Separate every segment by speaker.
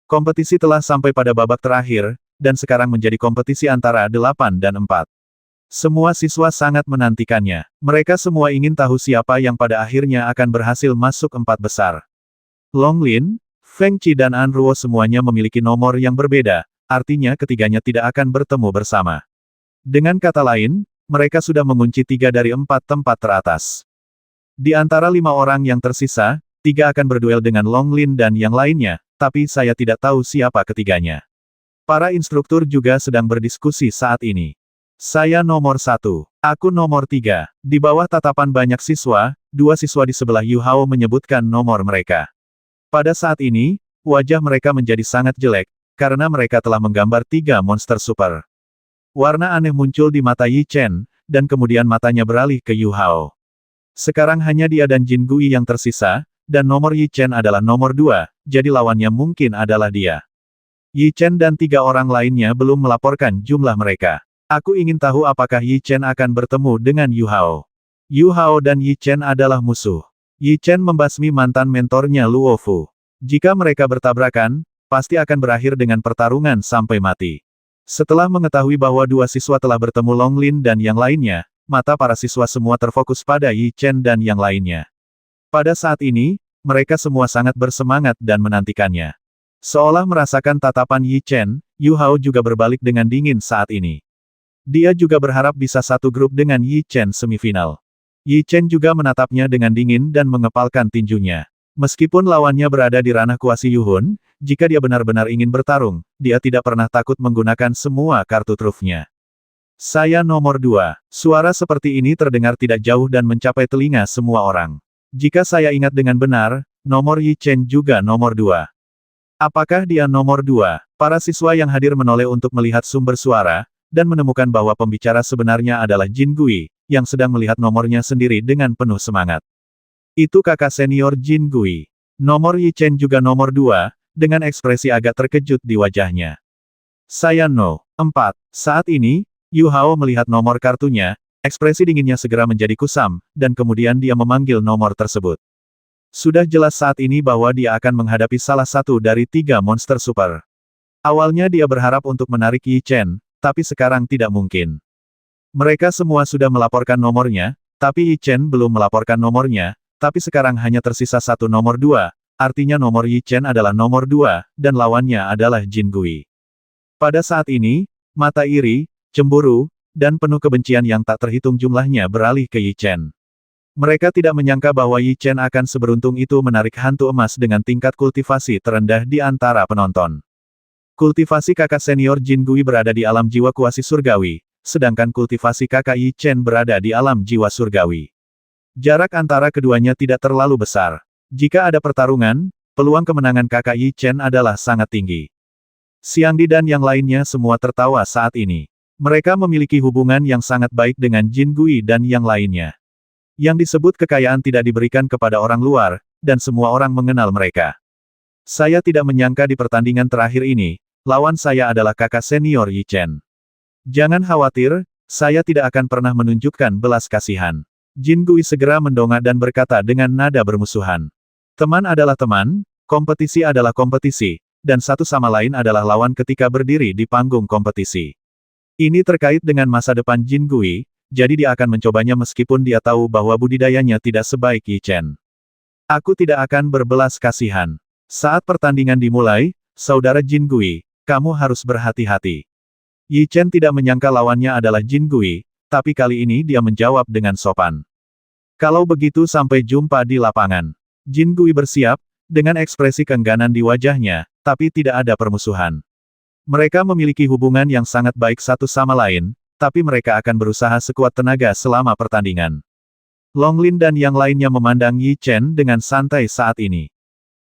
Speaker 1: Kompetisi telah sampai pada babak terakhir, dan sekarang menjadi kompetisi antara 8 dan 4. Semua siswa sangat menantikannya. Mereka semua ingin tahu siapa yang pada akhirnya akan berhasil masuk 4 besar. Long Lin, Feng Qi dan An Ruo semuanya memiliki nomor yang berbeda, artinya ketiganya tidak akan bertemu bersama. Dengan kata lain, mereka sudah mengunci 3 dari 4 tempat teratas. Di antara 5 orang yang tersisa, 3 akan berduel dengan Long Lin dan yang lainnya, tapi saya tidak tahu siapa ketiganya. Para instruktur juga sedang berdiskusi saat ini. Saya nomor 1. Aku nomor 3. Di bawah tatapan banyak siswa, 2 siswa di sebelah Yu Hao menyebutkan nomor mereka. Pada saat ini, wajah mereka menjadi sangat jelek, karena mereka telah menggambar 3 monster super. Warna aneh muncul di mata Yi Chen, dan kemudian matanya beralih ke Yu Hao. Sekarang hanya dia dan Jin Gui yang tersisa, dan nomor Yi Chen adalah nomor 2, jadi lawannya mungkin adalah dia. Yi Chen dan 3 orang lainnya belum melaporkan jumlah mereka. Aku ingin tahu apakah Yi Chen akan bertemu dengan Yu Hao. Yu Hao dan Yi Chen adalah musuh. Yi Chen membasmi mantan mentornya Luo Fu. Jika mereka bertabrakan, pasti akan berakhir dengan pertarungan sampai mati. Setelah mengetahui bahwa 2 siswa telah bertemu Long Lin dan yang lainnya, mata para siswa semua terfokus pada Yi Chen dan yang lainnya. Pada saat ini, mereka semua sangat bersemangat dan menantikannya. Seolah merasakan tatapan Yi Chen, Yu Hao juga berbalik dengan dingin saat ini. Dia juga berharap bisa satu grup dengan Yi Chen semifinal. Yi Chen juga menatapnya dengan dingin dan mengepalkan tinjunya. Meskipun lawannya berada di ranah kuasi Yuhun, jika dia benar-benar ingin bertarung, dia tidak pernah takut menggunakan semua kartu trufnya. Saya nomor 2. Suara seperti ini terdengar tidak jauh dan mencapai telinga semua orang. Jika saya ingat dengan benar, nomor Yi Chen juga nomor 2. Apakah dia nomor 2? Para siswa yang hadir menoleh untuk melihat sumber suara, dan menemukan bahwa pembicara sebenarnya adalah Jin Gui, yang sedang melihat nomornya sendiri dengan penuh semangat. Itu kakak senior Jin Gui. Nomor Yi Chen juga nomor 2, dengan ekspresi agak terkejut di wajahnya. Saya No. 4. Saat ini, Yu Hao melihat nomor kartunya, ekspresi dinginnya segera menjadi kusam, dan kemudian dia memanggil nomor tersebut. Sudah jelas saat ini bahwa dia akan menghadapi salah satu dari 3 monster super. Awalnya dia berharap untuk menarik Yi Chen, tapi sekarang tidak mungkin. Mereka semua sudah melaporkan nomornya, tapi Yi Chen belum melaporkan nomornya, tapi sekarang hanya tersisa satu nomor 2, artinya nomor Yi Chen adalah nomor 2, dan lawannya adalah Jin Gui. Pada saat ini, mata iri, cemburu, dan penuh kebencian yang tak terhitung jumlahnya beralih ke Yi Chen. Mereka tidak menyangka bahwa Yi Chen akan seberuntung itu menarik hantu emas dengan tingkat kultivasi terendah di antara penonton. Kultivasi kakak senior Jin Gui berada di alam jiwa kuasi surgawi, sedangkan kultivasi kakak Yi Chen berada di alam jiwa surgawi. Jarak antara keduanya tidak terlalu besar. Jika ada pertarungan, peluang kemenangan kakak Yi Chen adalah sangat tinggi. Xiangdi dan yang lainnya semua tertawa saat ini. Mereka memiliki hubungan yang sangat baik dengan Jin Gui dan yang lainnya. Yang disebut kekayaan tidak diberikan kepada orang luar, dan semua orang mengenal mereka. Saya tidak menyangka di pertandingan terakhir ini, lawan saya adalah kakak senior Yi Chen. Jangan khawatir, saya tidak akan pernah menunjukkan belas kasihan. Jin Gui segera mendongak dan berkata dengan nada bermusuhan. Teman adalah teman, kompetisi adalah kompetisi, dan satu sama lain adalah lawan ketika berdiri di panggung kompetisi. Ini terkait dengan masa depan Jin Gui, jadi dia akan mencobanya meskipun dia tahu bahwa budidayanya tidak sebaik Yi Chen. Aku tidak akan berbelas kasihan. Saat pertandingan dimulai, saudara Jin Gui, kamu harus berhati-hati. Yi Chen tidak menyangka lawannya adalah Jin Gui, tapi kali ini dia menjawab dengan sopan. Kalau begitu sampai jumpa di lapangan. Jin Gui bersiap, dengan ekspresi keengganan di wajahnya, tapi tidak ada permusuhan. Mereka memiliki hubungan yang sangat baik satu sama lain, tapi mereka akan berusaha sekuat tenaga selama pertandingan. Long Lin dan yang lainnya memandang Yi Chen dengan santai saat ini.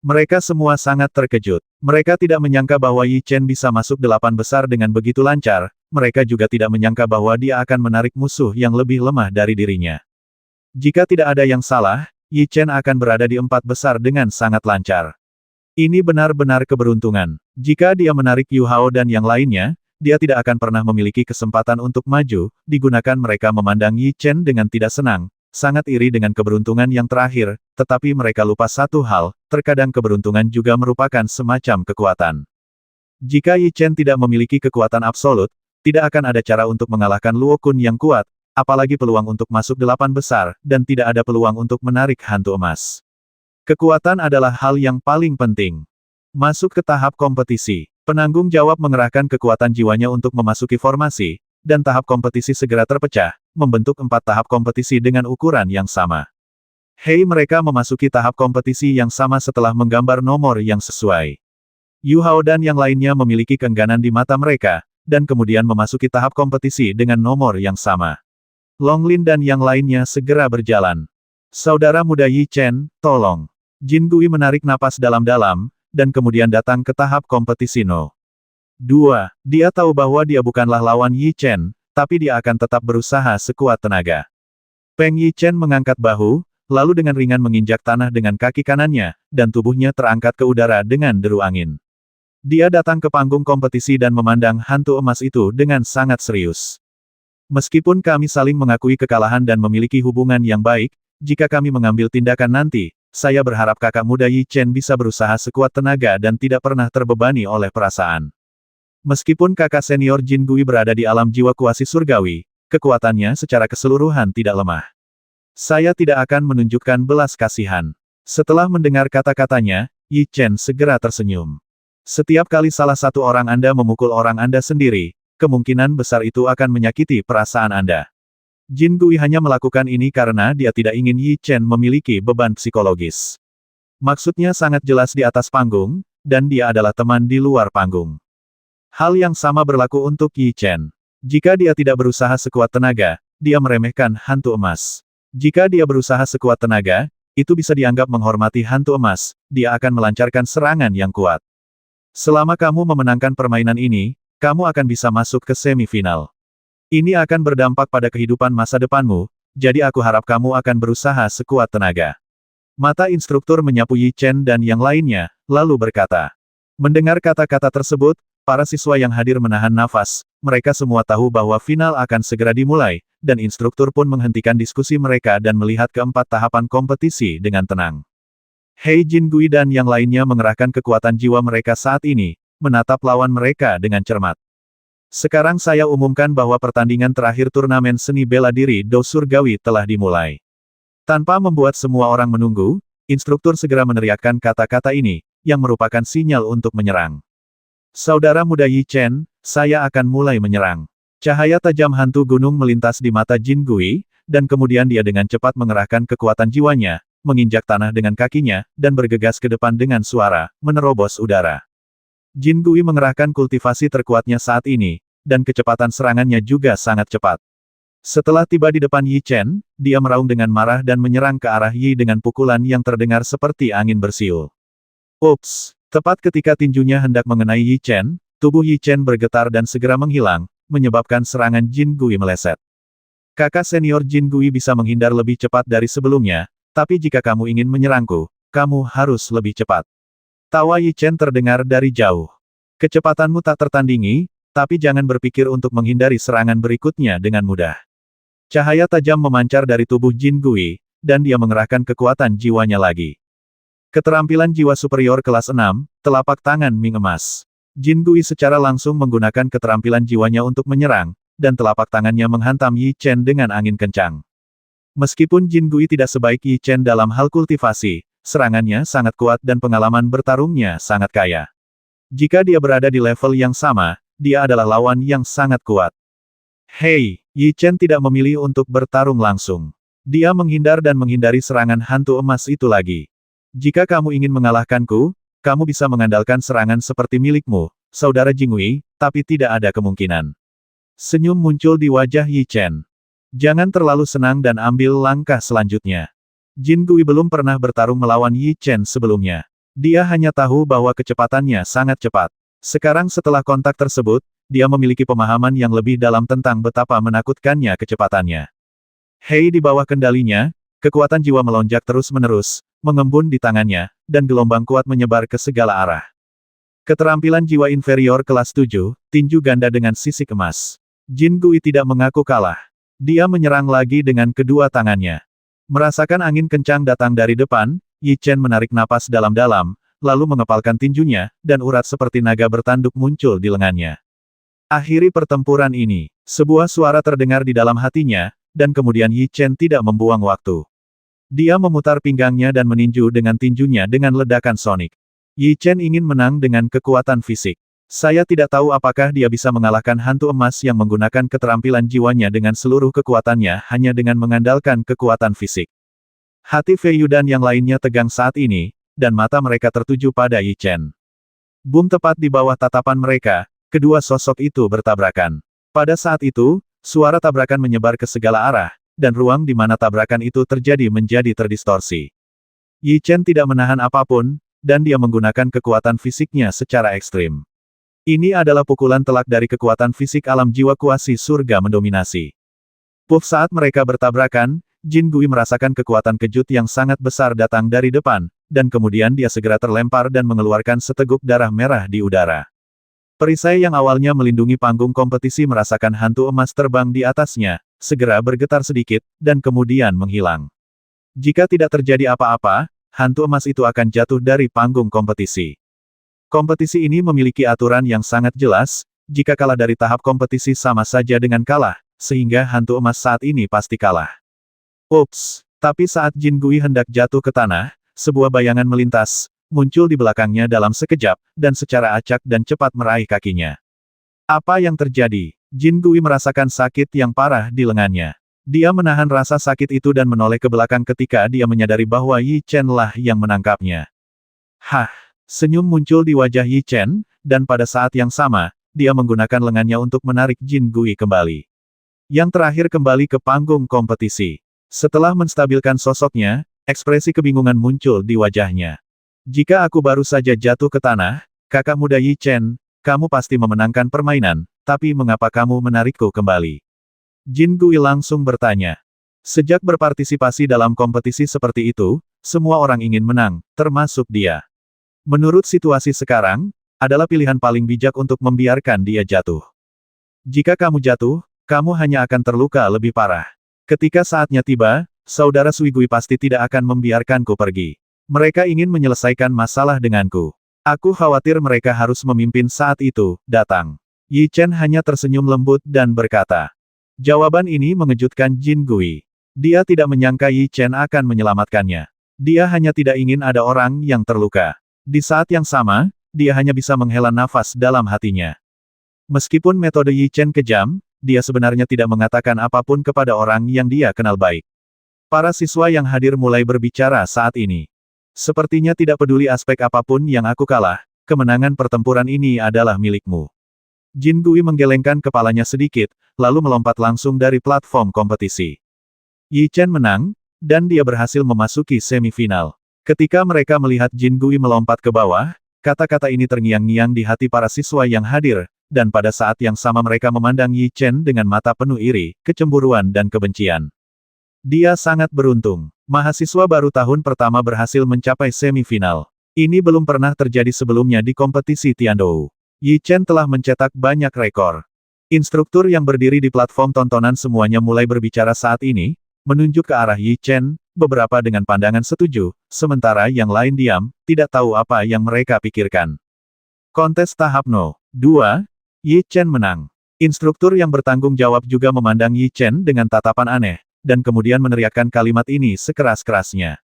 Speaker 1: Mereka semua sangat terkejut. Mereka tidak menyangka bahwa Yi Chen bisa masuk 8 besar dengan begitu lancar, mereka juga tidak menyangka bahwa dia akan menarik musuh yang lebih lemah dari dirinya. Jika tidak ada yang salah, Yi Chen akan berada di 4 besar dengan sangat lancar. Ini benar-benar keberuntungan. Jika dia menarik Yu Hao dan yang lainnya, dia tidak akan pernah memiliki kesempatan untuk maju, digunakan mereka memandang Yi Chen dengan tidak senang, sangat iri dengan keberuntungan yang terakhir, tetapi mereka lupa satu hal, terkadang keberuntungan juga merupakan semacam kekuatan. Jika Yi Chen tidak memiliki kekuatan absolut, tidak akan ada cara untuk mengalahkan Luo Kun yang kuat, apalagi peluang untuk masuk 8 besar, dan tidak ada peluang untuk menarik hantu emas. Kekuatan adalah hal yang paling penting. Masuk ke tahap kompetisi. Penanggung jawab mengerahkan kekuatan jiwanya untuk memasuki formasi, dan tahap kompetisi segera terpecah, membentuk 4 tahap kompetisi dengan ukuran yang sama. Hei, mereka memasuki tahap kompetisi yang sama setelah menggambar nomor yang sesuai. Yu Hao dan yang lainnya memiliki keengganan di mata mereka, dan kemudian memasuki tahap kompetisi dengan nomor yang sama. Long Lin dan yang lainnya segera berjalan. Saudara muda Yi Chen, tolong. Jin Gui menarik napas dalam-dalam, dan kemudian datang ke tahap kompetisi No. 2. Dia tahu bahwa dia bukanlah lawan Yi Chen, tapi dia akan tetap berusaha sekuat tenaga. Peng Yi Chen mengangkat bahu, lalu dengan ringan menginjak tanah dengan kaki kanannya, dan tubuhnya terangkat ke udara dengan deru angin. Dia datang ke panggung kompetisi dan memandang hantu emas itu dengan sangat serius. Meskipun kami saling mengakui kekalahan dan memiliki hubungan yang baik, jika kami mengambil tindakan nanti, saya berharap kakak muda Yi Chen bisa berusaha sekuat tenaga dan tidak pernah terbebani oleh perasaan. Meskipun kakak senior Jin Gui berada di alam jiwa kuasi surgawi, kekuatannya secara keseluruhan tidak lemah. Saya tidak akan menunjukkan belas kasihan. Setelah mendengar kata-katanya, Yi Chen segera tersenyum. Setiap kali salah satu orang Anda memukul orang Anda sendiri, kemungkinan besar itu akan menyakiti perasaan Anda. Jin Gui hanya melakukan ini karena dia tidak ingin Yi Chen memiliki beban psikologis. Maksudnya sangat jelas di atas panggung, dan dia adalah teman di luar panggung. Hal yang sama berlaku untuk Yi Chen. Jika dia tidak berusaha sekuat tenaga, dia meremehkan hantu emas. Jika dia berusaha sekuat tenaga, itu bisa dianggap menghormati hantu emas, dia akan melancarkan serangan yang kuat. Selama kamu memenangkan permainan ini, kamu akan bisa masuk ke semifinal. Ini akan berdampak pada kehidupan masa depanmu, jadi aku harap kamu akan berusaha sekuat tenaga. Mata instruktur menyapu Yi Chen dan yang lainnya, lalu berkata. Mendengar kata-kata tersebut, para siswa yang hadir menahan nafas, mereka semua tahu bahwa final akan segera dimulai, dan instruktur pun menghentikan diskusi mereka dan melihat keempat tahapan kompetisi dengan tenang. Hei Jin Gui dan yang lainnya mengerahkan kekuatan jiwa mereka saat ini, menatap lawan mereka dengan cermat. Sekarang saya umumkan bahwa pertandingan terakhir turnamen seni bela diri Do Surgawi telah dimulai. Tanpa membuat semua orang menunggu, instruktur segera meneriakkan kata-kata ini, yang merupakan sinyal untuk menyerang. Saudara muda Yi Chen, saya akan mulai menyerang. Cahaya tajam hantu gunung melintas di mata Jin Gui, dan kemudian dia dengan cepat mengerahkan kekuatan jiwanya, menginjak tanah dengan kakinya, dan bergegas ke depan dengan suara, menerobos udara. Jin Gui mengerahkan kultivasi terkuatnya saat ini, dan kecepatan serangannya juga sangat cepat. Setelah tiba di depan Yi Chen, dia meraung dengan marah dan menyerang ke arah Yi dengan pukulan yang terdengar seperti angin bersiul. Ups! Tepat ketika tinjunya hendak mengenai Yi Chen, tubuh Yi Chen bergetar dan segera menghilang, menyebabkan serangan Jin Gui meleset. Kakak senior Jin Gui bisa menghindar lebih cepat dari sebelumnya, tapi jika kamu ingin menyerangku, kamu harus lebih cepat. Tawa Yi Chen terdengar dari jauh. Kecepatanmu tak tertandingi, tapi jangan berpikir untuk menghindari serangan berikutnya dengan mudah. Cahaya tajam memancar dari tubuh Jin Gui, dan dia mengerahkan kekuatan jiwanya lagi. Keterampilan jiwa superior kelas 6, telapak tangan Ming emas. Jin Gui secara langsung menggunakan keterampilan jiwanya untuk menyerang, dan telapak tangannya menghantam Yi Chen dengan angin kencang. Meskipun Jin Gui tidak sebaik Yi Chen dalam hal kultivasi, serangannya sangat kuat dan pengalaman bertarungnya sangat kaya. Jika dia berada di level yang sama, dia adalah lawan yang sangat kuat. Hei, Yi Chen tidak memilih untuk bertarung langsung. Dia menghindar dan menghindari serangan hantu emas itu lagi. Jika kamu ingin mengalahkanku, kamu bisa mengandalkan serangan seperti milikmu, saudara Jingwei, tapi tidak ada kemungkinan. Senyum muncul di wajah Yi Chen. Jangan terlalu senang dan ambil langkah selanjutnya. Jin Gui belum pernah bertarung melawan Yi Chen sebelumnya. Dia hanya tahu bahwa kecepatannya sangat cepat. Sekarang setelah kontak tersebut, dia memiliki pemahaman yang lebih dalam tentang betapa menakutkannya kecepatannya. Hei, di bawah kendalinya, kekuatan jiwa melonjak terus-menerus, mengembun di tangannya, dan gelombang kuat menyebar ke segala arah. Keterampilan jiwa inferior kelas 7, tinju ganda dengan sisik emas. Jin Gui tidak mengaku kalah. Dia menyerang lagi dengan kedua tangannya. Merasakan angin kencang datang dari depan, Yi Chen menarik napas dalam-dalam, lalu mengepalkan tinjunya, dan urat seperti naga bertanduk muncul di lengannya. Akhiri pertempuran ini. Sebuah suara terdengar di dalam hatinya, dan kemudian Yi Chen tidak membuang waktu. Dia memutar pinggangnya dan meninju dengan tinjunya dengan ledakan sonik. Yi Chen ingin menang dengan kekuatan fisik. Saya tidak tahu apakah dia bisa mengalahkan hantu emas yang menggunakan keterampilan jiwanya dengan seluruh kekuatannya hanya dengan mengandalkan kekuatan fisik. Hati Fei Yu dan yang lainnya tegang saat ini, dan mata mereka tertuju pada Yi Chen. Boom, tepat di bawah tatapan mereka, kedua sosok itu bertabrakan. Pada saat itu, suara tabrakan menyebar ke segala arah, dan ruang di mana tabrakan itu terjadi menjadi terdistorsi. Yi Chen tidak menahan apapun, dan dia menggunakan kekuatan fisiknya secara ekstrim. Ini adalah pukulan telak dari kekuatan fisik alam jiwa kuasi surga mendominasi. Puff, saat mereka bertabrakan, Jin Gui merasakan kekuatan kejut yang sangat besar datang dari depan, dan kemudian dia segera terlempar dan mengeluarkan seteguk darah merah di udara. Perisai yang awalnya melindungi panggung kompetisi merasakan hantu emas terbang di atasnya, segera bergetar sedikit, dan kemudian menghilang. Jika tidak terjadi apa-apa, hantu emas itu akan jatuh dari panggung kompetisi. Kompetisi ini memiliki aturan yang sangat jelas, jika kalah dari tahap kompetisi sama saja dengan kalah, sehingga hantu emas saat ini pasti kalah. Ups, tapi saat Jin Gui hendak jatuh ke tanah, sebuah bayangan melintas, muncul di belakangnya dalam sekejap, dan secara acak dan cepat meraih kakinya. Apa yang terjadi? Jin Gui merasakan sakit yang parah di lengannya. Dia menahan rasa sakit itu dan menoleh ke belakang ketika dia menyadari bahwa Yi Chen lah yang menangkapnya. Hah! Senyum muncul di wajah Yi Chen, dan pada saat yang sama, dia menggunakan lengannya untuk menarik Jin Gui kembali. Yang terakhir kembali ke panggung kompetisi. Setelah menstabilkan sosoknya, ekspresi kebingungan muncul di wajahnya. Jika aku baru saja jatuh ke tanah, kakak muda Yi Chen, kamu pasti memenangkan permainan, tapi mengapa kamu menarikku kembali? Jin Gui langsung bertanya. Sejak berpartisipasi dalam kompetisi seperti itu, semua orang ingin menang, termasuk dia. Menurut situasi sekarang, adalah pilihan paling bijak untuk membiarkan dia jatuh. Jika kamu jatuh, kamu hanya akan terluka lebih parah. Ketika saatnya tiba, saudara Suigui pasti tidak akan membiarkanku pergi. Mereka ingin menyelesaikan masalah denganku. Aku khawatir mereka harus memimpin saat itu, datang. Yi Chen hanya tersenyum lembut dan berkata. Jawaban ini mengejutkan Jin Gui. Dia tidak menyangka Yi Chen akan menyelamatkannya. Dia hanya tidak ingin ada orang yang terluka. Di saat yang sama, dia hanya bisa menghela nafas dalam hatinya. Meskipun metode Yi Chen kejam, dia sebenarnya tidak mengatakan apapun kepada orang yang dia kenal baik. Para siswa yang hadir mulai berbicara saat ini. Sepertinya tidak peduli aspek apapun yang aku kalah, kemenangan pertempuran ini adalah milikmu. Jin Gui menggelengkan kepalanya sedikit, lalu melompat langsung dari platform kompetisi. Yi Chen menang, dan dia berhasil memasuki semifinal. Ketika mereka melihat Jin Gui melompat ke bawah, kata-kata ini terngiang-ngiang di hati para siswa yang hadir, dan pada saat yang sama mereka memandang Yi Chen dengan mata penuh iri, kecemburuan dan kebencian. Dia sangat beruntung. Mahasiswa baru tahun pertama berhasil mencapai semifinal. Ini belum pernah terjadi sebelumnya di kompetisi Tiandou. Yi Chen telah mencetak banyak rekor. Instruktur yang berdiri di platform tontonan semuanya mulai berbicara saat ini, menunjuk ke arah Yi Chen, beberapa dengan pandangan setuju, sementara yang lain diam, tidak tahu apa yang mereka pikirkan. Kontes tahap No. 2, Yi Chen menang. Instruktur yang bertanggung jawab juga memandang Yi Chen dengan tatapan aneh, dan kemudian meneriakkan kalimat ini sekeras-kerasnya.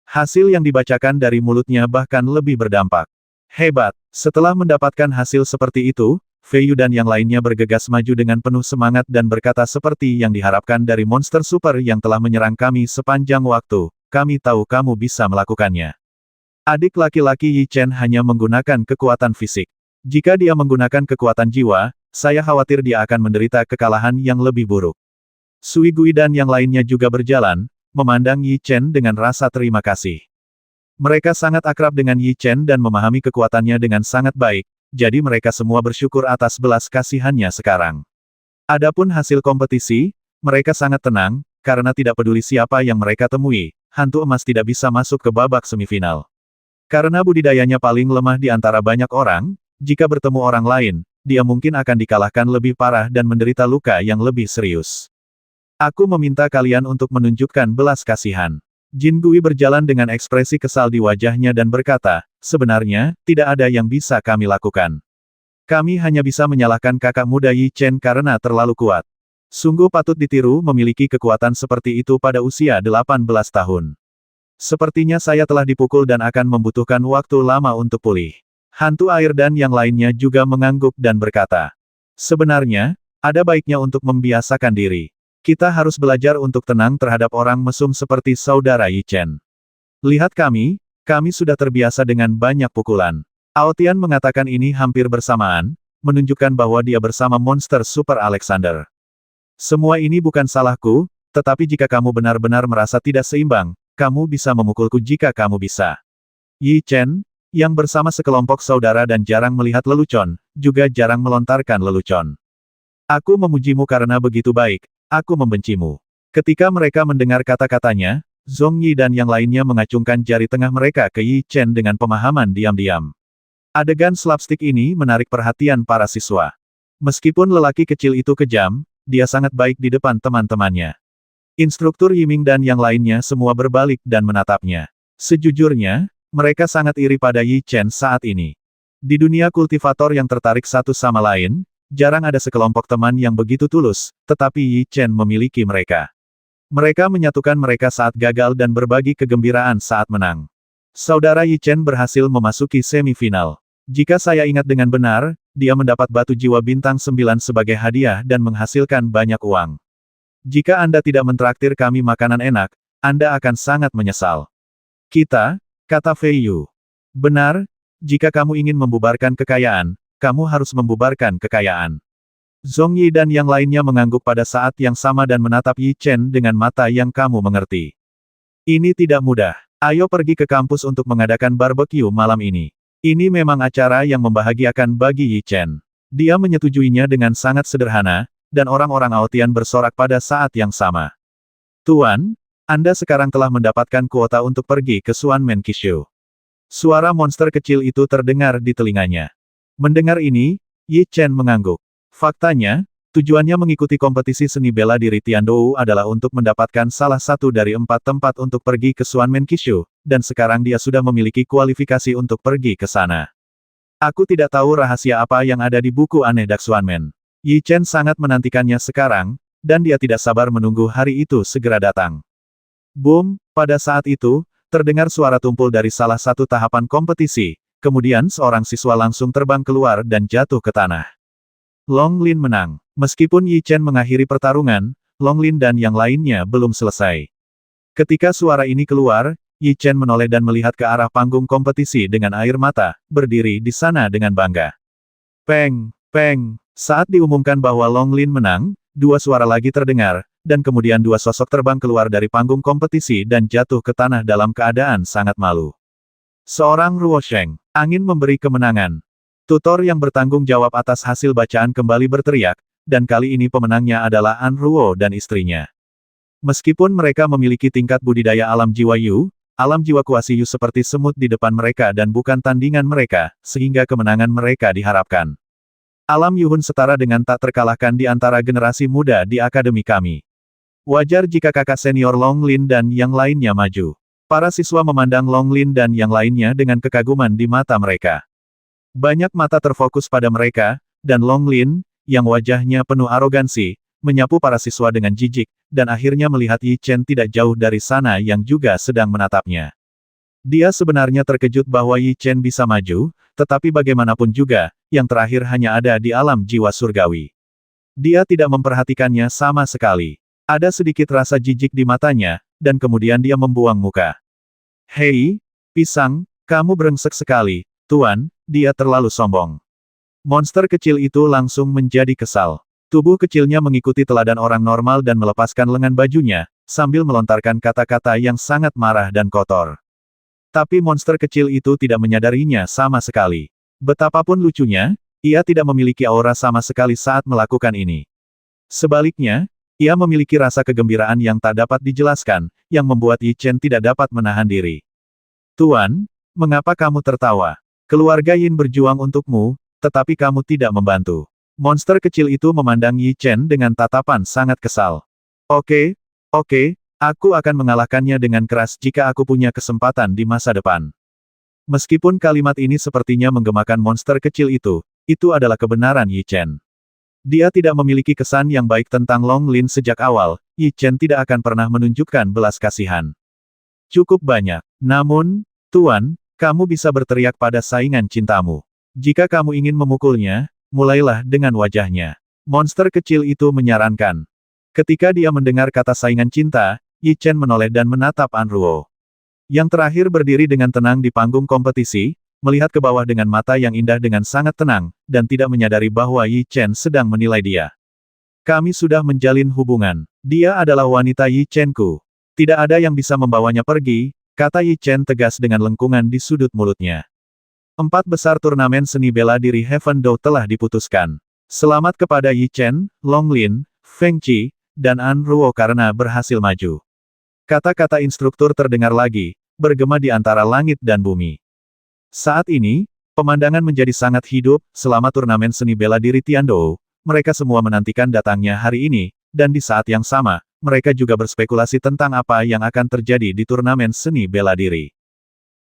Speaker 1: Hasil yang dibacakan dari mulutnya bahkan lebih berdampak. Hebat! Setelah mendapatkan hasil seperti itu, Fei Yu dan yang lainnya bergegas maju dengan penuh semangat dan berkata seperti yang diharapkan dari monster super yang telah menyerang kami sepanjang waktu, kami tahu kamu bisa melakukannya. Adik laki-laki Yi Chen hanya menggunakan kekuatan fisik. Jika dia menggunakan kekuatan jiwa, saya khawatir dia akan menderita kekalahan yang lebih buruk. Sui Gui dan yang lainnya juga berjalan, memandang Yi Chen dengan rasa terima kasih. Mereka sangat akrab dengan Yi Chen dan memahami kekuatannya dengan sangat baik, jadi mereka semua bersyukur atas belas kasihannya sekarang. Adapun hasil kompetisi, mereka sangat tenang, karena tidak peduli siapa yang mereka temui, hantu emas tidak bisa masuk ke babak semifinal. Karena budidayanya paling lemah di antara banyak orang, jika bertemu orang lain, dia mungkin akan dikalahkan lebih parah dan menderita luka yang lebih serius. Aku meminta kalian untuk menunjukkan belas kasihan. Jin Gui berjalan dengan ekspresi kesal di wajahnya dan berkata, sebenarnya, tidak ada yang bisa kami lakukan. Kami hanya bisa menyalahkan kakak muda Yi Chen karena terlalu kuat. Sungguh patut ditiru memiliki kekuatan seperti itu pada usia 18 tahun. Sepertinya saya telah dipukul dan akan membutuhkan waktu lama untuk pulih. Hantu air dan yang lainnya juga mengangguk dan berkata, sebenarnya, ada baiknya untuk membiasakan diri. Kita harus belajar untuk tenang terhadap orang mesum seperti saudara Yi Chen. Lihat kami sudah terbiasa dengan banyak pukulan. Aotian mengatakan ini hampir bersamaan, menunjukkan bahwa dia bersama monster Super Alexander. Semua ini bukan salahku, tetapi jika kamu benar-benar merasa tidak seimbang, kamu bisa memukulku jika kamu bisa. Yi Chen, yang bersama sekelompok saudara dan jarang melihat lelucon, juga jarang melontarkan lelucon. Aku memujimu karena begitu baik. Aku membencimu. Ketika mereka mendengar kata-katanya, Zhong Yi dan yang lainnya mengacungkan jari tengah mereka ke Yi Chen dengan pemahaman diam-diam. Adegan slapstick ini menarik perhatian para siswa. Meskipun lelaki kecil itu kejam, dia sangat baik di depan teman-temannya. Instruktur Yiming dan yang lainnya semua berbalik dan menatapnya. Sejujurnya, mereka sangat iri pada Yi Chen saat ini. Di dunia kultivator yang tertarik satu sama lain, jarang ada sekelompok teman yang begitu tulus, tetapi Yi Chen memiliki mereka. Mereka menyatukan mereka saat gagal dan berbagi kegembiraan saat menang. Saudara Yi Chen berhasil memasuki semifinal. Jika saya ingat dengan benar, dia mendapat batu jiwa bintang 9 sebagai hadiah dan menghasilkan banyak uang. Jika Anda tidak mentraktir kami makanan enak, Anda akan sangat menyesal. Kita, kata Fei Yu. Benar, jika kamu ingin membubarkan kekayaan, kamu harus membubarkan kekayaan. Zhong Yi dan yang lainnya mengangguk pada saat yang sama dan menatap Yi Chen dengan mata yang kamu mengerti. Ini tidak mudah. Ayo pergi ke kampus untuk mengadakan barbecue malam ini. Ini memang acara yang membahagiakan bagi Yi Chen. Dia menyetujuinya dengan sangat sederhana, dan orang-orang Aotian bersorak pada saat yang sama. Tuan, Anda sekarang telah mendapatkan kuota untuk pergi ke Suan Menkishu. Suara monster kecil itu terdengar di telinganya. Mendengar ini, Yi Chen mengangguk. Faktanya, tujuannya mengikuti kompetisi seni bela diri Tiandou adalah untuk mendapatkan salah satu dari 4 tempat untuk pergi ke Suan Menkishu, dan sekarang dia sudah memiliki kualifikasi untuk pergi ke sana. Aku tidak tahu rahasia apa yang ada di buku aneh Daxuanmen. Yi Chen sangat menantikannya sekarang, dan dia tidak sabar menunggu hari itu segera datang. Boom, pada saat itu, terdengar suara tumpul dari salah satu tahapan kompetisi. Kemudian seorang siswa langsung terbang keluar dan jatuh ke tanah. Long Lin menang. Meskipun Yi Chen mengakhiri pertarungan, Long Lin dan yang lainnya belum selesai. Ketika suara ini keluar, Yi Chen menoleh dan melihat ke arah panggung kompetisi dengan air mata, berdiri di sana dengan bangga. Peng, peng. Saat diumumkan bahwa Long Lin menang, 2 suara lagi terdengar, dan kemudian 2 sosok terbang keluar dari panggung kompetisi dan jatuh ke tanah dalam keadaan sangat malu. Seorang Ruo Sheng, angin memberi kemenangan. Tutor yang bertanggung jawab atas hasil bacaan kembali berteriak, dan kali ini pemenangnya adalah An Ruo dan istrinya. Meskipun mereka memiliki tingkat budidaya alam jiwa Yu, alam jiwa kuasi Yu seperti semut di depan mereka dan bukan tandingan mereka, sehingga kemenangan mereka diharapkan. Alam Yuhun setara dengan tak terkalahkan di antara generasi muda di akademi kami. Wajar jika kakak senior Long Lin dan yang lainnya maju. Para siswa memandang Long Lin dan yang lainnya dengan kekaguman di mata mereka. Banyak mata terfokus pada mereka, dan Long Lin, yang wajahnya penuh arogansi, menyapu para siswa dengan jijik, dan akhirnya melihat Yi Chen tidak jauh dari sana yang juga sedang menatapnya. Dia sebenarnya terkejut bahwa Yi Chen bisa maju, tetapi bagaimanapun juga, yang terakhir hanya ada di alam jiwa surgawi. Dia tidak memperhatikannya sama sekali. Ada sedikit rasa jijik di matanya, dan kemudian dia membuang muka. Hei, pisang, kamu brengsek sekali, Tuan, dia terlalu sombong. Monster kecil itu langsung menjadi kesal. Tubuh kecilnya mengikuti teladan orang normal dan melepaskan lengan bajunya, sambil melontarkan kata-kata yang sangat marah dan kotor. Tapi monster kecil itu tidak menyadarinya sama sekali. Betapapun lucunya, ia tidak memiliki aura sama sekali saat melakukan ini. Sebaliknya, ia memiliki rasa kegembiraan yang tak dapat dijelaskan, yang membuat Yi Chen tidak dapat menahan diri. Tuan, mengapa kamu tertawa? Keluarga Yin berjuang untukmu, tetapi kamu tidak membantu. Monster kecil itu memandang Yi Chen dengan tatapan sangat kesal. Oke, oke, aku akan mengalahkannya dengan keras jika aku punya kesempatan di masa depan. Meskipun kalimat ini sepertinya menggemakan monster kecil itu adalah kebenaran Yi Chen. Dia tidak memiliki kesan yang baik tentang Long Lin sejak awal, Yi Chen tidak akan pernah menunjukkan belas kasihan. Cukup banyak. Namun, Tuan, kamu bisa berteriak pada saingan cintamu. Jika kamu ingin memukulnya, mulailah dengan wajahnya. Monster kecil itu menyarankan. Ketika dia mendengar kata saingan cinta, Yi Chen menoleh dan menatap Anruo. Yang terakhir berdiri dengan tenang di panggung kompetisi, melihat ke bawah dengan mata yang indah dengan sangat tenang, dan tidak menyadari bahwa Yi Chen sedang menilai dia. Kami sudah menjalin hubungan. Dia adalah wanita Yi Chen-ku. Tidak ada yang bisa membawanya pergi, kata Yi Chen tegas dengan lengkungan di sudut mulutnya. 4 besar turnamen seni bela diri Heaven Dou telah diputuskan. Selamat kepada Yi Chen, Long Lin, Feng Qi, dan An Ruo karena berhasil maju. Kata-kata instruktur terdengar lagi, bergema di antara langit dan bumi. Saat ini, pemandangan menjadi sangat hidup, selama turnamen seni bela diri Tiandou, mereka semua menantikan datangnya hari ini, dan di saat yang sama, mereka juga berspekulasi tentang apa yang akan terjadi di turnamen seni bela diri.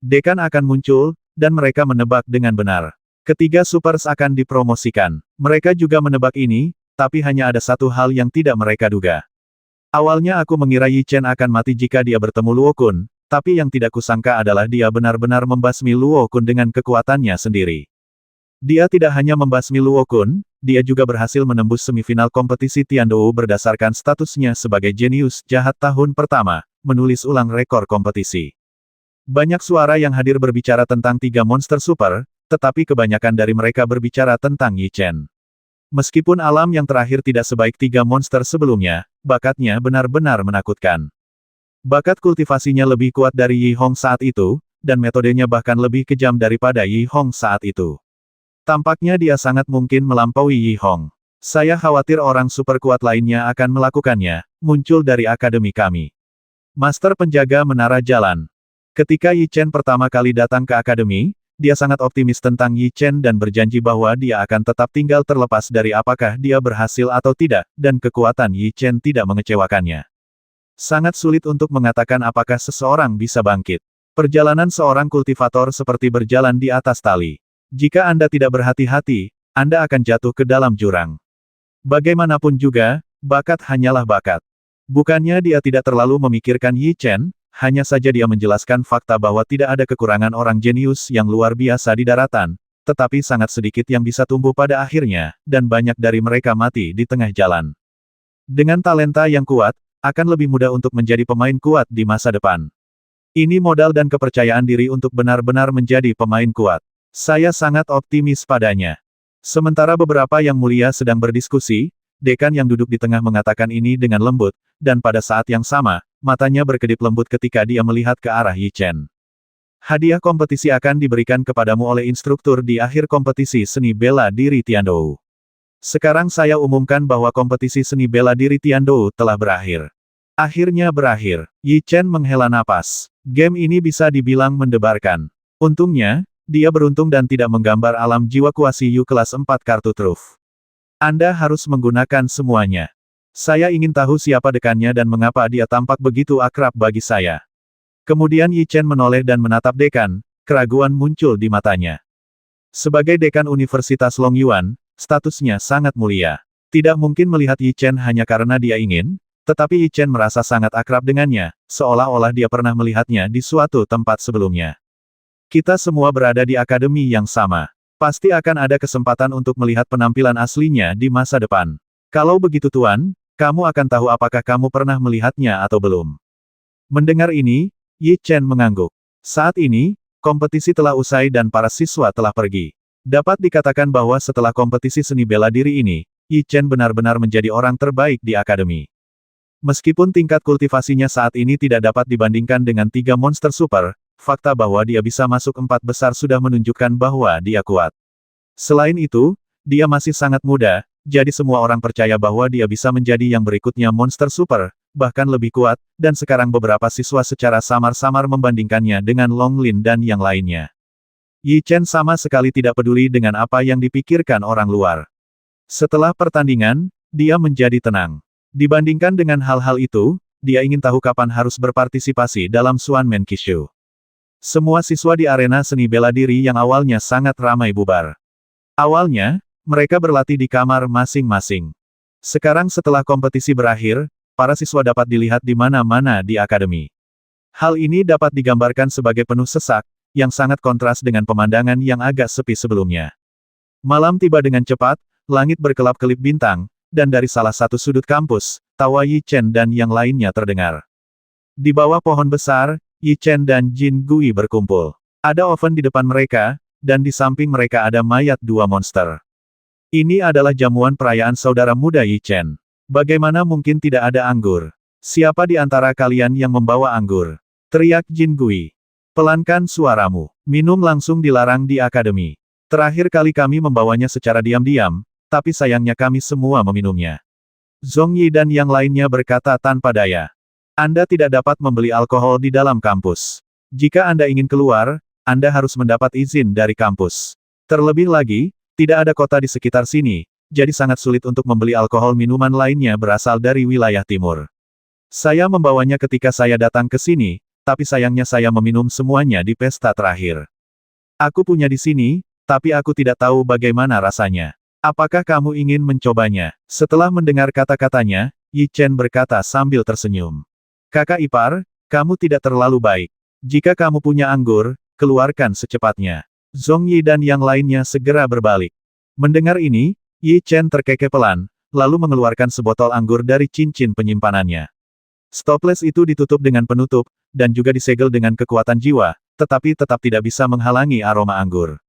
Speaker 1: Dekan akan muncul, dan mereka menebak dengan benar. Ketiga supers akan dipromosikan. Mereka juga menebak ini, tapi hanya ada satu hal yang tidak mereka duga. Awalnya aku mengira Yi Chen akan mati jika dia bertemu Luo Kun, tapi yang tidak kusangka adalah dia benar-benar membasmi Luo Kun dengan kekuatannya sendiri. Dia tidak hanya membasmi Luo Kun, dia juga berhasil menembus semifinal kompetisi Tiandou berdasarkan statusnya sebagai jenius jahat tahun pertama, menulis ulang rekor kompetisi. Banyak suara yang hadir berbicara tentang 3 monster super, tetapi kebanyakan dari mereka berbicara tentang Yi Chen. Meskipun alam yang terakhir tidak sebaik 3 monster sebelumnya, bakatnya benar-benar menakutkan. Bakat kultivasinya lebih kuat dari Yi Hong saat itu, dan metodenya bahkan lebih kejam daripada Yi Hong saat itu. Tampaknya dia sangat mungkin melampaui Yi Hong. Saya khawatir orang super kuat lainnya akan melakukannya, muncul dari akademi kami. Master penjaga menara jalan. Ketika Yi Chen pertama kali datang ke akademi, dia sangat optimis tentang Yi Chen dan berjanji bahwa dia akan tetap tinggal terlepas dari apakah dia berhasil atau tidak, dan kekuatan Yi Chen tidak mengecewakannya. Sangat sulit untuk mengatakan apakah seseorang bisa bangkit. Perjalanan seorang kultivator seperti berjalan di atas tali. Jika Anda tidak berhati-hati, Anda akan jatuh ke dalam jurang. Bagaimanapun juga, bakat hanyalah bakat. Bukannya dia tidak terlalu memikirkan Yi Chen, hanya saja dia menjelaskan fakta bahwa tidak ada kekurangan orang jenius yang luar biasa di daratan, tetapi sangat sedikit yang bisa tumbuh pada akhirnya, dan banyak dari mereka mati di tengah jalan. Dengan talenta yang kuat, akan lebih mudah untuk menjadi pemain kuat di masa depan. Ini modal dan kepercayaan diri untuk benar-benar menjadi pemain kuat. Saya sangat optimis padanya. Sementara beberapa yang mulia sedang berdiskusi, dekan yang duduk di tengah mengatakan ini dengan lembut, dan pada saat yang sama, matanya berkedip lembut ketika dia melihat ke arah Yi Chen. Hadiah kompetisi akan diberikan kepadamu oleh instruktur di akhir kompetisi seni bela diri Tiandou. Sekarang saya umumkan bahwa kompetisi seni bela diri Tiandou telah berakhir. Akhirnya berakhir. Yi Chen menghela napas. Game ini bisa dibilang mendebarkan. Untungnya, dia beruntung dan tidak menggambar alam jiwa kuasi Yu kelas 4 kartu truf. Anda harus menggunakan semuanya. Saya ingin tahu siapa dekannya dan mengapa dia tampak begitu akrab bagi saya. Kemudian Yi Chen menoleh dan menatap dekan, keraguan muncul di matanya. Sebagai dekan Universitas Long Yuan, statusnya sangat mulia. Tidak mungkin melihat Yi Chen hanya karena dia ingin, tetapi Yi Chen merasa sangat akrab dengannya, seolah-olah dia pernah melihatnya di suatu tempat sebelumnya. Kita semua berada di akademi yang sama. Pasti akan ada kesempatan untuk melihat penampilan aslinya di masa depan. Kalau begitu Tuan, kamu akan tahu apakah kamu pernah melihatnya atau belum. Mendengar ini, Yi Chen mengangguk. Saat ini, kompetisi telah usai dan para siswa telah pergi. Dapat dikatakan bahwa setelah kompetisi seni bela diri ini, Yi Chen benar-benar menjadi orang terbaik di akademi. Meskipun tingkat kultivasinya saat ini tidak dapat dibandingkan dengan 3 monster super, fakta bahwa dia bisa masuk 4 besar sudah menunjukkan bahwa dia kuat. Selain itu, dia masih sangat muda, jadi semua orang percaya bahwa dia bisa menjadi yang berikutnya monster super, bahkan lebih kuat, dan sekarang beberapa siswa secara samar-samar membandingkannya dengan Long Lin dan yang lainnya. Yi Chen sama sekali tidak peduli dengan apa yang dipikirkan orang luar. Setelah pertandingan, dia menjadi tenang. Dibandingkan dengan hal-hal itu, dia ingin tahu kapan harus berpartisipasi dalam Swanman Kishu. Semua siswa di arena seni bela diri yang awalnya sangat ramai bubar. Awalnya, mereka berlatih di kamar masing-masing. Sekarang setelah kompetisi berakhir, para siswa dapat dilihat di mana-mana di akademi. Hal ini dapat digambarkan sebagai penuh sesak, yang sangat kontras dengan pemandangan yang agak sepi sebelumnya. Malam tiba dengan cepat, langit berkelap-kelip bintang, dan dari salah satu sudut kampus, tawa Yi Chen dan yang lainnya terdengar. Di bawah pohon besar, Yi Chen dan Jin Gui berkumpul. Ada oven di depan mereka, dan di samping mereka ada mayat dua monster. Ini adalah jamuan perayaan saudara muda Yi Chen. Bagaimana mungkin tidak ada anggur? Siapa di antara kalian yang membawa anggur? Teriak Jin Gui. Pelankan suaramu. Minum langsung dilarang di akademi. Terakhir kali kami membawanya secara diam-diam, tapi sayangnya kami semua meminumnya. Zhong Yi dan yang lainnya berkata tanpa daya. Anda tidak dapat membeli alkohol di dalam kampus. Jika Anda ingin keluar, Anda harus mendapat izin dari kampus. Terlebih lagi, tidak ada kota di sekitar sini, jadi sangat sulit untuk membeli alkohol minuman lainnya berasal dari wilayah timur. Saya membawanya ketika saya datang ke sini, tapi sayangnya saya meminum semuanya di pesta terakhir. Aku punya di sini, tapi aku tidak tahu bagaimana rasanya. Apakah kamu ingin mencobanya? Setelah mendengar kata-katanya, Yi Chen berkata sambil tersenyum. Kakak ipar, kamu tidak terlalu baik. Jika kamu punya anggur, keluarkan secepatnya. Zhong Yi dan yang lainnya segera berbalik. Mendengar ini, Yi Chen terkekeh pelan, lalu mengeluarkan sebotol anggur dari cincin penyimpanannya. Stoples itu ditutup dengan penutup, dan juga disegel dengan kekuatan jiwa, tetapi tetap tidak bisa menghalangi aroma anggur.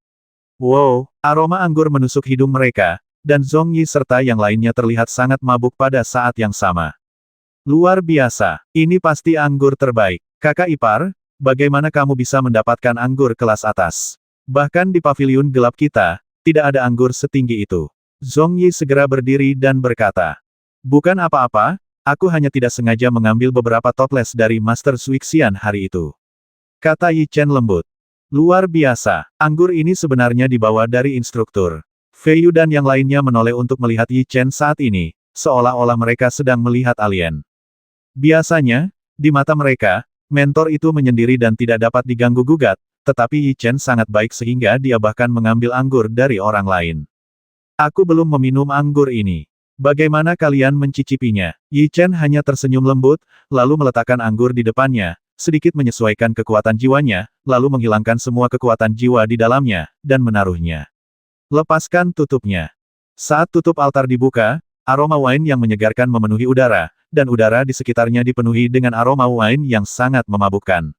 Speaker 1: Wow, aroma anggur menusuk hidung mereka, dan Zhong Yi serta yang lainnya terlihat sangat mabuk pada saat yang sama. Luar biasa, ini pasti anggur terbaik. Kakak ipar, bagaimana kamu bisa mendapatkan anggur kelas atas? Bahkan di paviliun gelap kita, tidak ada anggur setinggi itu. Zhong Yi segera berdiri dan berkata. Bukan apa-apa, aku hanya tidak sengaja mengambil beberapa toples dari Master Suixian hari itu. Kata Yi Chen lembut. Luar biasa, anggur ini sebenarnya dibawa dari instruktur. Fei Yu dan yang lainnya menoleh untuk melihat Yi Chen saat ini, seolah-olah mereka sedang melihat alien. Biasanya, di mata mereka, mentor itu menyendiri dan tidak dapat diganggu-gugat, tetapi Yi Chen sangat baik sehingga dia bahkan mengambil anggur dari orang lain. Aku belum meminum anggur ini. Bagaimana kalian mencicipinya? Yi Chen hanya tersenyum lembut, lalu meletakkan anggur di depannya, sedikit menyesuaikan kekuatan jiwanya, lalu menghilangkan semua kekuatan jiwa di dalamnya, dan menaruhnya. Lepaskan tutupnya. Saat tutup altar dibuka, aroma wine yang menyegarkan memenuhi udara, dan udara di sekitarnya dipenuhi dengan aroma wine yang sangat memabukkan.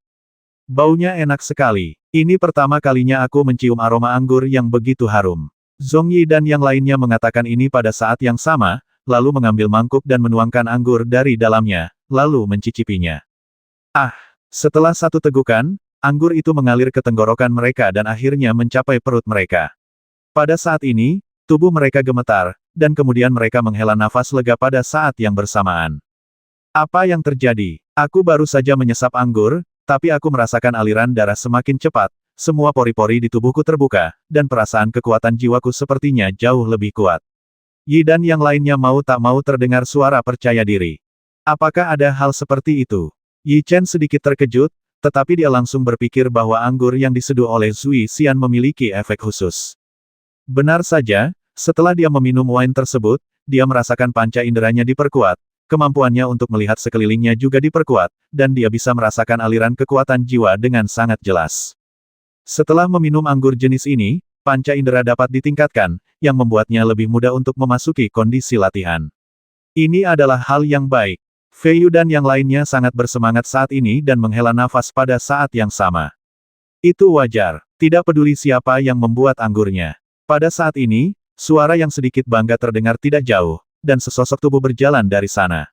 Speaker 1: Baunya enak sekali. Ini pertama kalinya aku mencium aroma anggur yang begitu harum. Zhong Yi dan yang lainnya mengatakan ini pada saat yang sama, lalu mengambil mangkuk dan menuangkan anggur dari dalamnya, lalu mencicipinya. Ah! Setelah satu tegukan, anggur itu mengalir ke tenggorokan mereka dan akhirnya mencapai perut mereka. Pada saat ini, tubuh mereka gemetar, dan kemudian mereka menghela nafas lega pada saat yang bersamaan. Apa yang terjadi? Aku baru saja menyesap anggur, tapi aku merasakan aliran darah semakin cepat, semua pori-pori di tubuhku terbuka, dan perasaan kekuatan jiwaku sepertinya jauh lebih kuat. Yi dan yang lainnya mau tak mau terdengar suara percaya diri. Apakah ada hal seperti itu? Yi Chen sedikit terkejut, tetapi dia langsung berpikir bahwa anggur yang diseduh oleh Zui Xian memiliki efek khusus. Benar saja, setelah dia meminum wine tersebut, dia merasakan panca inderanya diperkuat, kemampuannya untuk melihat sekelilingnya juga diperkuat, dan dia bisa merasakan aliran kekuatan jiwa dengan sangat jelas. Setelah meminum anggur jenis ini, panca indera dapat ditingkatkan, yang membuatnya lebih mudah untuk memasuki kondisi latihan. Ini adalah hal yang baik. Fei Yu dan yang lainnya sangat bersemangat saat ini dan menghela nafas pada saat yang sama. Itu wajar, tidak peduli siapa yang membuat anggurnya. Pada saat ini, suara yang sedikit bangga terdengar tidak jauh, dan sesosok tubuh berjalan dari sana.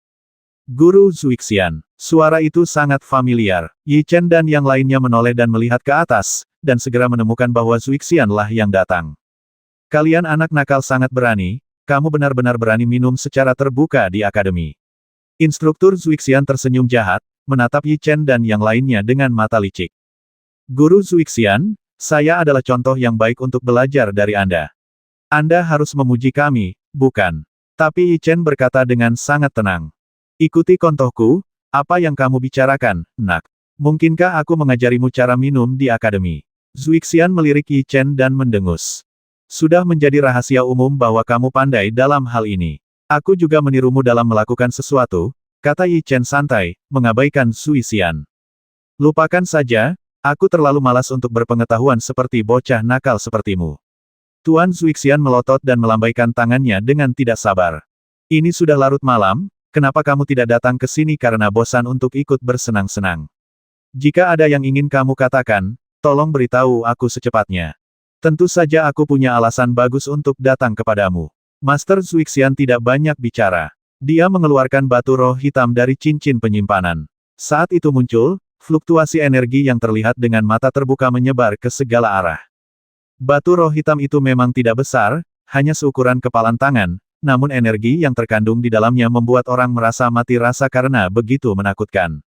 Speaker 1: Guru Zuixian. Suara itu sangat familiar. Yi Chen dan yang lainnya menoleh dan melihat ke atas, dan segera menemukan bahwa Zuixian lah yang datang. Kalian anak nakal sangat berani, kamu benar-benar berani minum secara terbuka di akademi. Instruktur Zuixian tersenyum jahat, menatap Yi Chen dan yang lainnya dengan mata licik. Guru Zuixian, saya adalah contoh yang baik untuk belajar dari Anda. Anda harus memuji kami, bukan? Tapi Yi Chen berkata dengan sangat tenang. Ikuti kontohku, apa yang kamu bicarakan, nak? Mungkinkah aku mengajarimu cara minum di akademi? Zuixian melirik Yi Chen dan mendengus. Sudah menjadi rahasia umum bahwa kamu pandai dalam hal ini. Aku juga menirumu dalam melakukan sesuatu, kata Yi Chen santai, mengabaikan Zuixian. Lupakan saja, aku terlalu malas untuk berpengetahuan seperti bocah nakal sepertimu. Tuan Zuixian melotot dan melambaikan tangannya dengan tidak sabar. Ini sudah larut malam, kenapa kamu tidak datang ke sini karena bosan untuk ikut bersenang-senang? Jika ada yang ingin kamu katakan, tolong beritahu aku secepatnya. Tentu saja aku punya alasan bagus untuk datang kepadamu. Master Zuixian tidak banyak bicara. Dia mengeluarkan batu roh hitam dari cincin penyimpanan. Saat itu muncul, fluktuasi energi yang terlihat dengan mata terbuka menyebar ke segala arah. Batu roh hitam itu memang tidak besar, hanya seukuran kepalan tangan, namun energi yang terkandung di dalamnya membuat orang merasa mati rasa karena begitu menakutkan.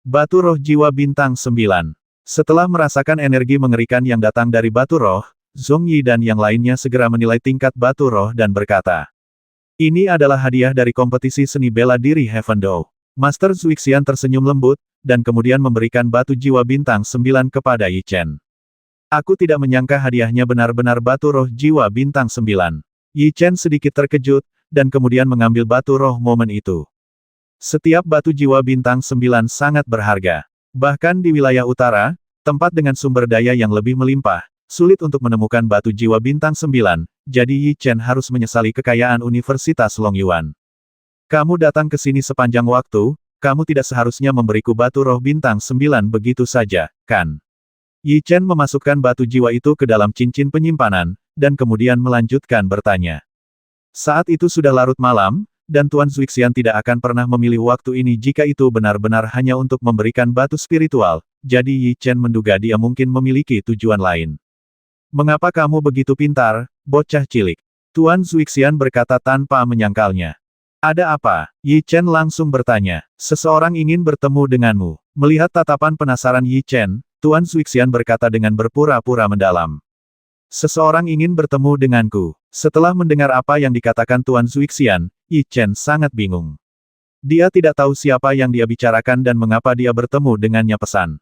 Speaker 1: Batu roh jiwa bintang 9. Setelah merasakan energi mengerikan yang datang dari batu roh, Zhong Yi dan yang lainnya segera menilai tingkat batu roh dan berkata, ini adalah hadiah dari kompetisi seni bela diri Heaven Dou. Master Zuixian tersenyum lembut, dan kemudian memberikan batu jiwa bintang 9 kepada Yi Chen. Aku tidak menyangka hadiahnya benar-benar batu roh jiwa bintang 9. Yi Chen sedikit terkejut, dan kemudian mengambil batu roh momen itu. Setiap batu jiwa bintang 9 sangat berharga. Bahkan di wilayah utara, tempat dengan sumber daya yang lebih melimpah, sulit untuk menemukan batu jiwa bintang 9, jadi Yi Chen harus menyesali kekayaan Universitas Longyuan. Kamu datang ke sini sepanjang waktu, kamu tidak seharusnya memberiku batu roh bintang 9 begitu saja, kan? Yi Chen memasukkan batu jiwa itu ke dalam cincin penyimpanan, dan kemudian melanjutkan bertanya. Saat itu sudah larut malam, dan Tuan Zuixian tidak akan pernah memilih waktu ini jika itu benar-benar hanya untuk memberikan batu spiritual, jadi Yi Chen menduga dia mungkin memiliki tujuan lain. Mengapa kamu begitu pintar, bocah cilik? Tuan Zuixian berkata tanpa menyangkalnya. Ada apa? Yi Chen langsung bertanya. Seseorang ingin bertemu denganmu. Melihat tatapan penasaran Yi Chen, Tuan Zuixian berkata dengan berpura-pura mendalam. Seseorang ingin bertemu denganku. Setelah mendengar apa yang dikatakan Tuan Zuixian, Yi Chen sangat bingung. Dia tidak tahu siapa yang dia bicarakan dan mengapa dia bertemu dengannya pesan.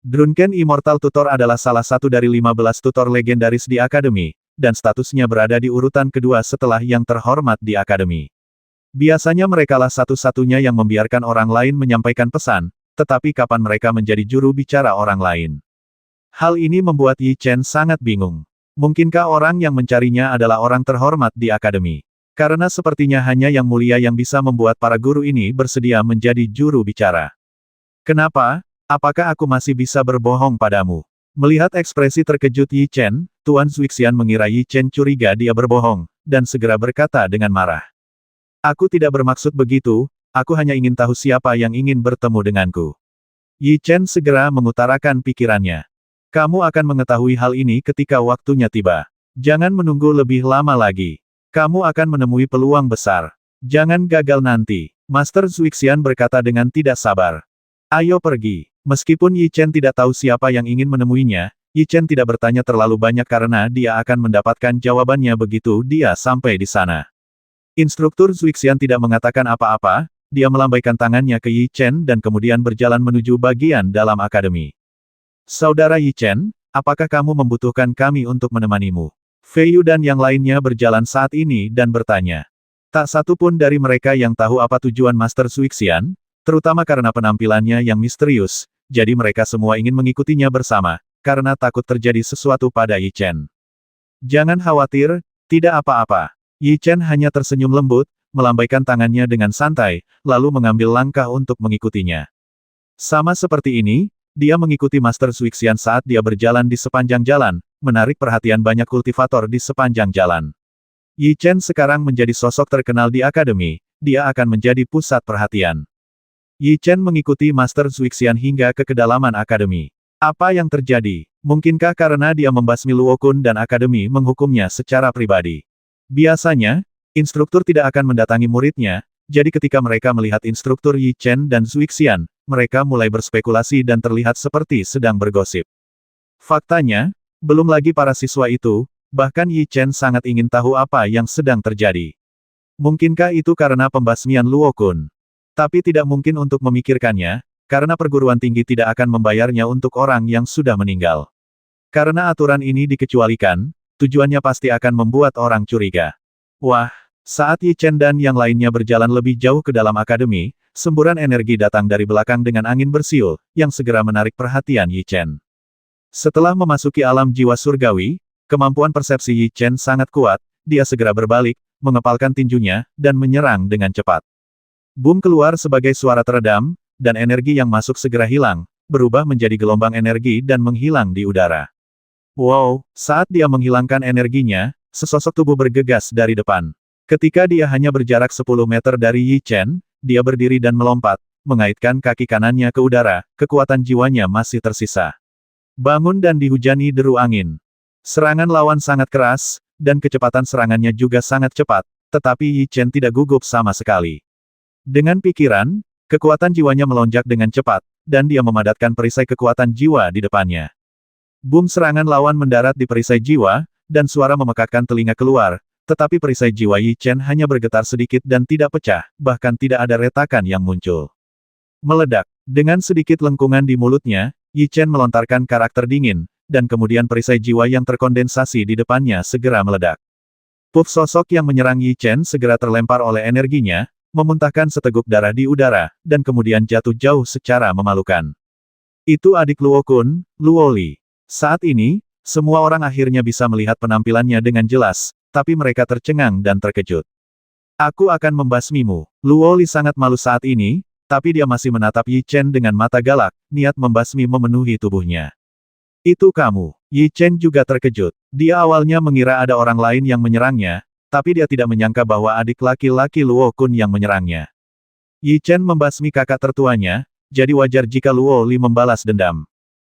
Speaker 1: Drunken Immortal Tutor adalah salah satu dari 15 tutor legendaris di Akademi, dan statusnya berada di urutan kedua setelah yang terhormat di Akademi. Biasanya merekalah satu-satunya yang membiarkan orang lain menyampaikan pesan, tetapi kapan mereka menjadi juru bicara orang lain? Hal ini membuat Yi Chen sangat bingung. Mungkinkah orang yang mencarinya adalah orang terhormat di Akademi? Karena sepertinya hanya yang mulia yang bisa membuat para guru ini bersedia menjadi juru bicara. Kenapa? Apakah aku masih bisa berbohong padamu? Melihat ekspresi terkejut Yi Chen, Tuan Zuixian mengira Yi Chen curiga dia berbohong, dan segera berkata dengan marah. Aku tidak bermaksud begitu, aku hanya ingin tahu siapa yang ingin bertemu denganku. Yi Chen segera mengutarakan pikirannya. Kamu akan mengetahui hal ini ketika waktunya tiba. Jangan menunggu lebih lama lagi. Kamu akan menemui peluang besar. Jangan gagal nanti. Master Zuixian berkata dengan tidak sabar. Ayo pergi. Meskipun Yi Chen tidak tahu siapa yang ingin menemuinya, Yi Chen tidak bertanya terlalu banyak karena dia akan mendapatkan jawabannya begitu dia sampai di sana. Instruktur Zuixian tidak mengatakan apa-apa, dia melambaikan tangannya ke Yi Chen dan kemudian berjalan menuju bagian dalam akademi. Saudara Yi Chen, apakah kamu membutuhkan kami untuk menemanimu? Fei Yu dan yang lainnya berjalan saat ini dan bertanya. Tak satu pun dari mereka yang tahu apa tujuan Master Zuixian, terutama karena penampilannya yang misterius, jadi mereka semua ingin mengikutinya bersama, karena takut terjadi sesuatu pada Yi Chen. Jangan khawatir, tidak apa-apa. Yi Chen hanya tersenyum lembut, melambaikan tangannya dengan santai, lalu mengambil langkah untuk mengikutinya. Sama seperti ini, dia mengikuti Master Zuixian saat dia berjalan di sepanjang jalan, menarik perhatian banyak kultivator di sepanjang jalan. Yi Chen sekarang menjadi sosok terkenal di akademi, dia akan menjadi pusat perhatian. Yi Chen mengikuti Master Zuixian hingga ke kedalaman akademi. Apa yang terjadi? Mungkinkah karena dia membasmi Luo Kun dan akademi menghukumnya secara pribadi? Biasanya, instruktur tidak akan mendatangi muridnya, jadi ketika mereka melihat instruktur Yi Chen dan Zuixian, mereka mulai berspekulasi dan terlihat seperti sedang bergosip. Faktanya, belum lagi para siswa itu, bahkan Yi Chen sangat ingin tahu apa yang sedang terjadi. Mungkinkah itu karena pembasmian Luo Kun? Tapi tidak mungkin untuk memikirkannya, karena perguruan tinggi tidak akan membayarnya untuk orang yang sudah meninggal. Karena aturan ini dikecualikan, tujuannya pasti akan membuat orang curiga. Wah, saat Yi Chen dan yang lainnya berjalan lebih jauh ke dalam akademi, semburan energi datang dari belakang dengan angin bersiul, yang segera menarik perhatian Yi Chen. Setelah memasuki alam jiwa surgawi, kemampuan persepsi Yi Chen sangat kuat, dia segera berbalik, mengepalkan tinjunya, dan menyerang dengan cepat. Boom keluar sebagai suara teredam, dan energi yang masuk segera hilang, berubah menjadi gelombang energi dan menghilang di udara. Wow, saat dia menghilangkan energinya, sesosok tubuh bergegas dari depan. Ketika dia hanya berjarak 10 meter dari Yi Chen, dia berdiri dan melompat, mengaitkan kaki kanannya ke udara, kekuatan jiwanya masih tersisa. Bangun dan dihujani deru angin. Serangan lawan sangat keras, dan kecepatan serangannya juga sangat cepat, tetapi Yi Chen tidak gugup sama sekali. Dengan pikiran, kekuatan jiwanya melonjak dengan cepat, dan dia memadatkan perisai kekuatan jiwa di depannya. Boom serangan lawan mendarat di perisai jiwa, dan suara memekakkan telinga keluar, tetapi perisai jiwa Yi Chen hanya bergetar sedikit dan tidak pecah, bahkan tidak ada retakan yang muncul. Meledak. Dengan sedikit lengkungan di mulutnya, Yi Chen melontarkan karakter dingin, dan kemudian perisai jiwa yang terkondensasi di depannya segera meledak. Puff sosok yang menyerang Yi Chen segera terlempar oleh energinya, memuntahkan seteguk darah di udara, dan kemudian jatuh jauh secara memalukan. Itu adik Luo Kun, Luo Li. Saat ini, semua orang akhirnya bisa melihat penampilannya dengan jelas, tapi mereka tercengang dan terkejut. Aku akan membasmimu. Luo Li sangat malu saat ini, tapi dia masih menatap Yi Chen dengan mata galak, niat membasmi memenuhi tubuhnya. Itu kamu. Yi Chen juga terkejut. Dia awalnya mengira ada orang lain yang menyerangnya, tapi dia tidak menyangka bahwa adik laki-laki Luo Kun yang menyerangnya. Yi Chen membasmi kakak tertuanya, jadi wajar jika Luo Li membalas dendam.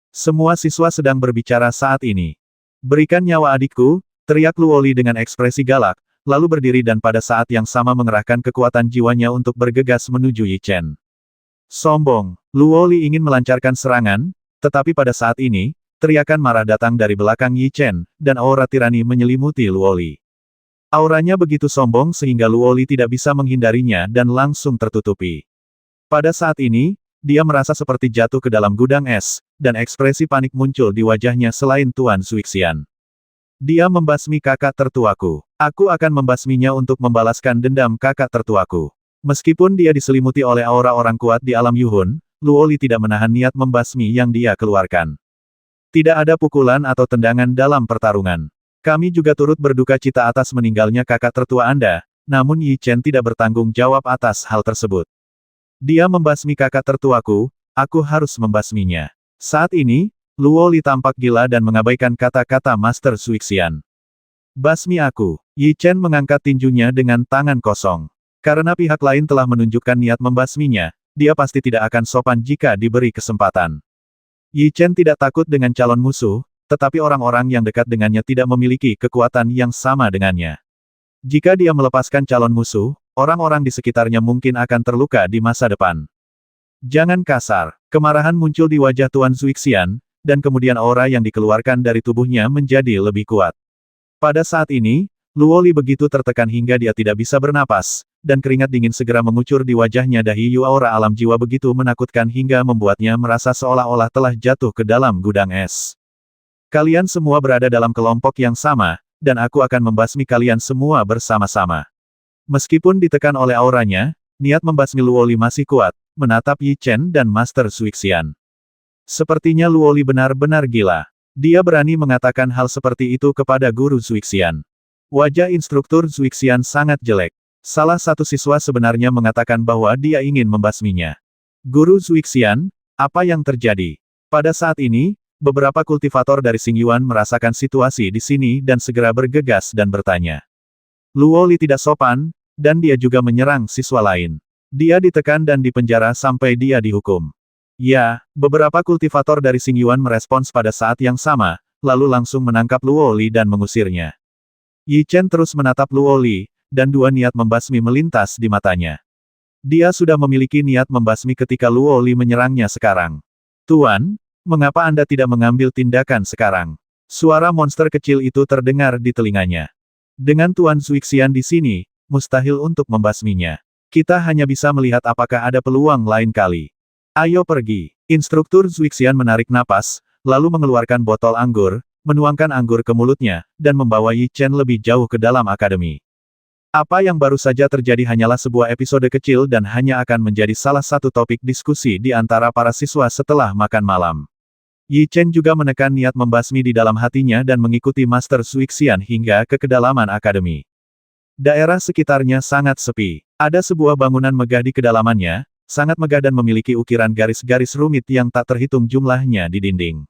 Speaker 1: Semua siswa sedang berbicara saat ini. Berikan nyawa adikku, teriak Luo Li dengan ekspresi galak, lalu berdiri dan pada saat yang sama mengerahkan kekuatan jiwanya untuk bergegas menuju Yi Chen. Sombong. Luo Li ingin melancarkan serangan, tetapi pada saat ini, teriakan marah datang dari belakang Yi Chen, dan aura tirani menyelimuti Luo Li. Auranya begitu sombong sehingga Luo Li tidak bisa menghindarinya dan langsung tertutupi. Pada saat ini, dia merasa seperti jatuh ke dalam gudang es, dan ekspresi panik muncul di wajahnya selain Tuan Suixian. Dia membasmi kakak tertuaku. Aku akan membasminya untuk membalaskan dendam kakak tertuaku. Meskipun dia diselimuti oleh aura orang kuat di alam Yuhun, Luo Li tidak menahan niat membasmi yang dia keluarkan. Tidak ada pukulan atau tendangan dalam pertarungan. Kami juga turut berduka cita atas meninggalnya kakak tertua Anda, namun Yi Chen tidak bertanggung jawab atas hal tersebut. Dia membasmi kakak tertuaku, aku harus membasminya. Saat ini, Luo Li tampak gila dan mengabaikan kata-kata Master Suixian. Basmi aku. Yi Chen mengangkat tinjunya dengan tangan kosong. Karena pihak lain telah menunjukkan niat membasminya, dia pasti tidak akan sopan jika diberi kesempatan. Yi Chen tidak takut dengan calon musuh, tetapi orang-orang yang dekat dengannya tidak memiliki kekuatan yang sama dengannya. Jika dia melepaskan calon musuh, orang-orang di sekitarnya mungkin akan terluka di masa depan. Jangan kasar. Kemarahan muncul di wajah Tuan Suixian, dan kemudian aura yang dikeluarkan dari tubuhnya menjadi lebih kuat. Pada saat ini, Luo Li begitu tertekan hingga dia tidak bisa bernapas, dan keringat dingin segera mengucur di wajahnya. Dahiyu aura alam jiwa begitu menakutkan hingga membuatnya merasa seolah-olah telah jatuh ke dalam gudang es. Kalian semua berada dalam kelompok yang sama, dan aku akan membasmi kalian semua bersama-sama. Meskipun ditekan oleh auranya, niat membasmi Luo Li masih kuat, menatap Yi Chen dan Master Suixian. Sepertinya Luo Li benar-benar gila. Dia berani mengatakan hal seperti itu kepada guru Suixian. Wajah instruktur Suixian sangat jelek. Salah satu siswa sebenarnya mengatakan bahwa dia ingin membasminya. Guru Suixian, apa yang terjadi? Pada saat ini, beberapa kultivator dari Xingyuan merasakan situasi di sini dan segera bergegas dan bertanya. Luo Li tidak sopan, dan dia juga menyerang siswa lain. Dia ditekan dan dipenjara sampai dia dihukum. Ya, beberapa kultivator dari Xingyuan merespons pada saat yang sama, lalu langsung menangkap Luo Li dan mengusirnya. Yi Chen terus menatap Luo Li, dan dua niat membasmi melintas di matanya. Dia sudah memiliki niat membasmi ketika Luo Li menyerangnya sekarang. Tuan, mengapa Anda tidak mengambil tindakan sekarang? Suara monster kecil itu terdengar di telinganya. Dengan Tuan Suixian di sini, mustahil untuk membasminya. Kita hanya bisa melihat apakah ada peluang lain kali. Ayo pergi. Instruktur Zuixian menarik napas, lalu mengeluarkan botol anggur, menuangkan anggur ke mulutnya, dan membawa Yi Chen lebih jauh ke dalam akademi. Apa yang baru saja terjadi hanyalah sebuah episode kecil dan hanya akan menjadi salah satu topik diskusi di antara para siswa setelah makan malam. Yi Chen juga menekan niat membasmi di dalam hatinya dan mengikuti Master Zuixian hingga ke kedalaman akademi. Daerah sekitarnya sangat sepi. Ada sebuah bangunan megah di kedalamannya, sangat megah dan memiliki ukiran garis-garis rumit yang tak terhitung jumlahnya di dinding.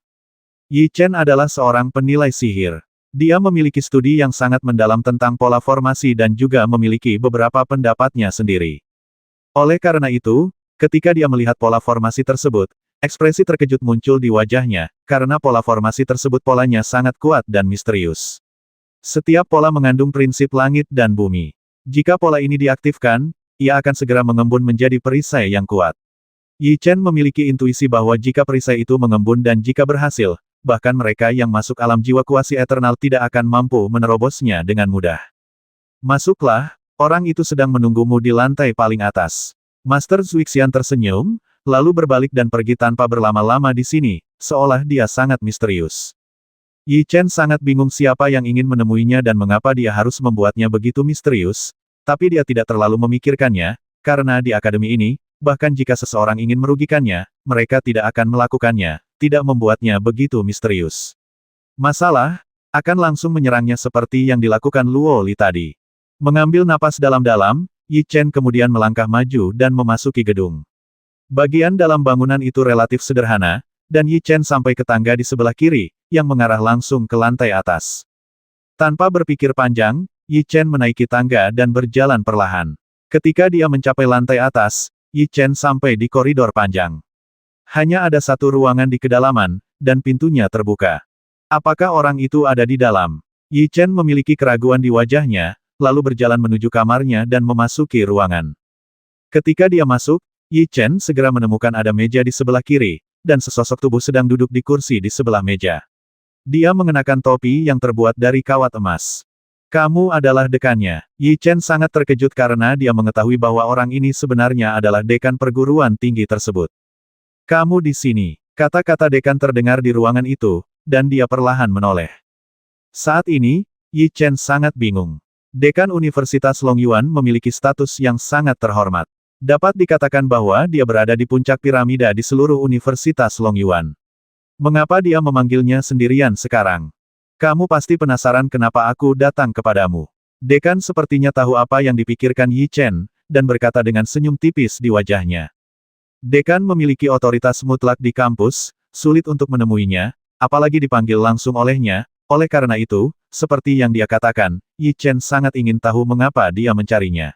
Speaker 1: Yi Chen adalah seorang penilai sihir. Dia memiliki studi yang sangat mendalam tentang pola formasi dan juga memiliki beberapa pendapatnya sendiri. Oleh karena itu, ketika dia melihat pola formasi tersebut, ekspresi terkejut muncul di wajahnya, karena pola formasi tersebut polanya sangat kuat dan misterius. Setiap pola mengandung prinsip langit dan bumi. Jika pola ini diaktifkan, ia akan segera mengembun menjadi perisai yang kuat. Yi Chen memiliki intuisi bahwa jika perisai itu mengembun dan jika berhasil, bahkan mereka yang masuk alam jiwa kuasi eternal tidak akan mampu menerobosnya dengan mudah. Masuklah, orang itu sedang menunggumu di lantai paling atas. Master Zuixian tersenyum, lalu berbalik dan pergi tanpa berlama-lama di sini, seolah dia sangat misterius. Yi Chen sangat bingung siapa yang ingin menemuinya dan mengapa dia harus membuatnya begitu misterius, tapi dia tidak terlalu memikirkannya, karena di akademi ini, bahkan jika seseorang ingin merugikannya, mereka tidak akan melakukannya, tidak membuatnya begitu misterius. Masalah, akan langsung menyerangnya seperti yang dilakukan Luo Li tadi. Mengambil napas dalam-dalam, Yi Chen kemudian melangkah maju dan memasuki gedung. Bagian dalam bangunan itu relatif sederhana, dan Yi Chen sampai ke tangga di sebelah kiri, yang mengarah langsung ke lantai atas. Tanpa berpikir panjang, Yi Chen menaiki tangga dan berjalan perlahan. Ketika dia mencapai lantai atas, Yi Chen sampai di koridor panjang. Hanya ada satu ruangan di kedalaman, dan pintunya terbuka. Apakah orang itu ada di dalam? Yi Chen memiliki keraguan di wajahnya, lalu berjalan menuju kamarnya dan memasuki ruangan. Ketika dia masuk, Yi Chen segera menemukan ada meja di sebelah kiri, dan sesosok tubuh sedang duduk di kursi di sebelah meja. Dia mengenakan topi yang terbuat dari kawat emas. Kamu adalah dekannya. Yi Chen sangat terkejut karena dia mengetahui bahwa orang ini sebenarnya adalah dekan perguruan tinggi tersebut. Kamu di sini. Kata-kata dekan terdengar di ruangan itu, dan dia perlahan menoleh. Saat ini, Yi Chen sangat bingung. Dekan Universitas Longyuan memiliki status yang sangat terhormat. Dapat dikatakan bahwa dia berada di puncak piramida di seluruh Universitas Longyuan. Mengapa dia memanggilnya sendirian sekarang? Kamu pasti penasaran kenapa aku datang kepadamu. Dekan sepertinya tahu apa yang dipikirkan Yi Chen, dan berkata dengan senyum tipis di wajahnya. Dekan memiliki otoritas mutlak di kampus, sulit untuk menemuinya, apalagi dipanggil langsung olehnya, oleh karena itu, seperti yang dia katakan, Yi Chen sangat ingin tahu mengapa dia mencarinya.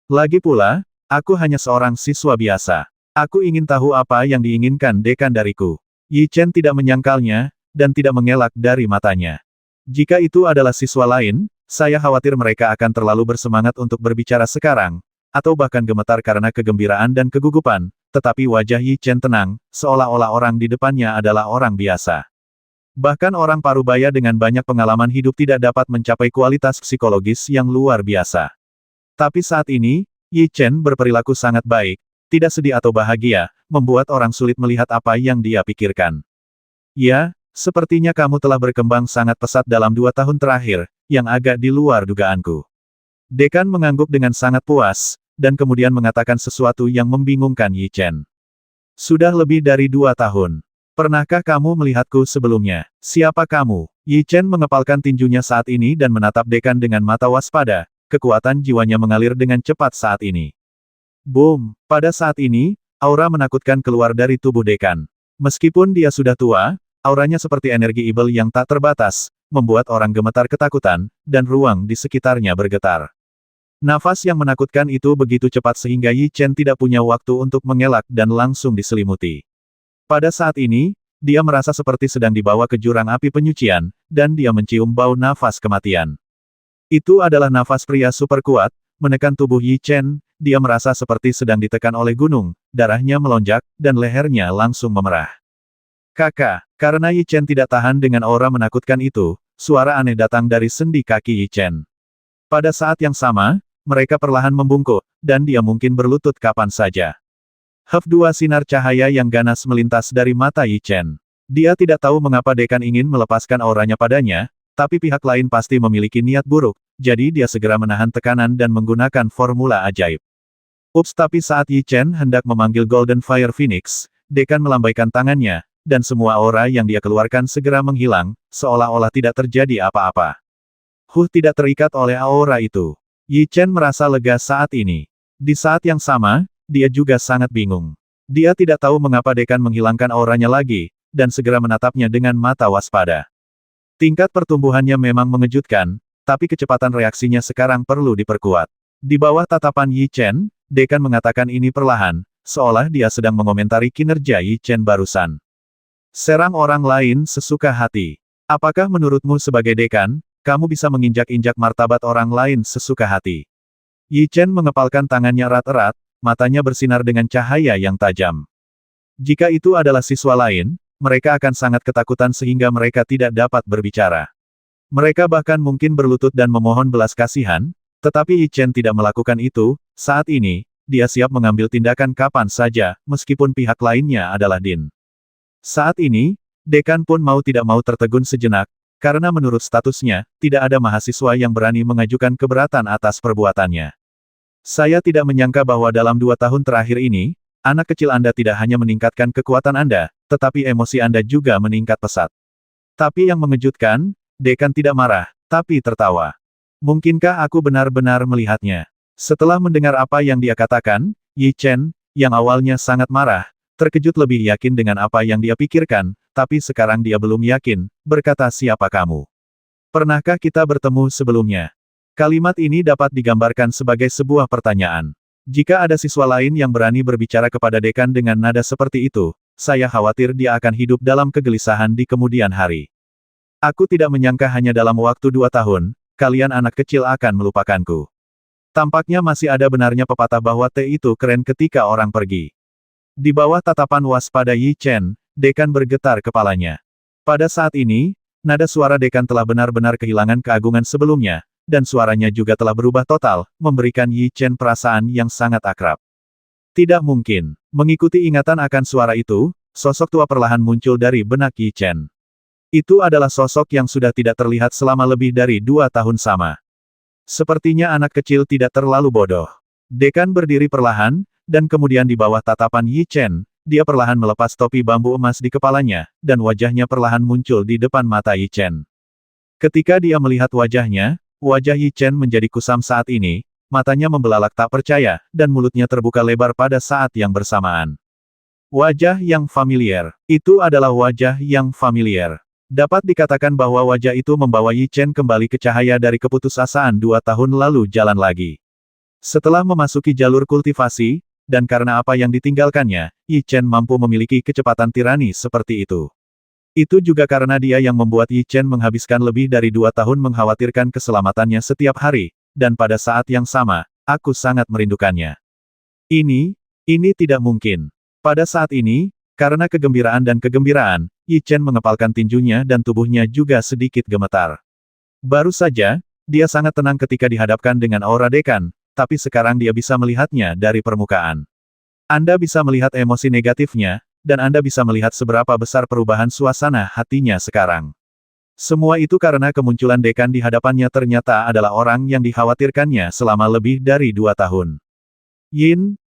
Speaker 1: Lagi pula, aku hanya seorang siswa biasa. Aku ingin tahu apa yang diinginkan dekan dariku. Yi Chen tidak menyangkalnya, dan tidak mengelak dari matanya. Jika itu adalah siswa lain, saya khawatir mereka akan terlalu bersemangat untuk berbicara sekarang, atau bahkan gemetar karena kegembiraan dan kegugupan, tetapi wajah Yi Chen tenang, seolah-olah orang di depannya adalah orang biasa. Bahkan orang parubaya dengan banyak pengalaman hidup tidak dapat mencapai kualitas psikologis yang luar biasa. Tapi saat ini, Yi Chen berperilaku sangat baik, tidak sedih atau bahagia, membuat orang sulit melihat apa yang dia pikirkan. Ya, sepertinya kamu telah berkembang sangat pesat dalam 2 tahun terakhir, yang agak di luar dugaanku. Dekan mengangguk dengan sangat puas, dan kemudian mengatakan sesuatu yang membingungkan Yi Chen. Sudah lebih dari 2 tahun. Pernahkah kamu melihatku sebelumnya? Siapa kamu? Yi Chen mengepalkan tinjunya saat ini dan menatap dekan dengan mata waspada, kekuatan jiwanya mengalir dengan cepat saat ini. Boom! Pada saat ini, aura menakutkan keluar dari tubuh dekan. Meskipun dia sudah tua, auranya seperti energi ibel yang tak terbatas, membuat orang gemetar ketakutan, dan ruang di sekitarnya bergetar. Nafas yang menakutkan itu begitu cepat sehingga Yi Chen tidak punya waktu untuk mengelak dan langsung diselimuti. Pada saat ini, dia merasa seperti sedang dibawa ke jurang api penyucian, dan dia mencium bau nafas kematian. Itu adalah nafas pria super kuat, menekan tubuh Yi Chen, dia merasa seperti sedang ditekan oleh gunung, darahnya melonjak, dan lehernya langsung memerah. Kakak, karena Yi Chen tidak tahan dengan aura menakutkan itu, suara aneh datang dari sendi kaki Yi Chen. Pada saat yang sama, mereka perlahan membungkuk, dan dia mungkin berlutut kapan saja. Dua sinar cahaya yang ganas melintas dari mata Yi Chen. Dia tidak tahu mengapa dekan ingin melepaskan auranya padanya, tapi pihak lain pasti memiliki niat buruk, jadi dia segera menahan tekanan dan menggunakan formula ajaib. Ups, tapi saat Yi Chen hendak memanggil Golden Fire Phoenix, dekan melambaikan tangannya, dan semua aura yang dia keluarkan segera menghilang, seolah-olah tidak terjadi apa-apa. Tidak terikat oleh aura itu. Yi Chen merasa lega saat ini. Di saat yang sama, dia juga sangat bingung. Dia tidak tahu mengapa dekan menghilangkan auranya lagi, dan segera menatapnya dengan mata waspada. Tingkat pertumbuhannya memang mengejutkan, tapi kecepatan reaksinya sekarang perlu diperkuat. Di bawah tatapan Yi Chen, dekan mengatakan ini perlahan, seolah dia sedang mengomentari kinerja Yi Chen barusan. Serang orang lain sesuka hati. Apakah menurutmu sebagai dekan, kamu bisa menginjak-injak martabat orang lain sesuka hati? Yi Chen mengepalkan tangannya erat-erat, matanya bersinar dengan cahaya yang tajam. Jika itu adalah siswa lain, mereka akan sangat ketakutan sehingga mereka tidak dapat berbicara. Mereka bahkan mungkin berlutut dan memohon belas kasihan, tetapi Yi Chen tidak melakukan itu. Saat ini, dia siap mengambil tindakan kapan saja, meskipun pihak lainnya adalah Din. Saat ini, dekan pun mau tidak mau tertegun sejenak, karena menurut statusnya, tidak ada mahasiswa yang berani mengajukan keberatan atas perbuatannya. Saya tidak menyangka bahwa dalam 2 tahun terakhir ini, anak kecil Anda tidak hanya meningkatkan kekuatan Anda, tetapi emosi Anda juga meningkat pesat. Tapi yang mengejutkan, dekan tidak marah, tapi tertawa. Mungkinkah aku benar-benar melihatnya? Setelah mendengar apa yang dia katakan, Yi Chen, yang awalnya sangat marah, terkejut lebih yakin dengan apa yang dia pikirkan, tapi sekarang dia belum yakin, berkata siapa kamu? Pernahkah kita bertemu sebelumnya? Kalimat ini dapat digambarkan sebagai sebuah pertanyaan. Jika ada siswa lain yang berani berbicara kepada dekan dengan nada seperti itu, saya khawatir dia akan hidup dalam kegelisahan di kemudian hari. Aku tidak menyangka hanya dalam waktu 2 tahun, kalian anak kecil akan melupakanku. Tampaknya masih ada benarnya pepatah bahwa T itu keren ketika orang pergi. Di bawah tatapan waspada Yi Chen, dekan bergetar kepalanya. Pada saat ini, nada suara dekan telah benar-benar kehilangan keagungan sebelumnya, dan suaranya juga telah berubah total, memberikan Yi Chen perasaan yang sangat akrab. Tidak mungkin. Mengikuti ingatan akan suara itu, sosok tua perlahan muncul dari benak Yi Chen. Itu adalah sosok yang sudah tidak terlihat selama lebih dari 2 tahun sama. Sepertinya anak kecil tidak terlalu bodoh. Dekan berdiri perlahan, dan kemudian di bawah tatapan Yi Chen, dia perlahan melepas topi bambu emas di kepalanya, dan wajahnya perlahan muncul di depan mata Yi Chen. Ketika dia melihat wajahnya, wajah Yi Chen menjadi kusam saat ini, matanya membelalak tak percaya, dan mulutnya terbuka lebar pada saat yang bersamaan. Wajah yang familiar. Itu adalah wajah yang familiar. Dapat dikatakan bahwa wajah itu membawa Yi Chen kembali ke cahaya dari keputusasaan 2 tahun lalu jalan lagi. Setelah memasuki jalur kultivasi, dan karena apa yang ditinggalkannya, Yi Chen mampu memiliki kecepatan tirani seperti itu. Itu juga karena dia yang membuat Yi Chen menghabiskan lebih dari 2 tahun mengkhawatirkan keselamatannya setiap hari, dan pada saat yang sama, aku sangat merindukannya. Ini tidak mungkin. Pada saat ini, karena kegembiraan dan kegembiraan, Yi Chen mengepalkan tinjunya dan tubuhnya juga sedikit gemetar. Baru saja, dia sangat tenang ketika dihadapkan dengan aura dekan, tapi sekarang dia bisa melihatnya dari permukaan. Anda bisa melihat emosi negatifnya, dan Anda bisa melihat seberapa besar perubahan suasana hatinya sekarang. Semua itu karena kemunculan dekan di hadapannya ternyata adalah orang yang dikhawatirkannya selama lebih dari 2 tahun.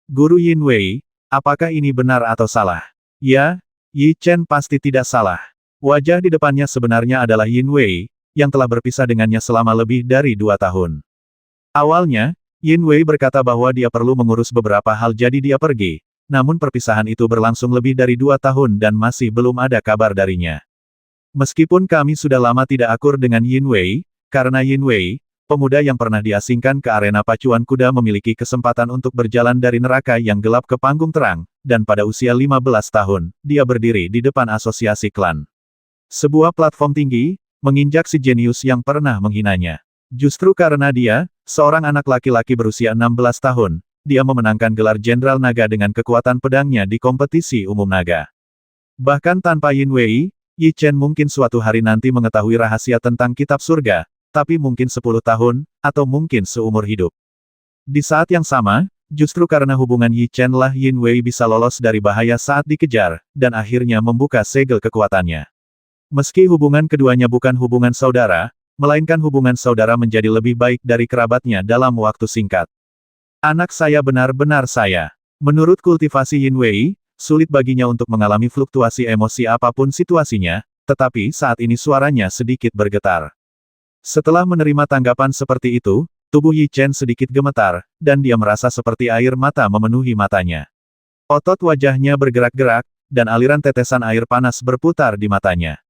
Speaker 1: Guru Yin Wei, apakah ini benar atau salah? Ya, Yi Chen pasti tidak salah. Wajah di depannya sebenarnya adalah Yin Wei, yang telah berpisah dengannya selama lebih dari 2 tahun. Awalnya, Yin Wei berkata bahwa dia perlu mengurus beberapa hal jadi dia pergi. Namun perpisahan itu berlangsung lebih dari 2 tahun dan masih belum ada kabar darinya. Meskipun kami sudah lama tidak akur dengan Yin Wei, karena Yin Wei, pemuda yang pernah diasingkan ke arena pacuan kuda memiliki kesempatan untuk berjalan dari neraka yang gelap ke panggung terang, dan pada usia 15 tahun, dia berdiri di depan asosiasi klan. Sebuah platform tinggi, menginjak si jenius yang pernah menghinanya. Justru karena dia, seorang anak laki-laki berusia 16 tahun, dia memenangkan gelar Jenderal Naga dengan kekuatan pedangnya di kompetisi umum naga. Bahkan tanpa Yin Wei, Yi Chen mungkin suatu hari nanti mengetahui rahasia tentang kitab surga, tapi mungkin 10 tahun, atau mungkin seumur hidup. Di saat yang sama, justru karena hubungan Yi Chen lah Yin Wei bisa lolos dari bahaya saat dikejar, dan akhirnya membuka segel kekuatannya. Meski hubungan keduanya bukan hubungan saudara, melainkan hubungan saudara menjadi lebih baik dari kerabatnya dalam waktu singkat. Anak saya benar-benar saya. Menurut kultivasi Yin Wei, sulit baginya untuk mengalami fluktuasi emosi apapun situasinya, tetapi saat ini suaranya sedikit bergetar. Setelah menerima tanggapan seperti itu, tubuh Yi Chen sedikit gemetar, dan dia merasa seperti air mata memenuhi matanya. Otot wajahnya bergerak-gerak, dan aliran tetesan air panas berputar di matanya.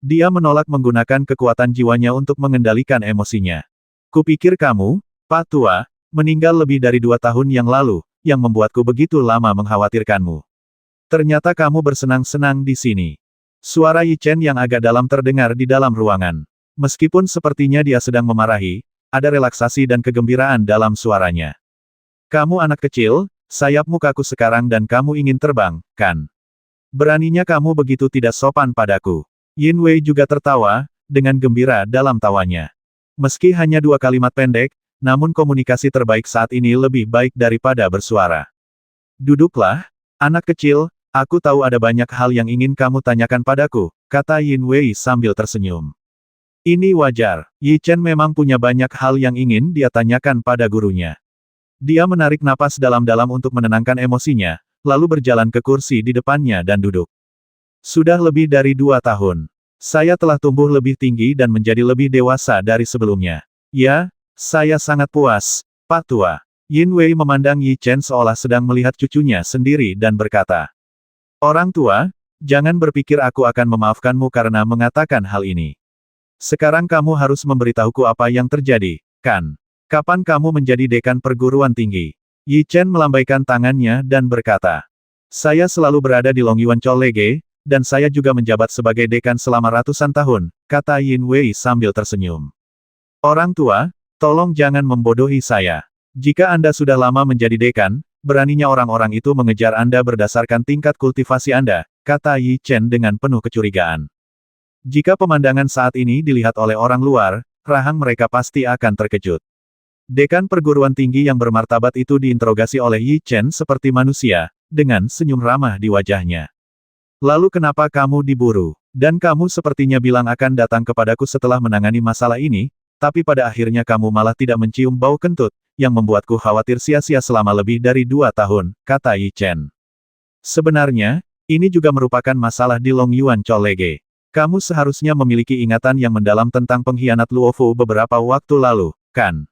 Speaker 1: Dia menolak menggunakan kekuatan jiwanya untuk mengendalikan emosinya. Kupikir kamu, Pak Tua, meninggal lebih dari 2 tahun yang lalu, yang membuatku begitu lama mengkhawatirkanmu. Ternyata kamu bersenang-senang di sini. Suara Yi Chen yang agak dalam terdengar di dalam ruangan. Meskipun sepertinya dia sedang memarahi, ada relaksasi dan kegembiraan dalam suaranya. Kamu anak kecil, sayapmu kaku sekarang dan kamu ingin terbang, kan? Beraninya kamu begitu tidak sopan padaku. Yin Wei juga tertawa, dengan gembira dalam tawanya. Meski hanya 2 kalimat pendek, namun komunikasi terbaik saat ini lebih baik daripada bersuara. Duduklah, anak kecil, aku tahu ada banyak hal yang ingin kamu tanyakan padaku, kata Yin Wei sambil tersenyum. Ini wajar, Yi Chen memang punya banyak hal yang ingin dia tanyakan pada gurunya. Dia menarik napas dalam-dalam untuk menenangkan emosinya, lalu berjalan ke kursi di depannya dan duduk. Sudah lebih dari 2 tahun. Saya telah tumbuh lebih tinggi dan menjadi lebih dewasa dari sebelumnya. Ya, saya sangat puas, Pak Tua. Yin Wei memandang Yi Chen seolah sedang melihat cucunya sendiri dan berkata. Orang tua, jangan berpikir aku akan memaafkanmu karena mengatakan hal ini. Sekarang kamu harus memberitahuku apa yang terjadi, kan? Kapan kamu menjadi dekan perguruan tinggi? Yi Chen melambaikan tangannya dan berkata. Saya selalu berada di Longyuan College, dan saya juga menjabat sebagai dekan selama ratusan tahun, kata Yin Wei sambil tersenyum. Orang tua, tolong jangan membodohi saya. Jika Anda sudah lama menjadi dekan, beraninya orang-orang itu mengejar Anda berdasarkan tingkat kultivasi Anda, kata Yi Chen dengan penuh kecurigaan. Jika pemandangan saat ini dilihat oleh orang luar, rahang mereka pasti akan terkejut. Dekan perguruan tinggi yang bermartabat itu diinterogasi oleh Yi Chen seperti manusia, dengan senyum ramah di wajahnya. Lalu kenapa kamu diburu? Dan kamu sepertinya bilang akan datang kepadaku setelah menangani masalah ini, tapi pada akhirnya kamu malah tidak mencium bau kentut, yang membuatku khawatir sia-sia selama lebih dari 2 tahun, kata Yi Chen. Sebenarnya, ini juga merupakan masalah di Longyuan College. Kamu seharusnya memiliki ingatan yang mendalam tentang pengkhianat Luofu beberapa waktu lalu, kan?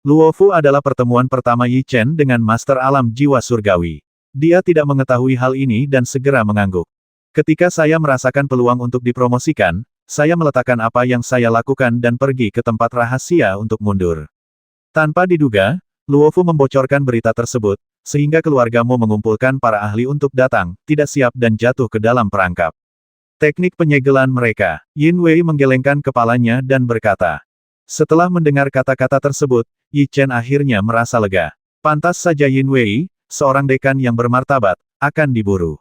Speaker 1: Luofu adalah pertemuan pertama Yi Chen dengan Master Alam Jiwa Surgawi. Dia tidak mengetahui hal ini dan segera mengangguk. Ketika saya merasakan peluang untuk dipromosikan, saya meletakkan apa yang saya lakukan dan pergi ke tempat rahasia untuk mundur. Tanpa diduga, Luofu membocorkan berita tersebut, sehingga keluargamu mengumpulkan para ahli untuk datang, tidak siap dan jatuh ke dalam perangkap. Teknik penyegelan mereka. Yin Wei menggelengkan kepalanya dan berkata. Setelah mendengar kata-kata tersebut, Yi Chen akhirnya merasa lega. Pantas saja Yin Wei, seorang dekan yang bermartabat, akan diburu.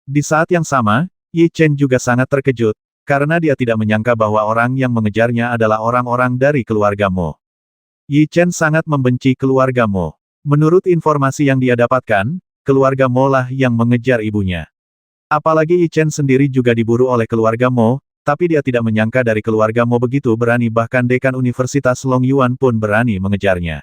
Speaker 1: Di saat yang sama, Yi Chen juga sangat terkejut, karena dia tidak menyangka bahwa orang yang mengejarnya adalah orang-orang dari keluarga Mo. Yi Chen sangat membenci keluarga Mo. Menurut informasi yang dia dapatkan, keluarga Mo lah yang mengejar ibunya. Apalagi Yi Chen sendiri juga diburu oleh keluarga Mo, tapi dia tidak menyangka dari keluarga Mo begitu berani bahkan dekan Universitas Longyuan pun berani mengejarnya.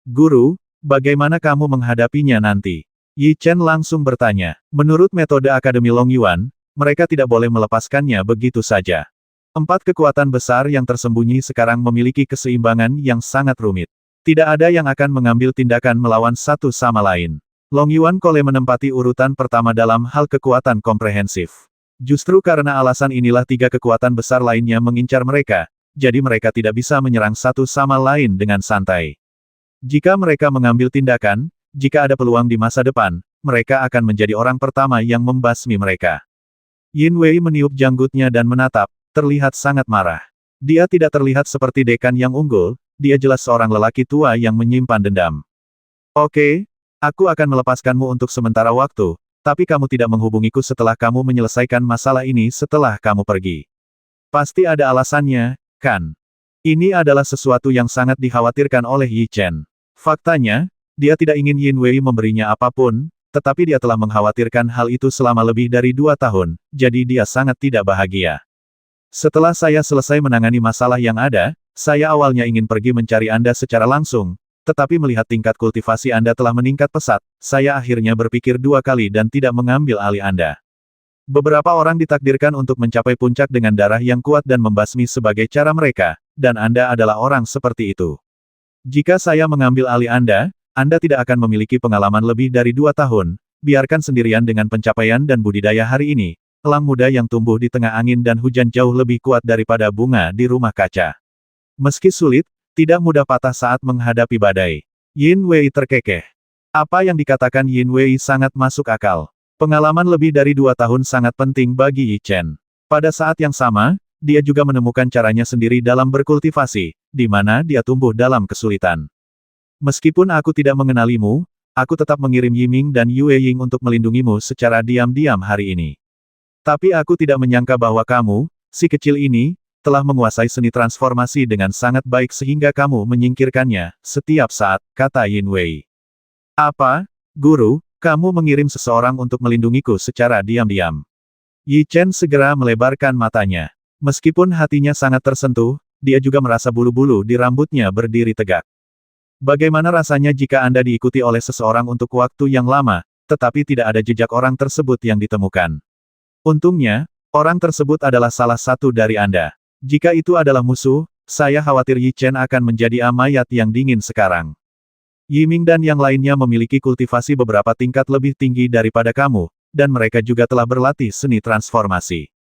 Speaker 1: Guru, bagaimana kamu menghadapinya nanti? Yi Chen langsung bertanya. Menurut metode Akademi Longyuan, mereka tidak boleh melepaskannya begitu saja. 4 kekuatan besar yang tersembunyi sekarang memiliki keseimbangan yang sangat rumit. Tidak ada yang akan mengambil tindakan melawan satu sama lain. Longyuan College menempati urutan pertama dalam hal kekuatan komprehensif. Justru karena alasan inilah 3 kekuatan besar lainnya mengincar mereka, jadi mereka tidak bisa menyerang satu sama lain dengan santai. Jika mereka mengambil tindakan, jika ada peluang di masa depan, mereka akan menjadi orang pertama yang membasmi mereka. Yin Wei meniup janggutnya dan menatap, terlihat sangat marah. Dia tidak terlihat seperti dekan yang unggul, dia jelas seorang lelaki tua yang menyimpan dendam. Oke. Aku akan melepaskanmu untuk sementara waktu, tapi kamu tidak menghubungiku setelah kamu menyelesaikan masalah ini setelah kamu pergi. Pasti ada alasannya, kan? Ini adalah sesuatu yang sangat dikhawatirkan oleh Yi Chen. Faktanya, dia tidak ingin Yin Wei memberinya apapun, tetapi dia telah mengkhawatirkan hal itu selama lebih dari 2 tahun, jadi dia sangat tidak bahagia. Setelah saya selesai menangani masalah yang ada, saya awalnya ingin pergi mencari Anda secara langsung, tetapi melihat tingkat kultivasi Anda telah meningkat pesat, saya akhirnya berpikir 2 kali dan tidak mengambil alih Anda. Beberapa orang ditakdirkan untuk mencapai puncak dengan darah yang kuat dan membasmi sebagai cara mereka, dan Anda adalah orang seperti itu. Jika saya mengambil alih Anda tidak akan memiliki pengalaman lebih dari 2 tahun, biarkan sendirian dengan pencapaian dan budidaya hari ini, elang muda yang tumbuh di tengah angin dan hujan jauh lebih kuat daripada bunga di rumah kaca. Meski sulit, tidak mudah patah saat menghadapi badai. Yin Wei terkekeh. Apa yang dikatakan Yin Wei sangat masuk akal. Pengalaman lebih dari 2 tahun sangat penting bagi Yi Chen. Pada saat yang sama, dia juga menemukan caranya sendiri dalam berkultivasi, di mana dia tumbuh dalam kesulitan. Meskipun aku tidak mengenalimu, aku tetap mengirim Yiming dan Yue Ying untuk melindungimu secara diam-diam hari ini. Tapi aku tidak menyangka bahwa kamu, si kecil ini, telah menguasai seni transformasi dengan sangat baik sehingga kamu menyingkirkannya setiap saat, kata Yin Wei. Apa, Guru? Kamu mengirim seseorang untuk melindungiku secara diam-diam. Yi Chen segera melebarkan matanya. Meskipun hatinya sangat tersentuh, dia juga merasa bulu-bulu di rambutnya berdiri tegak. Bagaimana rasanya jika Anda diikuti oleh seseorang untuk waktu yang lama, tetapi tidak ada jejak orang tersebut yang ditemukan? Untungnya, orang tersebut adalah salah satu dari Anda. Jika itu adalah musuh, saya khawatir Yi Chen akan menjadi mayat yang dingin sekarang. Yiming dan yang lainnya memiliki kultivasi beberapa tingkat lebih tinggi daripada kamu, dan mereka juga telah berlatih seni transformasi.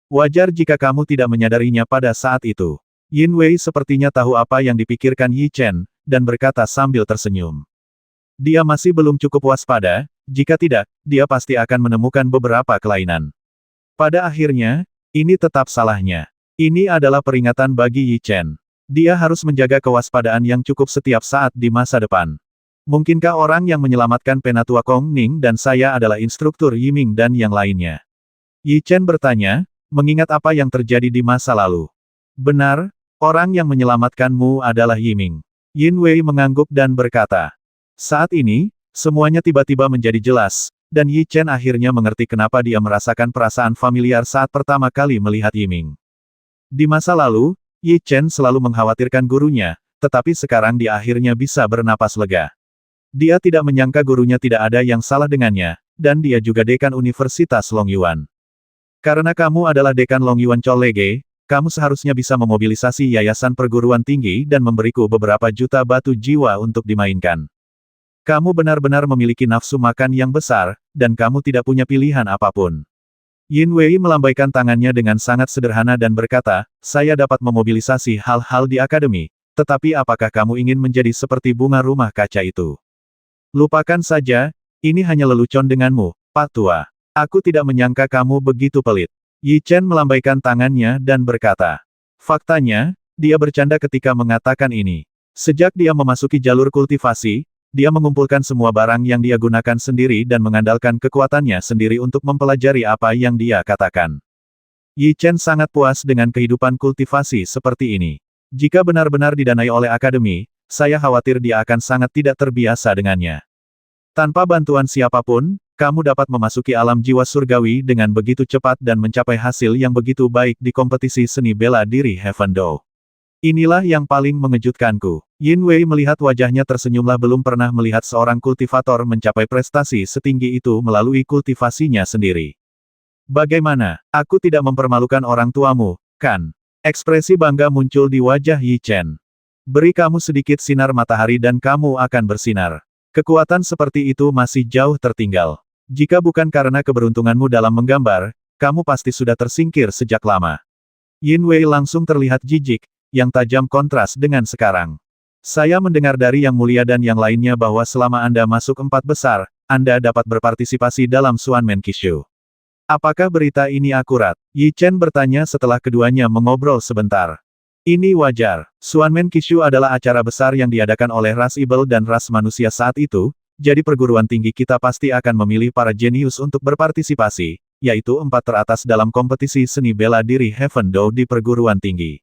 Speaker 1: Wajar jika kamu tidak menyadarinya pada saat itu. Yin Wei sepertinya tahu apa yang dipikirkan Yi Chen, dan berkata sambil tersenyum. Dia masih belum cukup waspada, jika tidak, dia pasti akan menemukan beberapa kelainan. Pada akhirnya, ini tetap salahnya. Ini adalah peringatan bagi Yi Chen. Dia harus menjaga kewaspadaan yang cukup setiap saat di masa depan. Mungkinkah orang yang menyelamatkan Penatua Kong Ning dan saya adalah instruktur Yiming dan yang lainnya? Yi Chen bertanya, mengingat apa yang terjadi di masa lalu. Benar, orang yang menyelamatkanmu adalah Yiming. Yin Wei mengangguk dan berkata. Saat ini, semuanya tiba-tiba menjadi jelas, dan Yi Chen akhirnya mengerti kenapa dia merasakan perasaan familiar saat pertama kali melihat Yiming. Di masa lalu, Yi Chen selalu mengkhawatirkan gurunya, tetapi sekarang dia akhirnya bisa bernapas lega. Dia tidak menyangka gurunya tidak ada yang salah dengannya, dan dia juga dekan Universitas Longyuan. Karena kamu adalah dekan Longyuan College, kamu seharusnya bisa memobilisasi yayasan perguruan tinggi dan memberiku beberapa juta batu jiwa untuk dimainkan. Kamu benar-benar memiliki nafsu makan yang besar, dan kamu tidak punya pilihan apapun. Yin Wei melambaikan tangannya dengan sangat sederhana dan berkata, saya dapat memobilisasi hal-hal di akademi, tetapi apakah kamu ingin menjadi seperti bunga rumah kaca itu? Lupakan saja, ini hanya lelucon denganmu, Pak Tua. Aku tidak menyangka kamu begitu pelit. Yi Chen melambaikan tangannya dan berkata. Faktanya, dia bercanda ketika mengatakan ini. Sejak dia memasuki jalur kultivasi, dia mengumpulkan semua barang yang dia gunakan sendiri dan mengandalkan kekuatannya sendiri untuk mempelajari apa yang dia katakan. Yi Chen sangat puas dengan kehidupan kultivasi seperti ini. Jika benar-benar didanai oleh akademi, saya khawatir dia akan sangat tidak terbiasa dengannya. Tanpa bantuan siapapun, kamu dapat memasuki alam jiwa surgawi dengan begitu cepat dan mencapai hasil yang begitu baik di kompetisi seni bela diri Heaven Do. Inilah yang paling mengejutkanku. Yin Wei melihat wajahnya tersenyumlah belum pernah melihat seorang kultivator mencapai prestasi setinggi itu melalui kultivasinya sendiri. Bagaimana? Aku tidak mempermalukan orang tuamu, kan? Ekspresi bangga muncul di wajah Yi Chen. Beri kamu sedikit sinar matahari dan kamu akan bersinar. Kekuatan seperti itu masih jauh tertinggal. Jika bukan karena keberuntunganmu dalam menggambar, kamu pasti sudah tersingkir sejak lama. Yin Wei langsung terlihat jijik, yang tajam kontras dengan sekarang. Saya mendengar dari Yang Mulia dan yang lainnya bahwa selama Anda masuk 4 besar, Anda dapat berpartisipasi dalam Xuan Menkishu. Apakah berita ini akurat? Yi Chen bertanya setelah keduanya mengobrol sebentar. Ini wajar. Xuan Menkishu adalah acara besar yang diadakan oleh ras ibel dan ras manusia saat itu, jadi perguruan tinggi kita pasti akan memilih para jenius untuk berpartisipasi, yaitu 4 teratas dalam kompetisi seni bela diri Heaven Do di perguruan tinggi.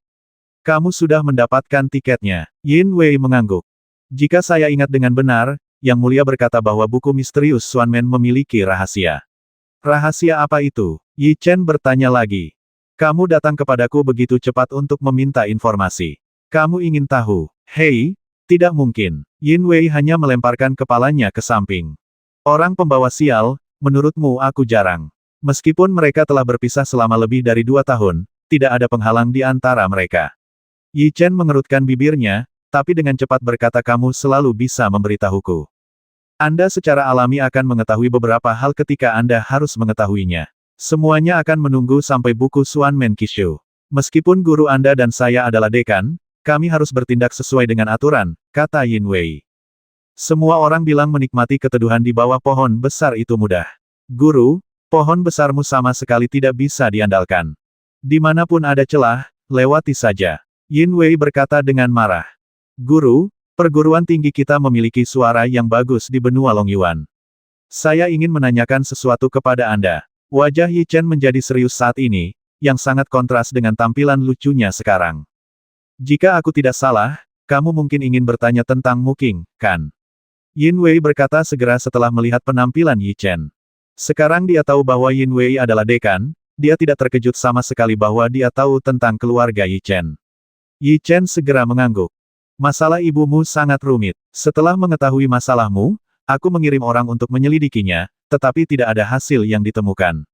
Speaker 1: Kamu sudah mendapatkan tiketnya. Yin Wei mengangguk. Jika saya ingat dengan benar, Yang Mulia berkata bahwa buku misterius Xuanmen memiliki rahasia. Rahasia apa itu? Yi Chen bertanya lagi. Kamu datang kepadaku begitu cepat untuk meminta informasi. Kamu ingin tahu? Hei, tidak mungkin. Yin Wei hanya melemparkan kepalanya ke samping. Orang pembawa sial, menurutmu aku jarang. Meskipun mereka telah berpisah selama lebih dari 2 tahun, tidak ada penghalang di antara mereka. Yi Chen mengerutkan bibirnya, tapi dengan cepat berkata kamu selalu bisa memberitahuku. Anda secara alami akan mengetahui beberapa hal ketika Anda harus mengetahuinya. Semuanya akan menunggu sampai buku Xuanmen Qishu. Meskipun guru Anda dan saya adalah dekan, kami harus bertindak sesuai dengan aturan, kata Yin Wei. Semua orang bilang menikmati keteduhan di bawah pohon besar itu mudah. Guru, pohon besarmu sama sekali tidak bisa diandalkan. Dimanapun ada celah, lewati saja. Yin Wei berkata dengan marah. Guru, perguruan tinggi kita memiliki suara yang bagus di benua Longyuan. Saya ingin menanyakan sesuatu kepada Anda. Wajah Yi Chen menjadi serius saat ini, yang sangat kontras dengan tampilan lucunya sekarang. Jika aku tidak salah, kamu mungkin ingin bertanya tentang Muking, kan? Yin Wei berkata segera setelah melihat penampilan Yi Chen. Sekarang dia tahu bahwa Yin Wei adalah dekan, dia tidak terkejut sama sekali bahwa dia tahu tentang keluarga Yi Chen. Yi Chen segera mengangguk. Masalah ibumu sangat rumit. Setelah mengetahui masalahmu, aku mengirim orang untuk menyelidikinya, tetapi tidak ada hasil yang ditemukan.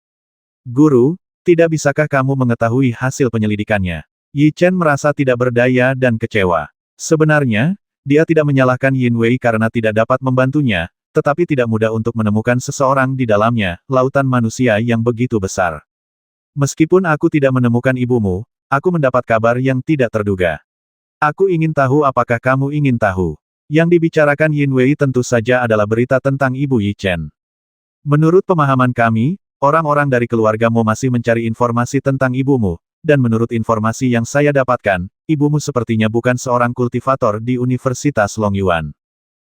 Speaker 1: Guru, tidak bisakah kamu mengetahui hasil penyelidikannya? Yi Chen merasa tidak berdaya dan kecewa. Sebenarnya, dia tidak menyalahkan Yin Wei karena tidak dapat membantunya, tetapi tidak mudah untuk menemukan seseorang di dalamnya, lautan manusia yang begitu besar. Meskipun aku tidak menemukan ibumu, aku mendapat kabar yang tidak terduga. Aku ingin tahu apakah kamu ingin tahu. Yang dibicarakan Yin Wei tentu saja adalah berita tentang ibu Yi Chen. Menurut pemahaman kami, orang-orang dari keluargamu masih mencari informasi tentang ibumu, dan menurut informasi yang saya dapatkan, ibumu sepertinya bukan seorang kultivator di Universitas Longyuan.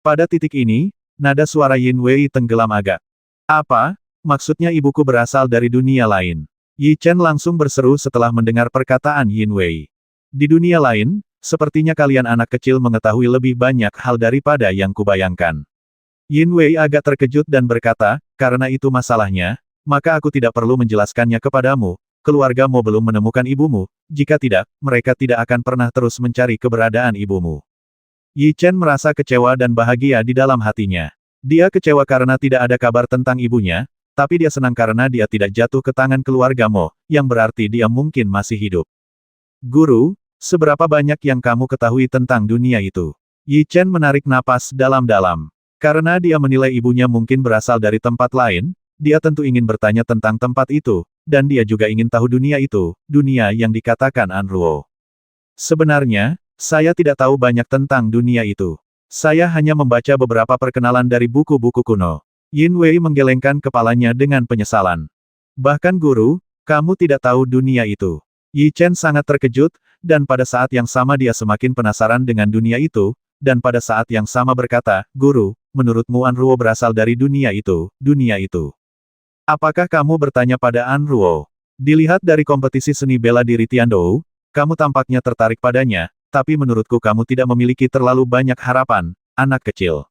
Speaker 1: Pada titik ini, nada suara Yin Wei tenggelam agak. Apa? Maksudnya ibuku berasal dari dunia lain. Yi Chen langsung berseru setelah mendengar perkataan Yin Wei. Di dunia lain, sepertinya kalian anak kecil mengetahui lebih banyak hal daripada yang kubayangkan. Yin Wei agak terkejut dan berkata, karena itu masalahnya, maka aku tidak perlu menjelaskannya kepadamu, keluargamu belum menemukan ibumu, jika tidak, mereka tidak akan pernah terus mencari keberadaan ibumu. Yi Chen merasa kecewa dan bahagia di dalam hatinya. Dia kecewa karena tidak ada kabar tentang ibunya, tapi dia senang karena dia tidak jatuh ke tangan keluargamu, yang berarti dia mungkin masih hidup. Guru, seberapa banyak yang kamu ketahui tentang dunia itu? Yi Chen menarik napas dalam-dalam. Karena dia menilai ibunya mungkin berasal dari tempat lain, dia tentu ingin bertanya tentang tempat itu, dan dia juga ingin tahu dunia itu, dunia yang dikatakan Anruo. Sebenarnya, saya tidak tahu banyak tentang dunia itu. Saya hanya membaca beberapa perkenalan dari buku-buku kuno. Yin Wei menggelengkan kepalanya dengan penyesalan. Bahkan guru, kamu tidak tahu dunia itu. Yi Chen sangat terkejut, dan pada saat yang sama dia semakin penasaran dengan dunia itu, dan pada saat yang sama berkata, Guru, menurutmu Anruo berasal dari dunia itu, dunia itu. Apakah kamu bertanya pada Anruo? Dilihat dari kompetisi seni bela diri Tiandou, kamu tampaknya tertarik padanya, tapi menurutku kamu tidak memiliki terlalu banyak harapan, anak kecil.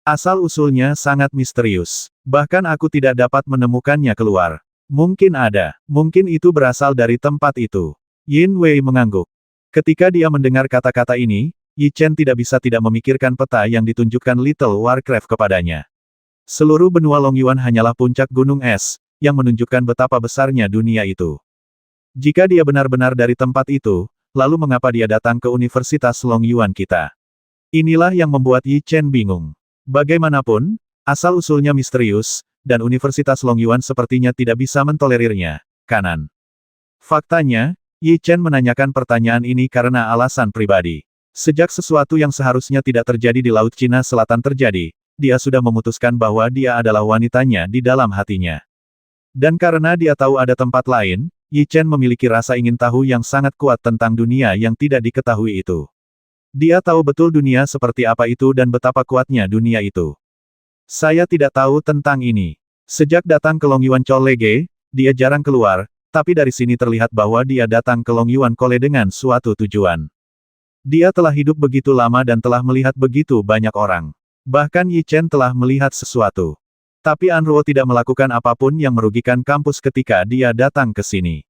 Speaker 1: Asal-usulnya sangat misterius. Bahkan aku tidak dapat menemukannya keluar. Mungkin ada. Mungkin itu berasal dari tempat itu. Yin Wei mengangguk. Ketika dia mendengar kata-kata ini, Yi Chen tidak bisa tidak memikirkan peta yang ditunjukkan Little Warcraft kepadanya. Seluruh benua Longyuan hanyalah puncak gunung es, yang menunjukkan betapa besarnya dunia itu. Jika dia benar-benar dari tempat itu, lalu mengapa dia datang ke Universitas Longyuan kita? Inilah yang membuat Yi Chen bingung. Bagaimanapun, asal-usulnya misterius, dan Universitas Longyuan sepertinya tidak bisa mentolerirnya, kanan. Faktanya, Yi Chen menanyakan pertanyaan ini karena alasan pribadi. Sejak sesuatu yang seharusnya tidak terjadi di Laut Cina Selatan terjadi, dia sudah memutuskan bahwa dia adalah wanitanya di dalam hatinya. Dan karena dia tahu ada tempat lain, Yi Chen memiliki rasa ingin tahu yang sangat kuat tentang dunia yang tidak diketahui itu. Dia tahu betul dunia seperti apa itu dan betapa kuatnya dunia itu. Saya tidak tahu tentang ini. Sejak datang ke Longyuan Chollege, dia jarang keluar, tapi dari sini terlihat bahwa dia datang ke Longyuan Kole dengan suatu tujuan. Dia telah hidup begitu lama dan telah melihat begitu banyak orang. Bahkan Yi Chen telah melihat sesuatu. Tapi Anruo tidak melakukan apapun yang merugikan kampus ketika dia datang ke sini.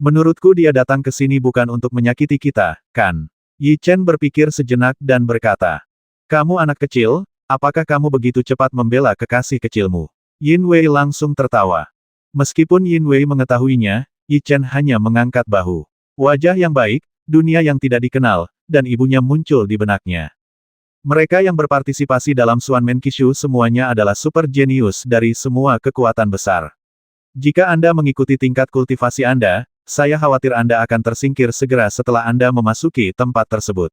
Speaker 1: Menurutku dia datang ke sini bukan untuk menyakiti kita, kan? Yi Chen berpikir sejenak dan berkata, "Kamu anak kecil, apakah kamu begitu cepat membela kekasih kecilmu?" Yin Wei langsung tertawa. Meskipun Yin Wei mengetahuinya, Yi Chen hanya mengangkat bahu. Wajah yang baik, dunia yang tidak dikenal, dan ibunya muncul di benaknya. Mereka yang berpartisipasi dalam Xuanmen Qishu semuanya adalah super jenius dari semua kekuatan besar. Jika Anda mengikuti tingkat kultivasi Anda, saya khawatir Anda akan tersingkir segera setelah Anda memasuki tempat tersebut.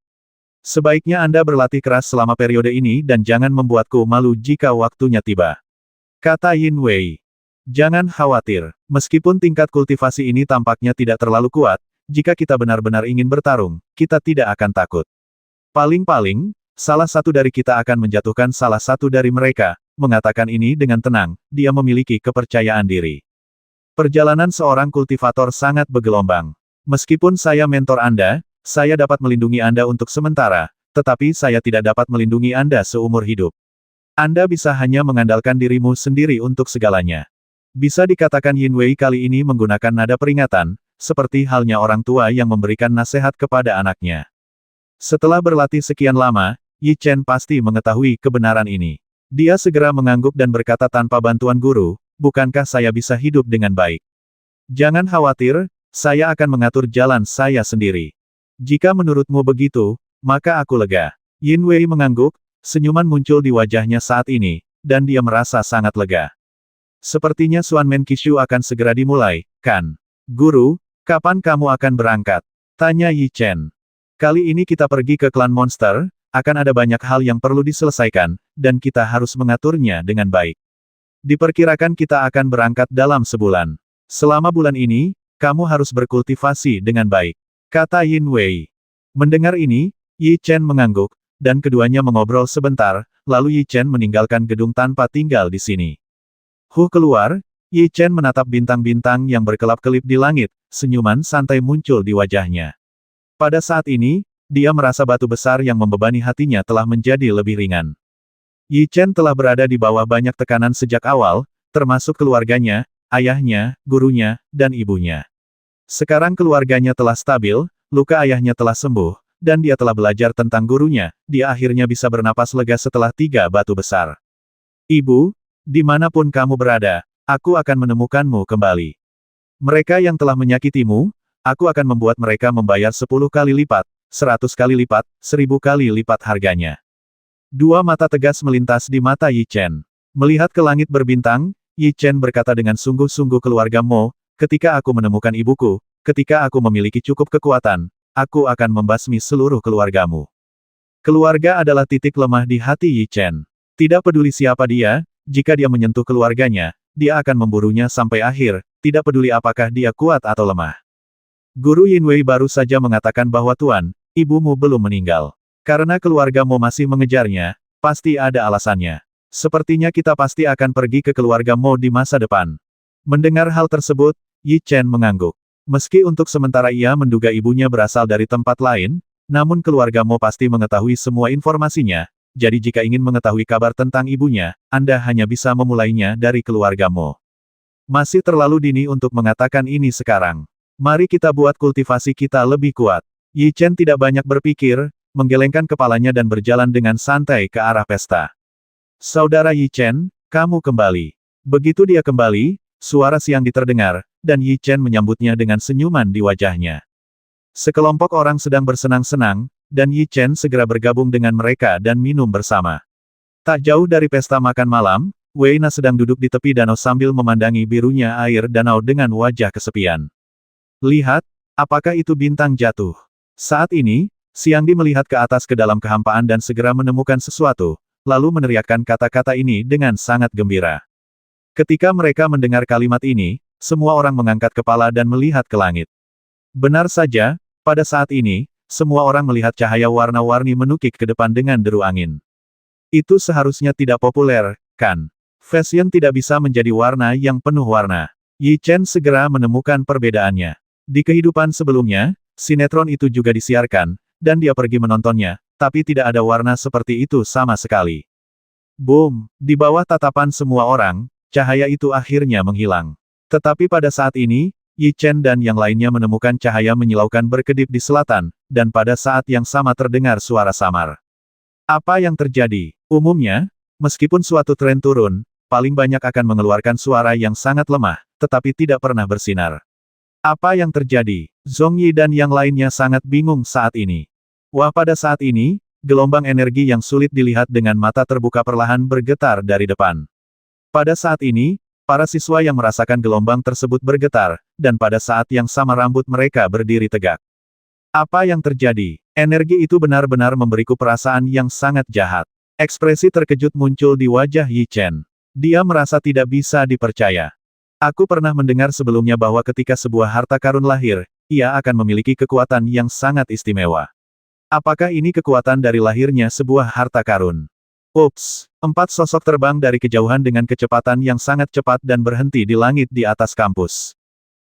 Speaker 1: Sebaiknya Anda berlatih keras selama periode ini dan jangan membuatku malu jika waktunya tiba. Kata Yin Wei. Jangan khawatir, meskipun tingkat kultivasi ini tampaknya tidak terlalu kuat, jika kita benar-benar ingin bertarung, kita tidak akan takut. Paling-paling, salah satu dari kita akan menjatuhkan salah satu dari mereka, mengatakan ini dengan tenang, dia memiliki kepercayaan diri. Perjalanan seorang kultivator sangat bergelombang. Meskipun saya mentor Anda, saya dapat melindungi Anda untuk sementara, tetapi saya tidak dapat melindungi Anda seumur hidup. Anda bisa hanya mengandalkan dirimu sendiri untuk segalanya. Bisa dikatakan Yin Wei kali ini menggunakan nada peringatan, seperti halnya orang tua yang memberikan nasihat kepada anaknya. Setelah berlatih sekian lama, Yi Chen pasti mengetahui kebenaran ini. Dia segera mengangguk dan berkata tanpa bantuan guru, bukankah saya bisa hidup dengan baik? Jangan khawatir, saya akan mengatur jalan saya sendiri. Jika menurutmu begitu, maka aku lega. Yin Wei mengangguk, senyuman muncul di wajahnya saat ini, dan dia merasa sangat lega. Sepertinya Xuanmen Qishu akan segera dimulai, kan? Guru, kapan kamu akan berangkat? Tanya Yi Chen. Kali ini kita pergi ke klan monster, akan ada banyak hal yang perlu diselesaikan, dan kita harus mengaturnya dengan baik. Diperkirakan kita akan berangkat dalam sebulan. Selama bulan ini, kamu harus berkultivasi dengan baik. Kata Yin Wei. Mendengar ini, Yi Chen mengangguk, dan keduanya mengobrol sebentar, lalu Yi Chen meninggalkan gedung tanpa tinggal di sini. Keluar, Yi Chen menatap bintang-bintang yang berkelap-kelip di langit, senyuman santai muncul di wajahnya. Pada saat ini, dia merasa batu besar yang membebani hatinya telah menjadi lebih ringan. Yi Chen telah berada di bawah banyak tekanan sejak awal, termasuk keluarganya, ayahnya, gurunya, dan ibunya. Sekarang keluarganya telah stabil, luka ayahnya telah sembuh, dan dia telah belajar tentang gurunya, dia akhirnya bisa bernapas lega setelah 3 batu besar. Ibu, dimanapun kamu berada, aku akan menemukanmu kembali. Mereka yang telah menyakitimu, aku akan membuat mereka membayar 10 kali lipat, 100 kali lipat, 1000 kali lipat harganya. Dua mata tegas melintas di mata Yi Chen. Melihat ke langit berbintang, Yi Chen berkata dengan sungguh-sungguh keluarga Mo, ketika aku menemukan ibuku, ketika aku memiliki cukup kekuatan, aku akan membasmi seluruh keluargamu. Keluarga adalah titik lemah di hati Yi Chen. Tidak peduli siapa dia, jika dia menyentuh keluarganya, dia akan memburunya sampai akhir, tidak peduli apakah dia kuat atau lemah. Guru Yin Wei baru saja mengatakan bahwa Tuan, ibumu belum meninggal. Karena keluarga Mo masih mengejarnya, pasti ada alasannya. Sepertinya kita pasti akan pergi ke keluarga Mo di masa depan. Mendengar hal tersebut, Yi Chen mengangguk. Meski untuk sementara ia menduga ibunya berasal dari tempat lain, namun keluarga Mo pasti mengetahui semua informasinya, jadi jika ingin mengetahui kabar tentang ibunya, Anda hanya bisa memulainya dari keluarga Mo. Masih terlalu dini untuk mengatakan ini sekarang. Mari kita buat kultivasi kita lebih kuat. Yi Chen tidak banyak berpikir, menggelengkan kepalanya dan berjalan dengan santai ke arah pesta. Saudara Yi Chen, kamu kembali. Begitu dia kembali, suara siang terdengar, dan Yi Chen menyambutnya dengan senyuman di wajahnya. Sekelompok orang sedang bersenang-senang, dan Yi Chen segera bergabung dengan mereka dan minum bersama. Tak jauh dari pesta makan malam, Wei Na sedang duduk di tepi danau sambil memandangi birunya air danau dengan wajah kesepian. Lihat, apakah itu bintang jatuh? Saat ini, Xiangdi melihat ke atas ke dalam kehampaan dan segera menemukan sesuatu, lalu meneriakkan kata-kata ini dengan sangat gembira. Ketika mereka mendengar kalimat ini, semua orang mengangkat kepala dan melihat ke langit. Benar saja, pada saat ini, semua orang melihat cahaya warna-warni menukik ke depan dengan deru angin. Itu seharusnya tidak populer, kan? Fashion tidak bisa menjadi warna yang penuh warna. Yi Chen segera menemukan perbedaannya. Di kehidupan sebelumnya, sinetron itu juga disiarkan, dan dia pergi menontonnya, tapi tidak ada warna seperti itu sama sekali. Boom! Di bawah tatapan semua orang, cahaya itu akhirnya menghilang. Tetapi pada saat ini, Yi Chen dan yang lainnya menemukan cahaya menyilaukan berkedip di selatan, dan pada saat yang sama terdengar suara samar. Apa yang terjadi? Umumnya, meskipun suatu tren turun, paling banyak akan mengeluarkan suara yang sangat lemah, tetapi tidak pernah bersinar. Apa yang terjadi? Zhong Yi dan yang lainnya sangat bingung saat ini. Wah, pada saat ini, gelombang energi yang sulit dilihat dengan mata terbuka perlahan bergetar dari depan. Pada saat ini, para siswa yang merasakan gelombang tersebut bergetar, dan pada saat yang sama rambut mereka berdiri tegak. Apa yang terjadi? Energi itu benar-benar memberiku perasaan yang sangat jahat. Ekspresi terkejut muncul di wajah Yi Chen. Dia merasa tidak bisa dipercaya. Aku pernah mendengar sebelumnya bahwa ketika sebuah harta karun lahir, ia akan memiliki kekuatan yang sangat istimewa. Apakah ini kekuatan dari lahirnya sebuah harta karun? Ups! 4 sosok terbang dari kejauhan dengan kecepatan yang sangat cepat dan berhenti di langit di atas kampus.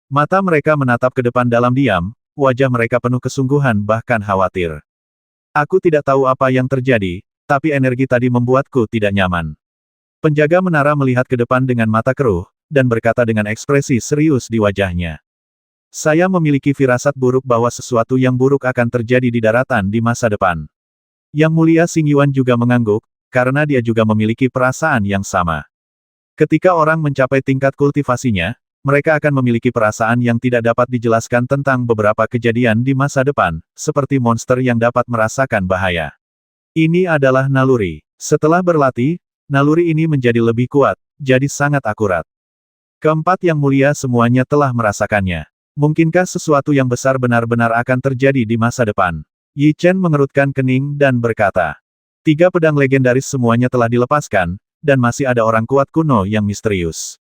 Speaker 1: Mata mereka menatap ke depan dalam diam, wajah mereka penuh kesungguhan bahkan khawatir. Aku tidak tahu apa yang terjadi, tapi energi tadi membuatku tidak nyaman. Penjaga menara melihat ke depan dengan mata keruh, dan berkata dengan ekspresi serius di wajahnya. Saya memiliki firasat buruk bahwa sesuatu yang buruk akan terjadi di daratan di masa depan. Yang mulia Xing Yuan juga mengangguk, karena dia juga memiliki perasaan yang sama. Ketika orang mencapai tingkat kultivasinya, mereka akan memiliki perasaan yang tidak dapat dijelaskan tentang beberapa kejadian di masa depan, seperti monster yang dapat merasakan bahaya. Ini adalah naluri. Setelah berlatih, naluri ini menjadi lebih kuat, jadi sangat akurat. Keempat yang mulia semuanya telah merasakannya. Mungkinkah sesuatu yang besar benar-benar akan terjadi di masa depan? Yi Chen mengerutkan kening dan berkata. 3 pedang legendaris semuanya telah dilepaskan, dan masih ada orang kuat kuno yang misterius.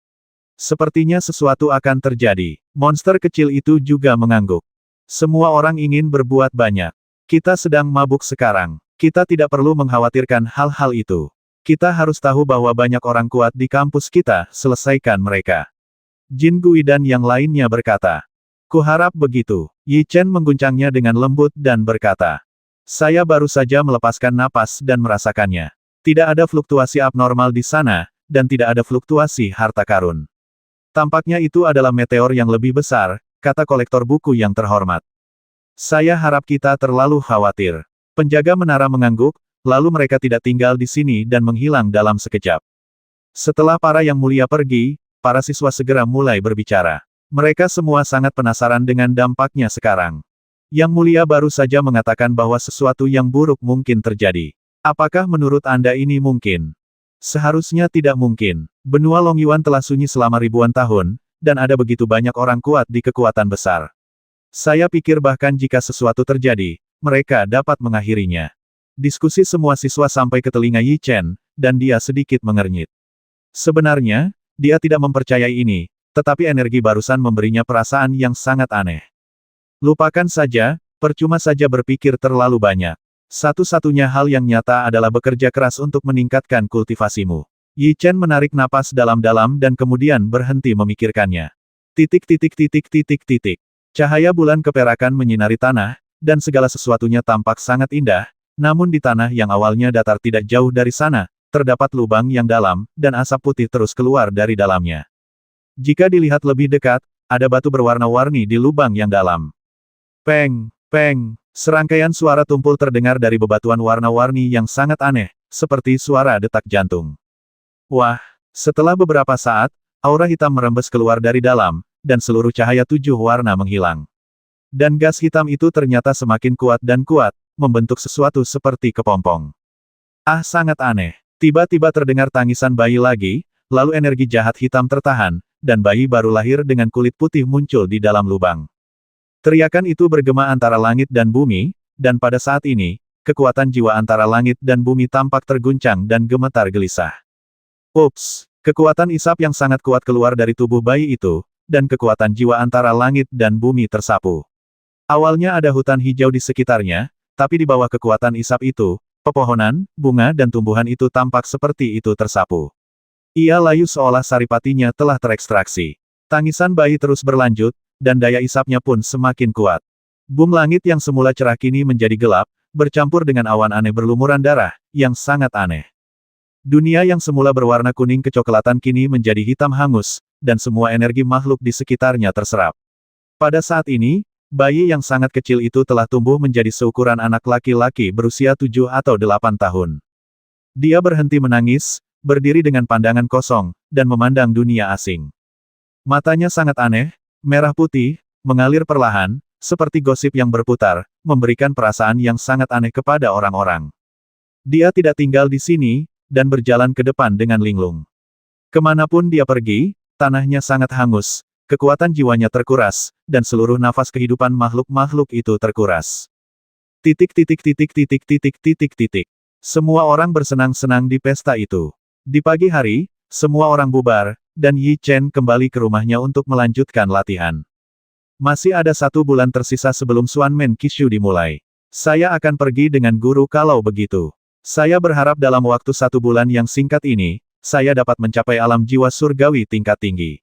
Speaker 1: Sepertinya sesuatu akan terjadi. Monster kecil itu juga mengangguk. Semua orang ingin berbuat banyak. Kita sedang mabuk sekarang. Kita tidak perlu mengkhawatirkan hal-hal itu. Kita harus tahu bahwa banyak orang kuat di kampus kita, selesaikan mereka. Jin Gui dan yang lainnya berkata. Kuharap begitu. Yi Chen mengguncangnya dengan lembut dan berkata. Saya baru saja melepaskan napas dan merasakannya. Tidak ada fluktuasi abnormal di sana, dan tidak ada fluktuasi harta karun. Tampaknya itu adalah meteor yang lebih besar, kata kolektor buku yang terhormat. Saya harap kita terlalu khawatir. Penjaga menara mengangguk, lalu mereka tidak tinggal di sini dan menghilang dalam sekejap. Setelah para yang mulia pergi, para siswa segera mulai berbicara. Mereka semua sangat penasaran dengan dampaknya sekarang. Yang mulia baru saja mengatakan bahwa sesuatu yang buruk mungkin terjadi. Apakah menurut Anda ini mungkin? Seharusnya tidak mungkin. Benua Longyuan telah sunyi selama ribuan tahun, dan ada begitu banyak orang kuat di kekuatan besar. Saya pikir bahkan jika sesuatu terjadi, mereka dapat mengakhirinya. Diskusi semua siswa sampai ke telinga Yi Chen, dan dia sedikit mengernyit. Sebenarnya, dia tidak mempercayai ini, tetapi energi barusan memberinya perasaan yang sangat aneh. Lupakan saja, percuma saja berpikir terlalu banyak. Satu-satunya hal yang nyata adalah bekerja keras untuk meningkatkan kultivasimu. Yi Chen menarik napas dalam-dalam dan kemudian berhenti memikirkannya. Titik. Cahaya bulan keperakan menyinari tanah, dan segala sesuatunya tampak sangat indah, namun di tanah yang awalnya datar tidak jauh dari sana, terdapat lubang yang dalam, dan asap putih terus keluar dari dalamnya. Jika dilihat lebih dekat, ada batu berwarna-warni di lubang yang dalam. Peng, peng, serangkaian suara tumpul terdengar dari bebatuan warna-warni yang sangat aneh, seperti suara detak jantung. Wah, setelah beberapa saat, aura hitam merembes keluar dari dalam, dan seluruh cahaya 7 warna menghilang. Dan gas hitam itu ternyata semakin kuat dan kuat, membentuk sesuatu seperti kepompong. Ah, sangat aneh. Tiba-tiba terdengar tangisan bayi lagi, lalu energi jahat hitam tertahan, dan bayi baru lahir dengan kulit putih muncul di dalam lubang. Teriakan itu bergema antara langit dan bumi, dan pada saat ini, kekuatan jiwa antara langit dan bumi tampak terguncang dan gemetar gelisah. Ups, kekuatan isap yang sangat kuat keluar dari tubuh bayi itu, dan kekuatan jiwa antara langit dan bumi tersapu. Awalnya ada hutan hijau di sekitarnya, tapi di bawah kekuatan isap itu, pepohonan, bunga dan tumbuhan itu tampak seperti itu tersapu. Ia layu seolah saripatinya telah terekstraksi. Tangisan bayi terus berlanjut, dan daya isapnya pun semakin kuat. Bum langit yang semula cerah kini menjadi gelap, bercampur dengan awan aneh berlumuran darah, yang sangat aneh. Dunia yang semula berwarna kuning kecoklatan kini menjadi hitam hangus, dan semua energi makhluk di sekitarnya terserap. Pada saat ini, bayi yang sangat kecil itu telah tumbuh menjadi seukuran anak laki-laki berusia 7 atau 8 tahun. Dia berhenti menangis, berdiri dengan pandangan kosong, dan memandang dunia asing. Matanya sangat aneh, merah putih, mengalir perlahan, seperti gosip yang berputar, memberikan perasaan yang sangat aneh kepada orang-orang. Dia tidak tinggal di sini, dan berjalan ke depan dengan linglung. Kemanapun dia pergi, tanahnya sangat hangus, kekuatan jiwanya terkuras, dan seluruh nafas kehidupan makhluk-makhluk itu terkuras. Titik titik titik titik titik titik titik. Semua orang bersenang-senang di pesta itu. Di pagi hari, semua orang bubar, dan Yi Chen kembali ke rumahnya untuk melanjutkan latihan. Masih ada 1 bulan tersisa sebelum Xuanmen Qishu dimulai. Saya akan pergi dengan guru kalau begitu. Saya berharap dalam waktu 1 bulan yang singkat ini, saya dapat mencapai alam jiwa surgawi tingkat tinggi.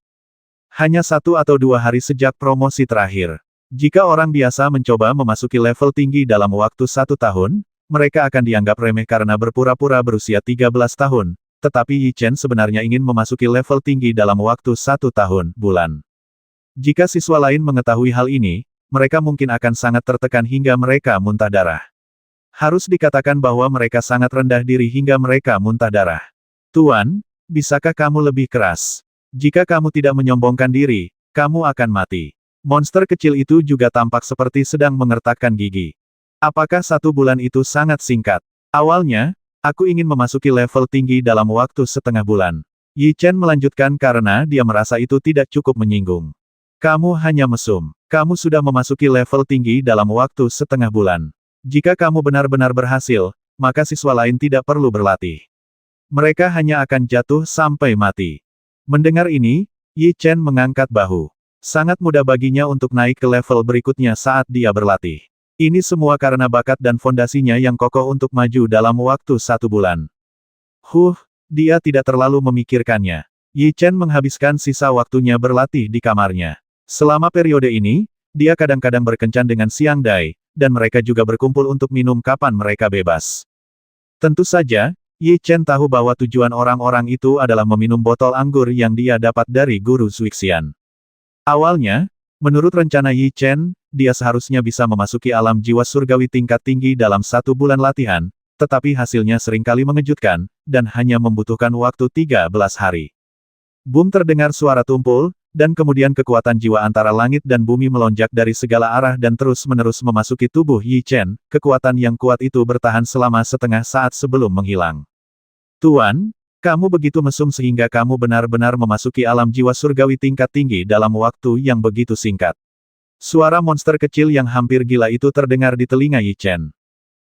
Speaker 1: Hanya 1 atau 2 hari sejak promosi terakhir. Jika orang biasa mencoba memasuki level tinggi dalam waktu 1 tahun, mereka akan dianggap remeh karena berpura-pura berusia 13 tahun, tetapi Yi Chen sebenarnya ingin memasuki level tinggi dalam waktu 1 tahun, bulan. Jika siswa lain mengetahui hal ini, mereka mungkin akan sangat tertekan hingga mereka muntah darah. Harus dikatakan bahwa mereka sangat rendah diri hingga mereka muntah darah. Tuan, bisakah kamu lebih keras? Jika kamu tidak menyombongkan diri, kamu akan mati. Monster kecil itu juga tampak seperti sedang mengertakkan gigi. Apakah 1 bulan itu sangat singkat? Awalnya, aku ingin memasuki level tinggi dalam waktu setengah bulan. Yi Chen melanjutkan karena dia merasa itu tidak cukup menyinggung. Kamu hanya mesum. Kamu sudah memasuki level tinggi dalam waktu setengah bulan. Jika kamu benar-benar berhasil, maka siswa lain tidak perlu berlatih. Mereka hanya akan jatuh sampai mati. Mendengar ini, Yi Chen mengangkat bahu. Sangat mudah baginya untuk naik ke level berikutnya saat dia berlatih. Ini semua karena bakat dan fondasinya yang kokoh untuk maju dalam waktu 1 bulan. Dia tidak terlalu memikirkannya. Yi Chen menghabiskan sisa waktunya berlatih di kamarnya. Selama periode ini, dia kadang-kadang berkencan dengan Xiang Dai, dan mereka juga berkumpul untuk minum kapan mereka bebas. Tentu saja, Yi Chen tahu bahwa tujuan orang-orang itu adalah meminum botol anggur yang dia dapat dari guru Zuixian. Awalnya, menurut rencana Yi Chen, dia seharusnya bisa memasuki alam jiwa surgawi tingkat tinggi dalam 1 bulan latihan, tetapi hasilnya seringkali mengejutkan, dan hanya membutuhkan waktu 13 hari. Boom terdengar suara tumpul, dan kemudian kekuatan jiwa antara langit dan bumi melonjak dari segala arah dan terus-menerus memasuki tubuh Yi Chen, kekuatan yang kuat itu bertahan selama setengah saat sebelum menghilang. Tuan, kamu begitu mesum sehingga kamu benar-benar memasuki alam jiwa surgawi tingkat tinggi dalam waktu yang begitu singkat. Suara monster kecil yang hampir gila itu terdengar di telinga Yi Chen.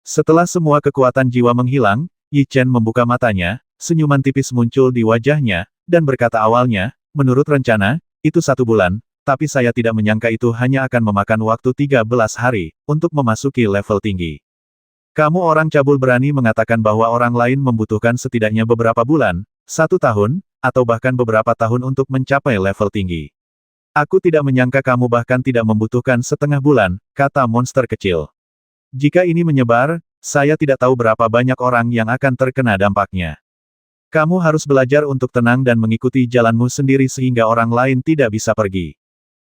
Speaker 1: Setelah semua kekuatan jiwa menghilang, Yi Chen membuka matanya, senyuman tipis muncul di wajahnya, dan berkata awalnya, menurut rencana, itu 1 bulan, tapi saya tidak menyangka itu hanya akan memakan waktu 13 hari, untuk memasuki level tinggi. Kamu orang cabul berani mengatakan bahwa orang lain membutuhkan setidaknya beberapa bulan, 1 tahun, atau bahkan beberapa tahun untuk mencapai level tinggi. Aku tidak menyangka kamu bahkan tidak membutuhkan setengah bulan, kata monster kecil. Jika ini menyebar, saya tidak tahu berapa banyak orang yang akan terkena dampaknya. Kamu harus belajar untuk tenang dan mengikuti jalanmu sendiri sehingga orang lain tidak bisa pergi.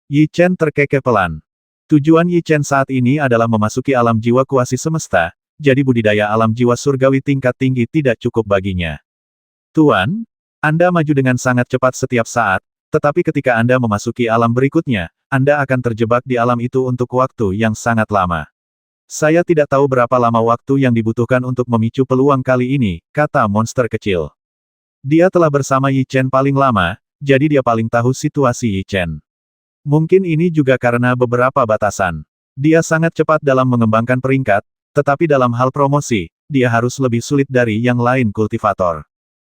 Speaker 1: Yi Chen terkekeh pelan. Tujuan Yi Chen saat ini adalah memasuki alam jiwa kuasi semesta, jadi budidaya alam jiwa surgawi tingkat tinggi tidak cukup baginya. Tuan, Anda maju dengan sangat cepat setiap saat, tetapi ketika Anda memasuki alam berikutnya, Anda akan terjebak di alam itu untuk waktu yang sangat lama. Saya tidak tahu berapa lama waktu yang dibutuhkan untuk memicu peluang kali ini, kata monster kecil. Dia telah bersama Yi Chen paling lama, jadi dia paling tahu situasi Yi Chen. Mungkin ini juga karena beberapa batasan. Dia sangat cepat dalam mengembangkan peringkat, tetapi dalam hal promosi, dia harus lebih sulit dari yang lain kultivator.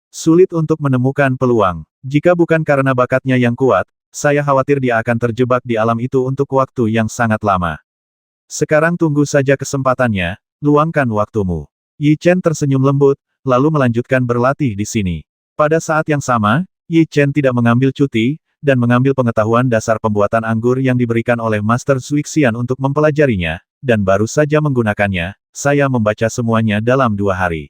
Speaker 1: Sulit untuk menemukan peluang. Jika bukan karena bakatnya yang kuat, saya khawatir dia akan terjebak di alam itu untuk waktu yang sangat lama. Sekarang tunggu saja kesempatannya, luangkan waktumu. Yi Chen tersenyum lembut, lalu melanjutkan berlatih di sini. Pada saat yang sama, Yi Chen tidak mengambil cuti, dan mengambil pengetahuan dasar pembuatan anggur yang diberikan oleh Master Suixian untuk mempelajarinya, dan baru saja menggunakannya, saya membaca semuanya dalam 2 hari.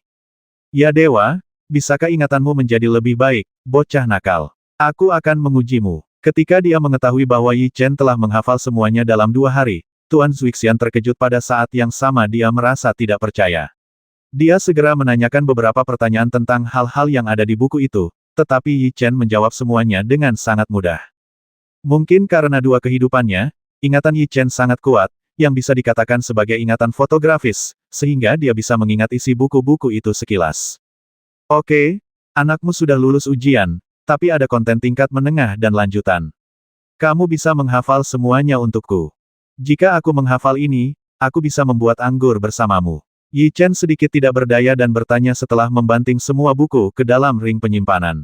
Speaker 1: Ya dewa, bisakah ingatanmu menjadi lebih baik, bocah nakal? Aku akan mengujimu. Ketika dia mengetahui bahwa Yi Chen telah menghafal semuanya dalam 2 hari, Tuan Suixian terkejut. Pada saat yang sama dia merasa tidak percaya. Dia segera menanyakan beberapa pertanyaan tentang hal-hal yang ada di buku itu, tetapi Yi Chen menjawab semuanya dengan sangat mudah. Mungkin karena 2 kehidupannya, ingatan Yi Chen sangat kuat, yang bisa dikatakan sebagai ingatan fotografis, sehingga dia bisa mengingat isi buku-buku itu sekilas. Oke, anakmu sudah lulus ujian, tapi ada konten tingkat menengah dan lanjutan. Kamu bisa menghafal semuanya untukku. Jika aku menghafal ini, aku bisa membuat anggur bersamamu. Yi Chen sedikit tidak berdaya dan bertanya setelah membanting semua buku ke dalam ring penyimpanan.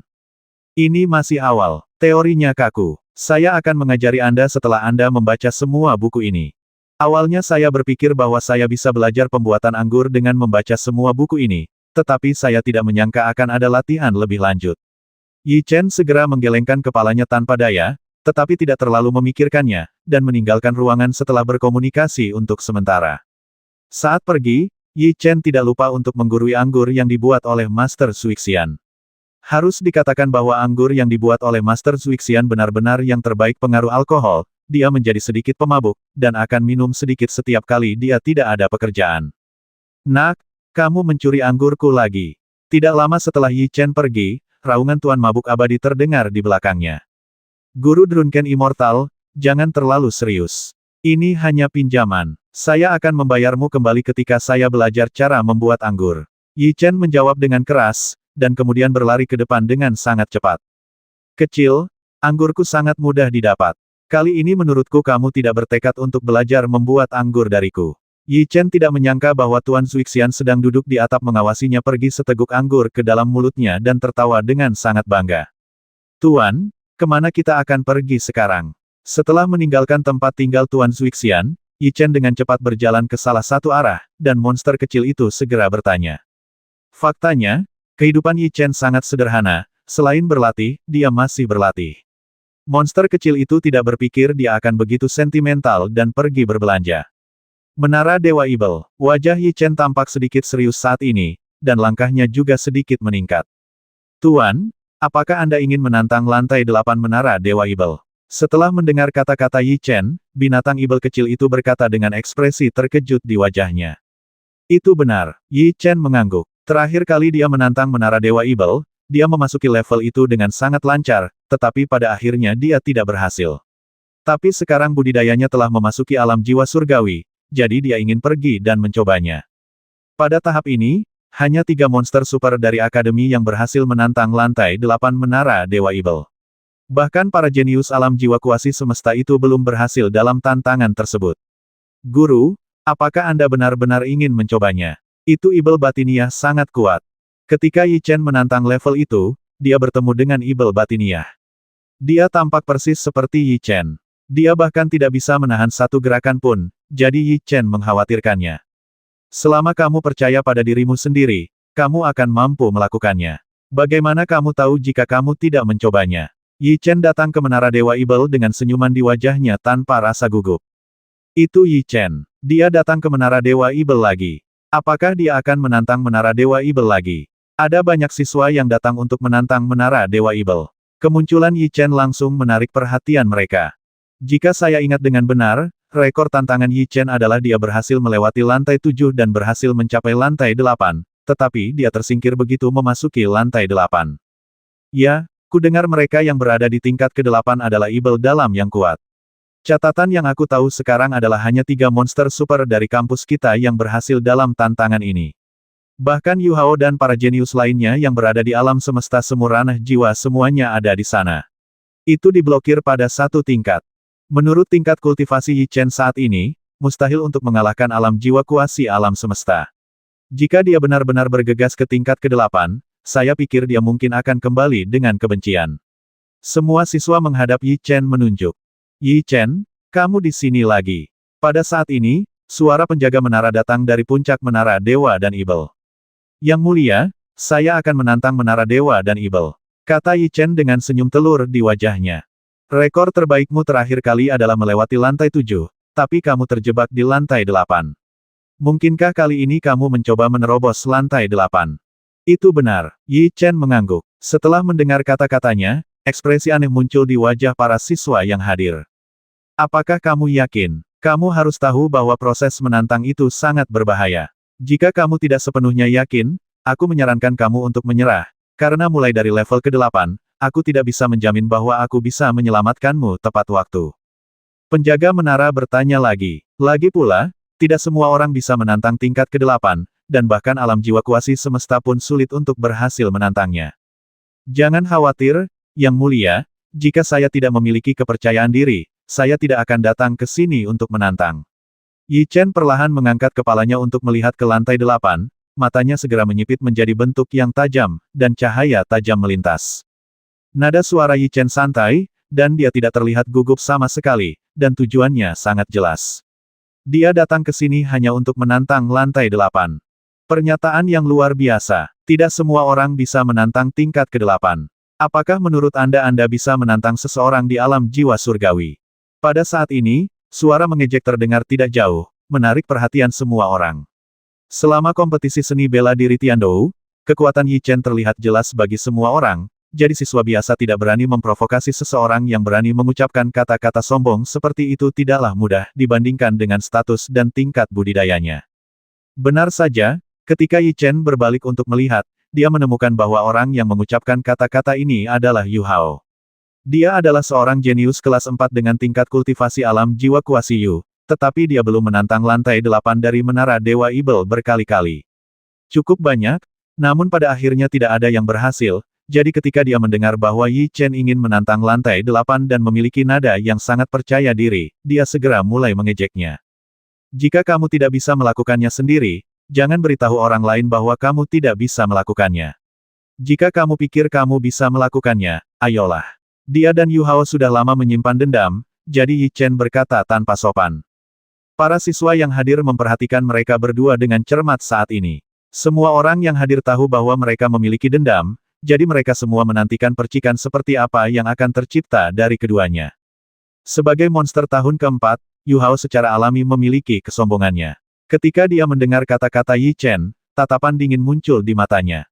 Speaker 1: Ini masih awal, teorinya kaku. Saya akan mengajari Anda setelah Anda membaca semua buku ini. Awalnya saya berpikir bahwa saya bisa belajar pembuatan anggur dengan membaca semua buku ini, tetapi saya tidak menyangka akan ada latihan lebih lanjut. Yi Chen segera menggelengkan kepalanya tanpa daya, tetapi tidak terlalu memikirkannya, dan meninggalkan ruangan setelah berkomunikasi untuk sementara. Saat pergi, Yi Chen tidak lupa untuk menggurui anggur yang dibuat oleh Master Suixian. Harus dikatakan bahwa anggur yang dibuat oleh Master Suixian benar-benar yang terbaik pengaruh alkohol, dia menjadi sedikit pemabuk, dan akan minum sedikit setiap kali dia tidak ada pekerjaan. Nak, kamu mencuri anggurku lagi. Tidak lama setelah Yi Chen pergi, raungan Tuan Mabuk Abadi terdengar di belakangnya. Guru Drunken Immortal, jangan terlalu serius. Ini hanya pinjaman. Saya akan membayarmu kembali ketika saya belajar cara membuat anggur. Yi Chen menjawab dengan keras, dan kemudian berlari ke depan dengan sangat cepat. Kecil, anggurku sangat mudah didapat. Kali ini menurutku kamu tidak bertekad untuk belajar membuat anggur dariku. Yi Chen tidak menyangka bahwa Tuan Suixian sedang duduk di atap mengawasinya pergi seteguk anggur ke dalam mulutnya dan tertawa dengan sangat bangga. Tuan, kemana kita akan pergi sekarang? Setelah meninggalkan tempat tinggal Tuan Suixian, Yi Chen dengan cepat berjalan ke salah satu arah, dan monster kecil itu segera bertanya. Faktanya, kehidupan Yi Chen sangat sederhana, selain berlatih, dia masih berlatih. Monster kecil itu tidak berpikir dia akan begitu sentimental dan pergi berbelanja. Menara Dewa Ibel, wajah Yi Chen tampak sedikit serius saat ini, dan langkahnya juga sedikit meningkat. Tuan, apakah Anda ingin menantang lantai 8 Menara Dewa Ibel? Setelah mendengar kata-kata Yi Chen, binatang ibel kecil itu berkata dengan ekspresi terkejut di wajahnya. Itu benar, Yi Chen mengangguk. Terakhir kali dia menantang Menara Dewa Ibel, dia memasuki level itu dengan sangat lancar, tetapi pada akhirnya dia tidak berhasil. Tapi sekarang budidayanya telah memasuki alam jiwa surgawi, jadi dia ingin pergi dan mencobanya. Pada tahap ini, hanya 3 monster super dari Akademi yang berhasil menantang lantai 8 Menara Dewa Ibel. Bahkan para jenius alam jiwa kuasi semesta itu belum berhasil dalam tantangan tersebut. Guru, apakah Anda benar-benar ingin mencobanya? Itu Ibel Batiniah sangat kuat. Ketika Yi Chen menantang level itu, dia bertemu dengan Ibel Batiniah. Dia tampak persis seperti Yi Chen. Dia bahkan tidak bisa menahan satu gerakan pun, jadi Yi Chen mengkhawatirkannya. Selama kamu percaya pada dirimu sendiri, kamu akan mampu melakukannya. Bagaimana kamu tahu jika kamu tidak mencobanya? Yi Chen datang ke Menara Dewa Ibel dengan senyuman di wajahnya tanpa rasa gugup. Itu Yi Chen. Dia datang ke Menara Dewa Ibel lagi. Apakah dia akan menantang Menara Dewa Ibel lagi? Ada banyak siswa yang datang untuk menantang Menara Dewa Ibel. Kemunculan Yi Chen langsung menarik perhatian mereka. Jika saya ingat dengan benar, rekor tantangan Yi Chen adalah dia berhasil melewati lantai 7 dan berhasil mencapai lantai 8, tetapi dia tersingkir begitu memasuki lantai 8. Ya, ku dengar mereka yang berada di tingkat ke-8 adalah Ibel dalam yang kuat. Catatan yang aku tahu sekarang adalah hanya 3 monster super dari kampus kita yang berhasil dalam tantangan ini. Bahkan Yu Hao dan para jenius lainnya yang berada di alam semesta semu ranah jiwa semuanya ada di sana. Itu diblokir pada 1 tingkat. Menurut tingkat kultivasi Yi Chen saat ini, mustahil untuk mengalahkan alam jiwa kuasi alam semesta. Jika dia benar-benar bergegas ke tingkat ke-8, saya pikir dia mungkin akan kembali dengan kebencian. Semua siswa menghadap Yi Chen menunjuk. Yi Chen, kamu di sini lagi. Pada saat ini, suara penjaga menara datang dari puncak Menara Dewa dan Ibel. Yang mulia, saya akan menantang Menara Dewa dan Ibel, kata Yi Chen dengan senyum telur di wajahnya. Rekor terbaikmu terakhir kali adalah melewati lantai 7, tapi kamu terjebak di lantai 8. Mungkinkah kali ini kamu mencoba menerobos lantai 8? Itu benar, Yi Chen mengangguk. Setelah mendengar kata-katanya, ekspresi aneh muncul di wajah para siswa yang hadir. Apakah kamu yakin? Kamu harus tahu bahwa proses menantang itu sangat berbahaya. Jika kamu tidak sepenuhnya yakin, aku menyarankan kamu untuk menyerah, karena mulai dari level ke-8, aku tidak bisa menjamin bahwa aku bisa menyelamatkanmu tepat waktu. Penjaga menara bertanya lagi. Lagi pula, tidak semua orang bisa menantang tingkat ke-8, dan bahkan alam jiwa kuasi semesta pun sulit untuk berhasil menantangnya. Jangan khawatir, Yang Mulia, jika saya tidak memiliki kepercayaan diri, saya tidak akan datang ke sini untuk menantang. Yi Chen perlahan mengangkat kepalanya untuk melihat ke lantai 8, matanya segera menyipit menjadi bentuk yang tajam, dan cahaya tajam melintas. Nada suara Yi Chen santai, dan dia tidak terlihat gugup sama sekali, dan tujuannya sangat jelas. Dia datang ke sini hanya untuk menantang lantai 8. Pernyataan yang luar biasa. Tidak semua orang bisa menantang tingkat ke-8. Apakah menurut Anda bisa menantang seseorang di alam jiwa surgawi? Pada saat ini, suara mengejek terdengar tidak jauh, menarik perhatian semua orang. Selama kompetisi seni bela diri Tiandou, kekuatan Yi Chen terlihat jelas bagi semua orang, jadi siswa biasa tidak berani memprovokasi seseorang yang berani mengucapkan kata-kata sombong seperti itu tidaklah mudah dibandingkan dengan status dan tingkat budidayanya. Benar saja, ketika Yi Chen berbalik untuk melihat, dia menemukan bahwa orang yang mengucapkan kata-kata ini adalah Yu Hao. Dia adalah seorang jenius kelas 4 dengan tingkat kultivasi alam jiwa kuasi Yu, tetapi dia belum menantang lantai 8 dari Menara Dewa Ibel berkali-kali. Cukup banyak, namun pada akhirnya tidak ada yang berhasil. Jadi ketika dia mendengar bahwa Yi Chen ingin menantang lantai 8 dan memiliki nada yang sangat percaya diri, dia segera mulai mengejeknya. Jika kamu tidak bisa melakukannya sendiri, jangan beritahu orang lain bahwa kamu tidak bisa melakukannya. Jika kamu pikir kamu bisa melakukannya, ayolah. Dia dan Yu Hao sudah lama menyimpan dendam, jadi Yi Chen berkata tanpa sopan. Para siswa yang hadir memperhatikan mereka berdua dengan cermat saat ini. Semua orang yang hadir tahu bahwa mereka memiliki dendam, jadi mereka semua menantikan percikan seperti apa yang akan tercipta dari keduanya. Sebagai monster tahun keempat, Yu Hao secara alami memiliki kesombongannya. Ketika dia mendengar kata-kata Yi Chen, tatapan dingin muncul di matanya.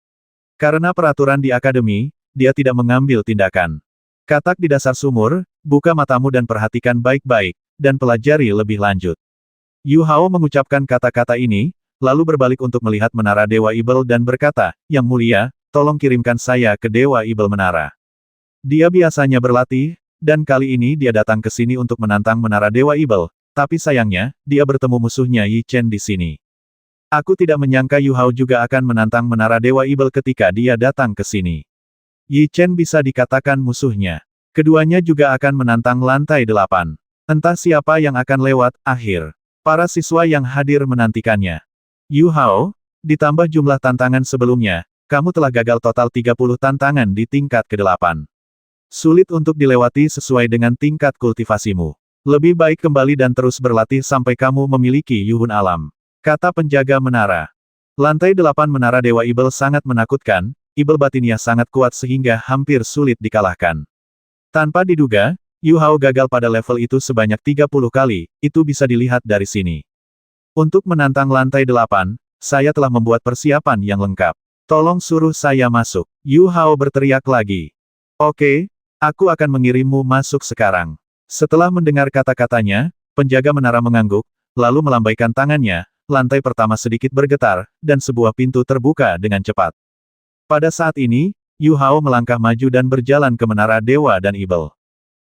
Speaker 1: Karena peraturan di akademi, dia tidak mengambil tindakan. Katak di dasar sumur, buka matamu dan perhatikan baik-baik, dan pelajari lebih lanjut. Yu Hao mengucapkan kata-kata ini, lalu berbalik untuk melihat Menara Dewa Ibel dan berkata, Yang Mulia, tolong kirimkan saya ke Dewa Ibel Menara. Dia biasanya berlatih, dan kali ini dia datang ke sini untuk menantang Menara Dewa Ibel, tapi sayangnya, dia bertemu musuhnya Yi Chen di sini. Aku tidak menyangka Yu Hao juga akan menantang Menara Dewa Ibel ketika dia datang ke sini. Yi Chen bisa dikatakan musuhnya. Keduanya juga akan menantang lantai 8. Entah siapa yang akan lewat, akhir. Para siswa yang hadir menantikannya. Yu Hao, ditambah jumlah tantangan sebelumnya, kamu telah gagal total 30 tantangan di tingkat ke-8. Sulit untuk dilewati sesuai dengan tingkat kultivasimu. Lebih baik kembali dan terus berlatih sampai kamu memiliki yuhun alam. Kata penjaga menara. Lantai 8 Menara Dewa Ibel sangat menakutkan, Ibel batinnya sangat kuat sehingga hampir sulit dikalahkan. Tanpa diduga, Yu Hao gagal pada level itu sebanyak 30 kali, itu bisa dilihat dari sini. Untuk menantang lantai 8, saya telah membuat persiapan yang lengkap. Tolong suruh saya masuk. Yu Hao berteriak lagi. Oke, aku akan mengirimmu masuk sekarang. Setelah mendengar kata-katanya, penjaga menara mengangguk, lalu melambaikan tangannya, lantai pertama sedikit bergetar, dan sebuah pintu terbuka dengan cepat. Pada saat ini, Yu Hao melangkah maju dan berjalan ke Menara Dewa dan Ibel.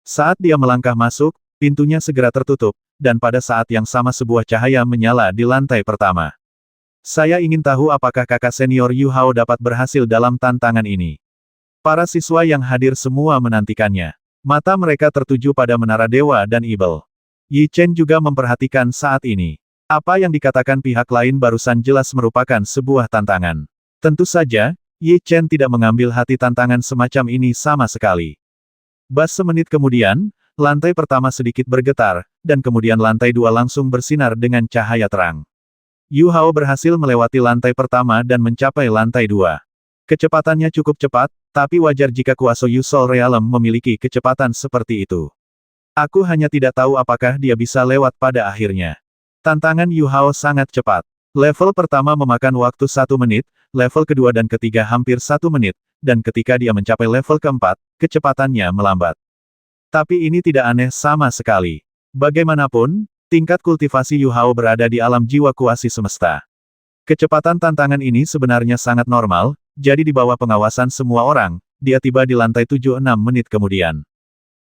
Speaker 1: Saat dia melangkah masuk, pintunya segera tertutup, dan pada saat yang sama sebuah cahaya menyala di lantai pertama. Saya ingin tahu apakah kakak senior Yu Hao dapat berhasil dalam tantangan ini. Para siswa yang hadir semua menantikannya. Mata mereka tertuju pada Menara Dewa dan Ibel. Yi Chen juga memperhatikan saat ini. Apa yang dikatakan pihak lain barusan jelas merupakan sebuah tantangan. Tentu saja, Yi Chen tidak mengambil hati tantangan semacam ini sama sekali. Bas semenit kemudian, lantai pertama sedikit bergetar, dan kemudian lantai 2 langsung bersinar dengan cahaya terang. Yu Hao berhasil melewati lantai pertama dan mencapai lantai 2. Kecepatannya cukup cepat, tapi wajar jika kuasa Yu Soul Realm memiliki kecepatan seperti itu. Aku hanya tidak tahu apakah dia bisa lewat pada akhirnya. Tantangan Yu Hao sangat cepat. Level pertama memakan waktu 1 menit, level kedua dan ketiga hampir 1 menit, dan ketika dia mencapai level keempat, kecepatannya melambat. Tapi ini tidak aneh sama sekali. Bagaimanapun, tingkat kultivasi Yu Hao berada di alam jiwa kuasi semesta. Kecepatan tantangan ini sebenarnya sangat normal, jadi di bawah pengawasan semua orang, dia tiba di lantai 7 6 menit kemudian.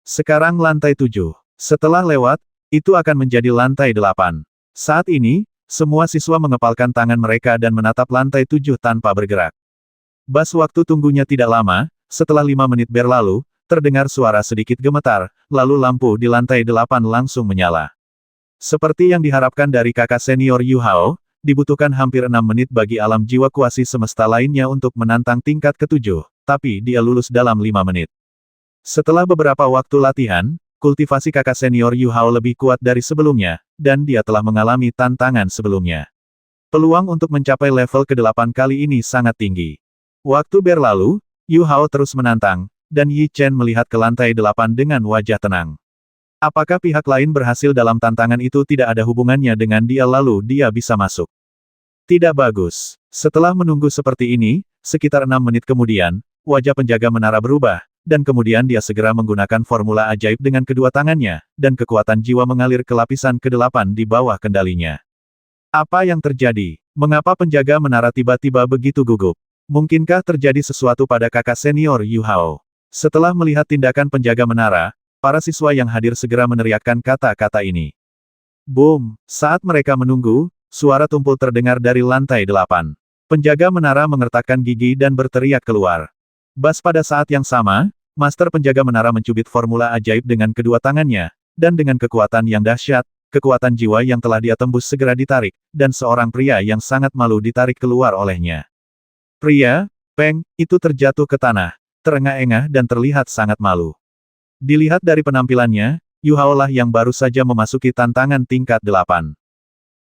Speaker 1: Sekarang lantai 7. Setelah lewat, itu akan menjadi lantai 8. Saat ini, semua siswa mengepalkan tangan mereka dan menatap lantai 7 tanpa bergerak. Bas waktu tunggunya tidak lama, setelah 5 menit berlalu, terdengar suara sedikit gemetar, lalu lampu di lantai 8 langsung menyala. Seperti yang diharapkan dari kakak senior Yu Hao, dibutuhkan hampir 6 menit bagi alam jiwa kuasi semesta lainnya untuk menantang tingkat ke-7, tapi dia lulus dalam 5 menit. Setelah beberapa waktu latihan, kultivasi kakak senior Yu Hao lebih kuat dari sebelumnya, dan dia telah mengalami tantangan sebelumnya. Peluang untuk mencapai level ke-8 kali ini sangat tinggi. Waktu berlalu, Yu Hao terus menantang, dan Yi Chen melihat ke lantai 8 dengan wajah tenang. Apakah pihak lain berhasil dalam tantangan itu tidak ada hubungannya dengan dia lalu dia bisa masuk? Tidak bagus. Setelah menunggu seperti ini, sekitar 6 menit kemudian, wajah penjaga menara berubah, dan kemudian dia segera menggunakan formula ajaib dengan kedua tangannya, dan kekuatan jiwa mengalir ke lapisan ke-8 di bawah kendalinya. Apa yang terjadi? Mengapa penjaga menara tiba-tiba begitu gugup? Mungkinkah terjadi sesuatu pada kakak senior Yu Hao? Setelah melihat tindakan penjaga menara, para siswa yang hadir segera meneriakkan kata-kata ini. Boom! Saat mereka menunggu, suara tumpul terdengar dari lantai 8. Penjaga menara mengertakkan gigi dan berteriak keluar. Bas pada saat yang sama, Master Penjaga Menara mencubit formula ajaib dengan kedua tangannya, dan dengan kekuatan yang dahsyat, kekuatan jiwa yang telah dia tembus segera ditarik, dan seorang pria yang sangat malu ditarik keluar olehnya. Pria, Peng, itu terjatuh ke tanah, terengah-engah dan terlihat sangat malu. Dilihat dari penampilannya, Yu Hao lah yang baru saja memasuki tantangan tingkat 8.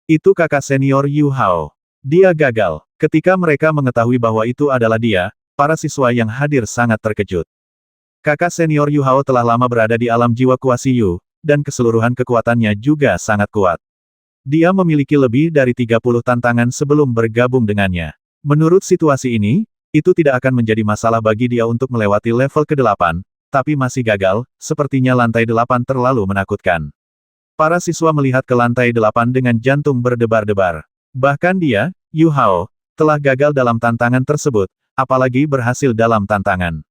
Speaker 1: Itu kakak senior Yu Hao. Dia gagal. Ketika mereka mengetahui bahwa itu adalah dia, para siswa yang hadir sangat terkejut. Kakak senior Yu Hao telah lama berada di alam jiwa kuasi Yu, dan keseluruhan kekuatannya juga sangat kuat. Dia memiliki lebih dari 30 tantangan sebelum bergabung dengannya. Menurut situasi ini, itu tidak akan menjadi masalah bagi dia untuk melewati level ke-8, tapi masih gagal, sepertinya lantai 8 terlalu menakutkan. Para siswa melihat ke lantai 8 dengan jantung berdebar-debar. Bahkan dia, Yu Hao, telah gagal dalam tantangan tersebut, apalagi berhasil dalam tantangan.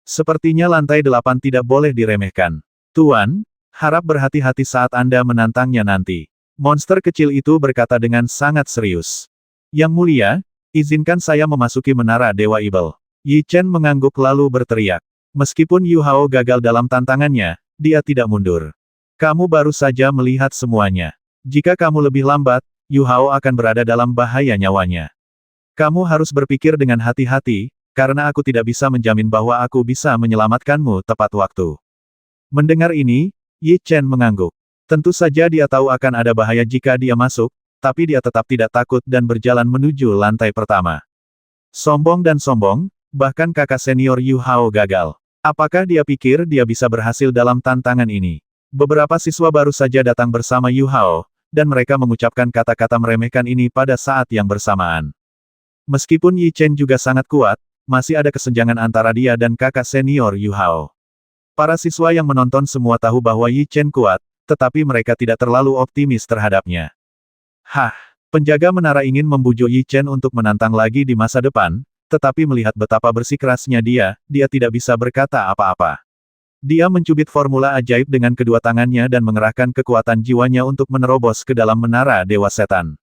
Speaker 1: Sepertinya lantai 8 tidak boleh diremehkan. Tuan, harap berhati-hati saat Anda menantangnya nanti. Monster kecil itu berkata dengan sangat serius. Yang mulia, izinkan saya memasuki menara Dewa Ibel. Yi Chen mengangguk lalu berteriak. Meskipun Yu Hao gagal dalam tantangannya, dia tidak mundur. Kamu baru saja melihat semuanya. Jika kamu lebih lambat, Yu Hao akan berada dalam bahaya nyawanya. Kamu harus berpikir dengan hati-hati, karena aku tidak bisa menjamin bahwa aku bisa menyelamatkanmu tepat waktu. Mendengar ini, Yi Chen mengangguk. Tentu saja dia tahu akan ada bahaya jika dia masuk, tapi dia tetap tidak takut dan berjalan menuju lantai pertama. Sombong dan sombong, bahkan kakak senior Yu Hao gagal. Apakah dia pikir dia bisa berhasil dalam tantangan ini? Beberapa siswa baru saja datang bersama Yu Hao, dan mereka mengucapkan kata-kata meremehkan ini pada saat yang bersamaan. Meskipun Yi Chen juga sangat kuat, masih ada kesenjangan antara dia dan kakak senior Yu Hao. Para siswa yang menonton semua tahu bahwa Yi Chen kuat, tetapi mereka tidak terlalu optimis terhadapnya. Hah, penjaga menara ingin membujuk Yi Chen untuk menantang lagi di masa depan, tetapi melihat betapa bersikerasnya dia tidak bisa berkata apa-apa. Dia mencubit formula ajaib dengan kedua tangannya dan mengerahkan kekuatan jiwanya untuk menerobos ke dalam menara Dewa Setan.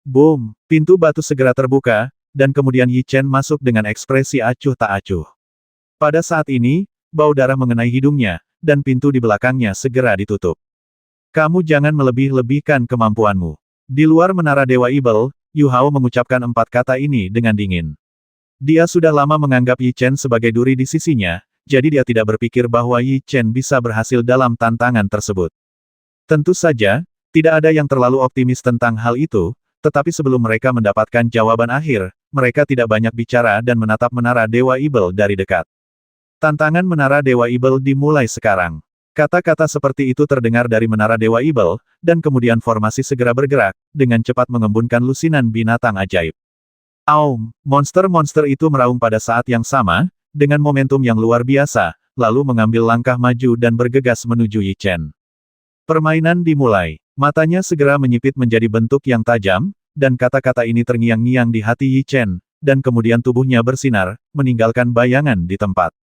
Speaker 1: Boom! Pintu batu segera terbuka, dan kemudian Yi Chen masuk dengan ekspresi acuh tak acuh. Pada saat ini, bau darah mengenai hidungnya, dan pintu di belakangnya segera ditutup. Kamu jangan melebih-lebihkan kemampuanmu. Di luar menara Dewa Ibel, Yu Hao mengucapkan 4 kata ini dengan dingin. Dia sudah lama menganggap Yi Chen sebagai duri di sisinya, jadi dia tidak berpikir bahwa Yi Chen bisa berhasil dalam tantangan tersebut. Tentu saja, tidak ada yang terlalu optimis tentang hal itu, tetapi sebelum mereka mendapatkan jawaban akhir, mereka tidak banyak bicara dan menatap Menara Dewa Ibel dari dekat. Tantangan Menara Dewa Ibel dimulai sekarang. Kata-kata seperti itu terdengar dari Menara Dewa Ibel, dan kemudian formasi segera bergerak, dengan cepat mengembunkan lusinan binatang ajaib. Aum, monster-monster itu meraung pada saat yang sama, dengan momentum yang luar biasa, lalu mengambil langkah maju dan bergegas menuju Yi Chen. Permainan dimulai. Matanya segera menyipit menjadi bentuk yang tajam, dan kata-kata ini terngiang-ngiang di hati Yi Chen, dan kemudian tubuhnya bersinar, meninggalkan bayangan di tempat.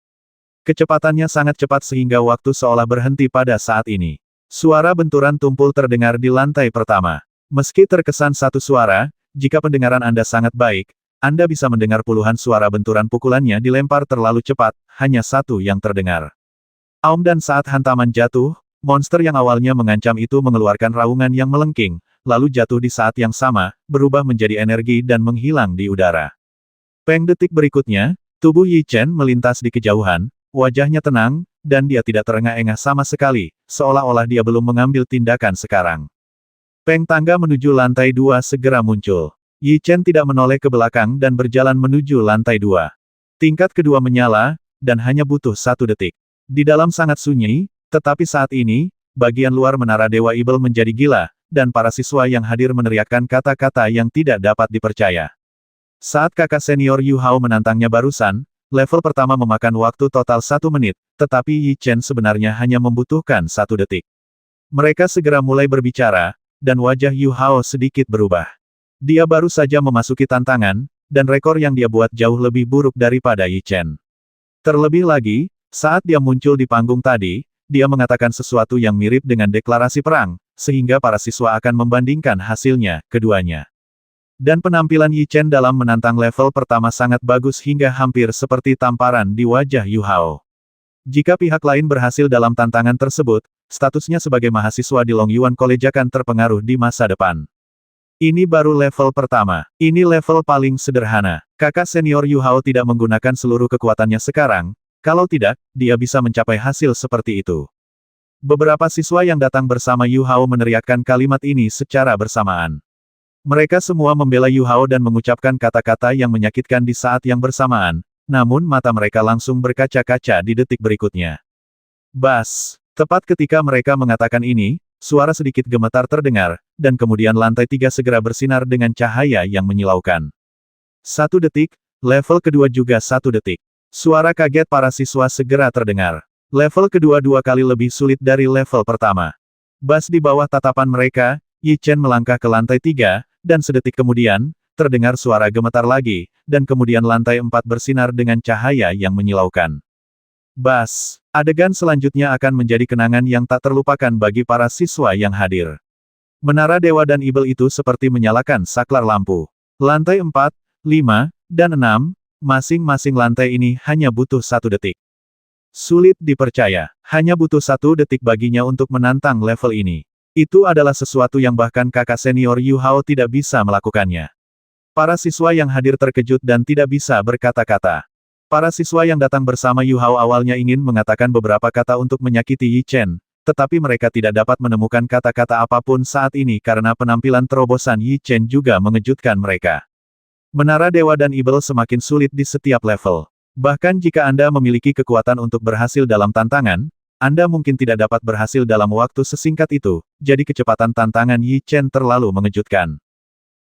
Speaker 1: Kecepatannya sangat cepat sehingga waktu seolah berhenti pada saat ini. Suara benturan tumpul terdengar di lantai pertama. Meski terkesan satu suara, jika pendengaran Anda sangat baik, Anda bisa mendengar puluhan suara benturan pukulannya dilempar terlalu cepat, hanya satu yang terdengar. Aum, dan saat hantaman jatuh, monster yang awalnya mengancam itu mengeluarkan raungan yang melengking, lalu jatuh di saat yang sama, berubah menjadi energi dan menghilang di udara. Peng detik berikutnya, tubuh Yi Chen melintas di kejauhan, wajahnya tenang, dan dia tidak terengah-engah sama sekali, seolah-olah dia belum mengambil tindakan sekarang. Peng tangga menuju lantai 2 segera muncul. Yi Chen tidak menoleh ke belakang dan berjalan menuju lantai 2. Tingkat kedua menyala, dan hanya butuh 1 detik. Di dalam sangat sunyi, tetapi saat ini, bagian luar Menara Dewa Ibel menjadi gila, dan para siswa yang hadir meneriakkan kata-kata yang tidak dapat dipercaya. Saat kakak senior Yu Hao menantangnya barusan, level pertama memakan waktu total 1 menit, tetapi Yi Chen sebenarnya hanya membutuhkan 1 detik. Mereka segera mulai berbicara, dan wajah Yu Hao sedikit berubah. Dia baru saja memasuki tantangan, dan rekor yang dia buat jauh lebih buruk daripada Yi Chen. Terlebih lagi, saat dia muncul di panggung tadi, dia mengatakan sesuatu yang mirip dengan deklarasi perang, sehingga para siswa akan membandingkan hasilnya, keduanya. Dan penampilan Yi Chen dalam menantang level pertama sangat bagus hingga hampir seperti tamparan di wajah Yu Hao. Jika pihak lain berhasil dalam tantangan tersebut, statusnya sebagai mahasiswa di Long Yuan College akan terpengaruh di masa depan. Ini baru level pertama. Ini level paling sederhana. Kakak senior Yu Hao tidak menggunakan seluruh kekuatannya sekarang, kalau tidak, dia bisa mencapai hasil seperti itu. Beberapa siswa yang datang bersama Yu Hao meneriakkan kalimat ini secara bersamaan. Mereka semua membela Yu Hao dan mengucapkan kata-kata yang menyakitkan di saat yang bersamaan, namun mata mereka langsung berkaca-kaca di detik berikutnya. Bas! Tepat ketika mereka mengatakan ini, suara sedikit gemetar terdengar, dan kemudian lantai 3 segera bersinar dengan cahaya yang menyilaukan. 1 detik, level kedua juga 1 detik. Suara kaget para siswa segera terdengar. Level kedua 2 kali lebih sulit dari level pertama. Bas di bawah tatapan mereka, Yi Chen melangkah ke lantai 3, dan sedetik kemudian, terdengar suara gemetar lagi, dan kemudian lantai 4 bersinar dengan cahaya yang menyilaukan. Bas! Adegan selanjutnya akan menjadi kenangan yang tak terlupakan bagi para siswa yang hadir. Menara Dewa dan Ibel itu seperti menyalakan saklar lampu. Lantai 4, 5, dan 6, masing-masing lantai ini hanya butuh 1 detik. Sulit dipercaya, hanya butuh 1 detik baginya untuk menantang level ini. Itu adalah sesuatu yang bahkan kakak senior Yu Hao tidak bisa melakukannya. Para siswa yang hadir terkejut dan tidak bisa berkata-kata. Para siswa yang datang bersama Yu Hao awalnya ingin mengatakan beberapa kata untuk menyakiti Yi Chen, tetapi mereka tidak dapat menemukan kata-kata apapun saat ini karena penampilan terobosan Yi Chen juga mengejutkan mereka. Menara Dewa dan Ibel semakin sulit di setiap level. Bahkan jika Anda memiliki kekuatan untuk berhasil dalam tantangan, Anda mungkin tidak dapat berhasil dalam waktu sesingkat itu, jadi kecepatan tantangan Yi Chen terlalu mengejutkan.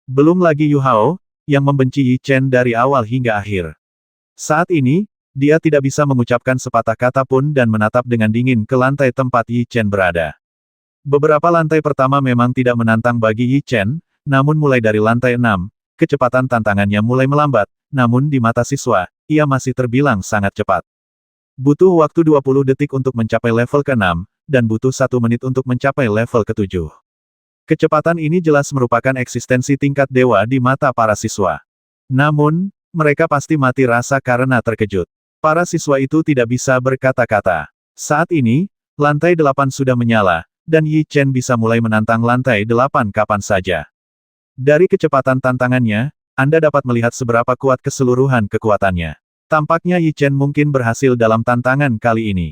Speaker 1: Belum lagi Yu Hao, yang membenci Yi Chen dari awal hingga akhir. Saat ini, dia tidak bisa mengucapkan sepatah kata pun dan menatap dengan dingin ke lantai tempat Yi Chen berada. Beberapa lantai pertama memang tidak menantang bagi Yi Chen, namun mulai dari lantai 6, kecepatan tantangannya mulai melambat, namun di mata siswa, ia masih terbilang sangat cepat. Butuh waktu 20 detik untuk mencapai level ke-6, dan butuh 1 menit untuk mencapai level ke-7. Kecepatan ini jelas merupakan eksistensi tingkat dewa di mata para siswa. Namun, mereka pasti mati rasa karena terkejut. Para siswa itu tidak bisa berkata-kata. Saat ini, lantai 8 sudah menyala, dan Yi Chen bisa mulai menantang lantai 8 kapan saja. Dari kecepatan tantangannya, Anda dapat melihat seberapa kuat keseluruhan kekuatannya. Tampaknya Yi Chen mungkin berhasil dalam tantangan kali ini.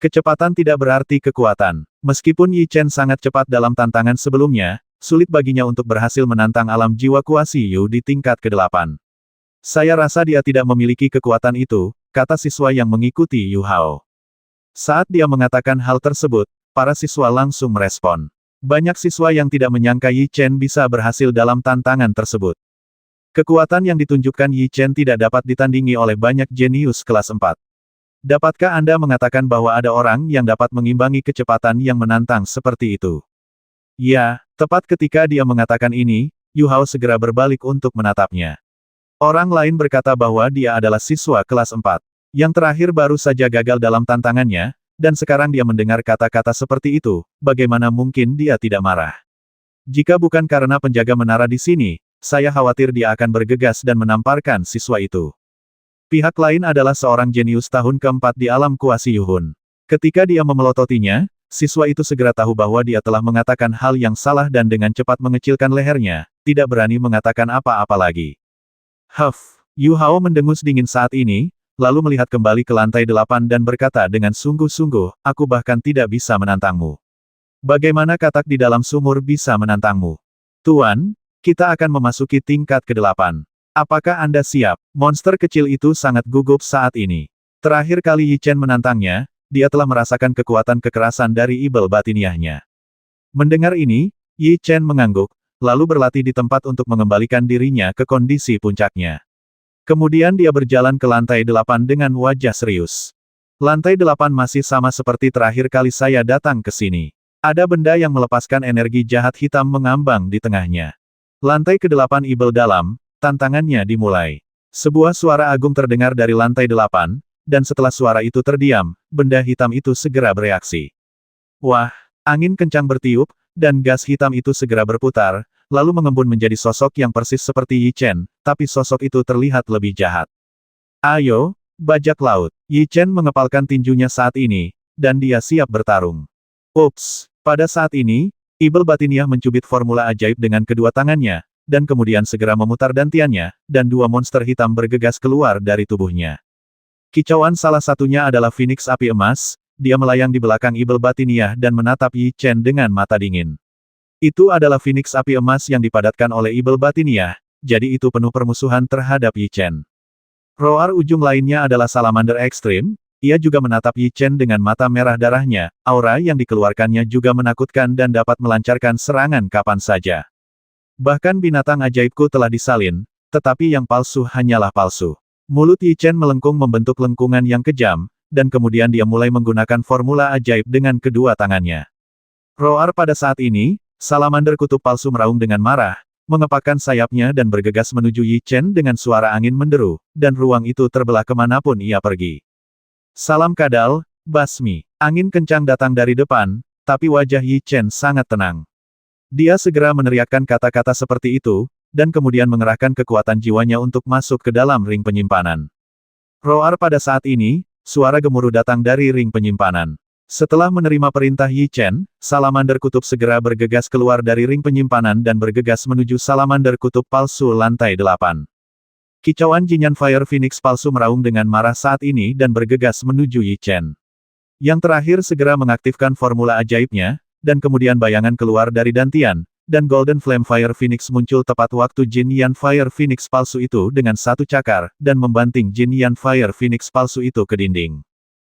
Speaker 1: Kecepatan tidak berarti kekuatan. Meskipun Yi Chen sangat cepat dalam tantangan sebelumnya, sulit baginya untuk berhasil menantang alam jiwa kuasi Yu di tingkat ke-8. Saya rasa dia tidak memiliki kekuatan itu, kata siswa yang mengikuti Yu Hao. Saat dia mengatakan hal tersebut, para siswa langsung merespon. Banyak siswa yang tidak menyangka Yi Chen bisa berhasil dalam tantangan tersebut. Kekuatan yang ditunjukkan Yi Chen tidak dapat ditandingi oleh banyak jenius kelas 4. Dapatkah Anda mengatakan bahwa ada orang yang dapat mengimbangi kecepatan yang menantang seperti itu? Ya, tepat ketika dia mengatakan ini, Yu Hao segera berbalik untuk menatapnya. Orang lain berkata bahwa dia adalah siswa kelas 4. Yang terakhir baru saja gagal dalam tantangannya, dan sekarang dia mendengar kata-kata seperti itu, bagaimana mungkin dia tidak marah? Jika bukan karena penjaga menara di sini, saya khawatir dia akan bergegas dan menamparkan siswa itu. Pihak lain adalah seorang jenius tahun keempat di alam kuasi Yuhun. Ketika dia memelototinya, siswa itu segera tahu bahwa dia telah mengatakan hal yang salah dan dengan cepat mengecilkan lehernya, tidak berani mengatakan apa-apa lagi. Huff, Yu Hao mendengus dingin saat ini, lalu melihat kembali ke lantai 8 dan berkata dengan sungguh-sungguh, aku bahkan tidak bisa menantangmu. Bagaimana katak di dalam sumur bisa menantangmu? Tuan, kita akan memasuki tingkat ke-8. Apakah Anda siap? Monster kecil itu sangat gugup saat ini. Terakhir kali Yi Chen menantangnya, dia telah merasakan kekuatan kekerasan dari ibel batiniahnya. Mendengar ini, Yi Chen mengangguk, lalu berlatih di tempat untuk mengembalikan dirinya ke kondisi puncaknya. Kemudian dia berjalan ke lantai 8 dengan wajah serius. Lantai 8 masih sama seperti terakhir kali saya datang ke sini. Ada benda yang melepaskan energi jahat hitam mengambang di tengahnya. Lantai ke-8 ibel dalam, tantangannya dimulai. Sebuah suara agung terdengar dari lantai 8, dan setelah suara itu terdiam, benda hitam itu segera bereaksi. Wah, angin kencang bertiup, dan gas hitam itu segera berputar, lalu mengembun menjadi sosok yang persis seperti Yi Chen, tapi sosok itu terlihat lebih jahat. Ayo, bajak laut. Yi Chen mengepalkan tinjunya saat ini, dan dia siap bertarung. Ups, pada saat ini, ibel batiniah mencubit formula ajaib dengan kedua tangannya, dan kemudian segera memutar dantiannya, dan dua monster hitam bergegas keluar dari tubuhnya. Kicauan salah satunya adalah Phoenix Api Emas, dia melayang di belakang ibel batiniah dan menatap Yi Chen dengan mata dingin. Itu adalah Phoenix Api Emas yang dipadatkan oleh ibel batiniah, jadi itu penuh permusuhan terhadap Yi Chen. Roar ujung lainnya adalah Salamander Ekstrim, ia juga menatap Yi Chen dengan mata merah darahnya, aura yang dikeluarkannya juga menakutkan dan dapat melancarkan serangan kapan saja. Bahkan binatang ajaibku telah disalin, tetapi yang palsu hanyalah palsu. Mulut Yi Chen melengkung membentuk lengkungan yang kejam, dan kemudian dia mulai menggunakan formula ajaib dengan kedua tangannya. Roar pada saat ini, Salamander kutub palsu meraung dengan marah, mengepakkan sayapnya dan bergegas menuju Yi Chen dengan suara angin menderu, dan ruang itu terbelah kemanapun ia pergi. Salam kadal, basmi. Angin kencang datang dari depan, tapi wajah Yi Chen sangat tenang. Dia segera meneriakkan kata-kata seperti itu, dan kemudian mengerahkan kekuatan jiwanya untuk masuk ke dalam ring penyimpanan. Roar pada saat ini, suara gemuruh datang dari ring penyimpanan. Setelah menerima perintah Yi Chen, Salamander Kutub segera bergegas keluar dari ring penyimpanan dan bergegas menuju Salamander Kutub palsu lantai 8. Kicauan Jinyan Fire Phoenix palsu meraung dengan marah saat ini dan bergegas menuju Yi Chen. Yang terakhir segera mengaktifkan formula ajaibnya, dan kemudian bayangan keluar dari dantian, dan Golden Flame Fire Phoenix muncul tepat waktu Jinyan Fire Phoenix palsu itu dengan satu cakar, dan membanting Jinyan Fire Phoenix palsu itu ke dinding.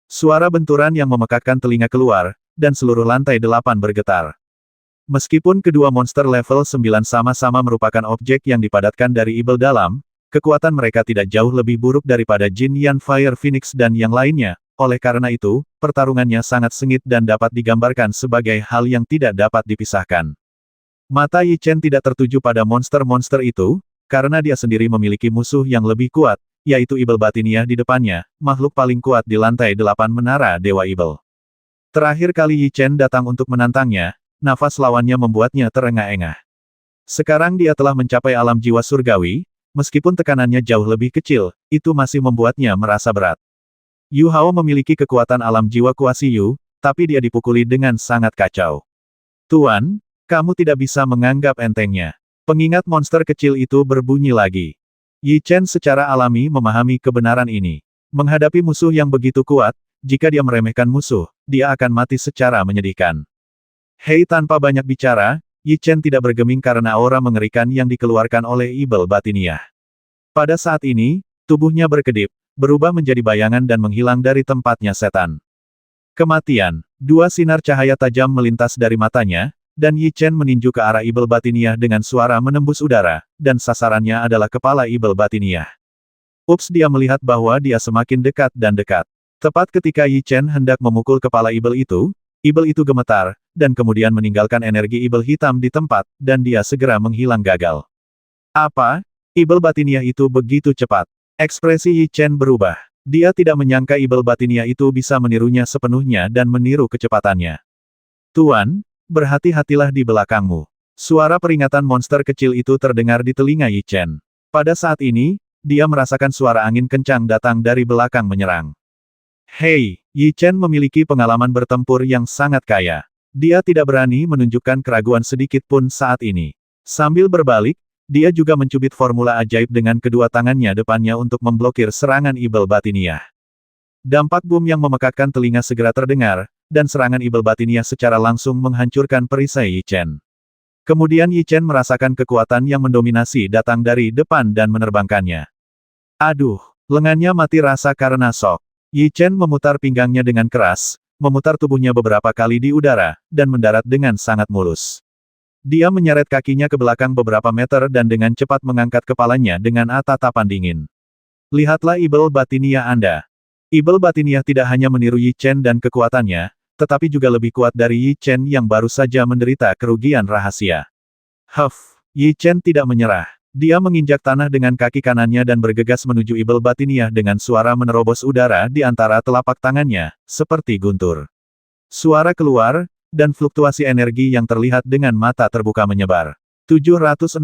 Speaker 1: Suara benturan yang memekakkan telinga keluar, dan seluruh lantai 8 bergetar. Meskipun kedua monster level 9 sama-sama merupakan objek yang dipadatkan dari ibel dalam, kekuatan mereka tidak jauh lebih buruk daripada Jinyan Fire Phoenix dan yang lainnya, oleh karena itu, pertarungannya sangat sengit dan dapat digambarkan sebagai hal yang tidak dapat dipisahkan. Mata Yi Chen tidak tertuju pada monster-monster itu, karena dia sendiri memiliki musuh yang lebih kuat, yaitu ibel batiniah di depannya, makhluk paling kuat di lantai 8 menara Dewa Ibel. Terakhir kali Yi Chen datang untuk menantangnya, nafas lawannya membuatnya terengah-engah. Sekarang dia telah mencapai alam jiwa surgawi, meskipun tekanannya jauh lebih kecil, itu masih membuatnya merasa berat. Yu Hao memiliki kekuatan alam jiwa kuasi Yu, tapi dia dipukuli dengan sangat kacau. Tuan, kamu tidak bisa menganggap entengnya. Pengingat monster kecil itu berbunyi lagi. Yi Chen secara alami memahami kebenaran ini. Menghadapi musuh yang begitu kuat, jika dia meremehkan musuh, dia akan mati secara menyedihkan. Hei, tanpa banyak bicara, Yi Chen tidak bergeming karena aura mengerikan yang dikeluarkan oleh ibel batiniah. Pada saat ini, tubuhnya berkedip, berubah menjadi bayangan dan menghilang dari tempatnya setan. Kematian. Dua sinar cahaya tajam melintas dari matanya, dan Yi Chen meninju ke arah Ibel Batiniah dengan suara menembus udara, dan sasarannya adalah kepala Ibel Batiniah. Ups, dia melihat bahwa dia semakin dekat dan dekat. Tepat ketika Yi Chen hendak memukul kepala Ibel itu gemetar, dan kemudian meninggalkan energi Ibel hitam di tempat, dan dia segera menghilang gagal. Apa? Ibel Batiniah itu begitu cepat. Ekspresi Yi Chen berubah. Dia tidak menyangka Ibel Batiniah itu bisa menirunya sepenuhnya dan meniru kecepatannya. Tuan, berhati-hatilah di belakangmu. Suara peringatan monster kecil itu terdengar di telinga Yi Chen. Pada saat ini, dia merasakan suara angin kencang datang dari belakang menyerang. Hei, Yi Chen memiliki pengalaman bertempur yang sangat kaya. Dia tidak berani menunjukkan keraguan sedikit pun saat ini. Sambil berbalik, dia juga mencubit formula ajaib dengan kedua tangannya depannya untuk memblokir serangan Ibel Batiniah. Dampak boom yang memekakkan telinga segera terdengar, dan serangan Ibel Batiniah secara langsung menghancurkan perisai Yi Chen. Kemudian Yi Chen merasakan kekuatan yang mendominasi datang dari depan dan menerbangkannya. Aduh, lengannya mati rasa karena shock. Yi Chen memutar pinggangnya dengan keras, memutar tubuhnya beberapa kali di udara, dan mendarat dengan sangat mulus. Dia menyeret kakinya ke belakang beberapa meter dan dengan cepat mengangkat kepalanya dengan tatapan dingin. Lihatlah Ibel Batiniah Anda. Ibel Batiniah tidak hanya meniru Yi Chen dan kekuatannya, tetapi juga lebih kuat dari Yi Chen yang baru saja menderita kerugian rahasia. Huff, Yi Chen tidak menyerah. Dia menginjak tanah dengan kaki kanannya dan bergegas menuju Ibel Batiniah dengan suara menerobos udara di antara telapak tangannya, seperti guntur. Suara keluar, dan fluktuasi energi yang terlihat dengan mata terbuka menyebar. 760.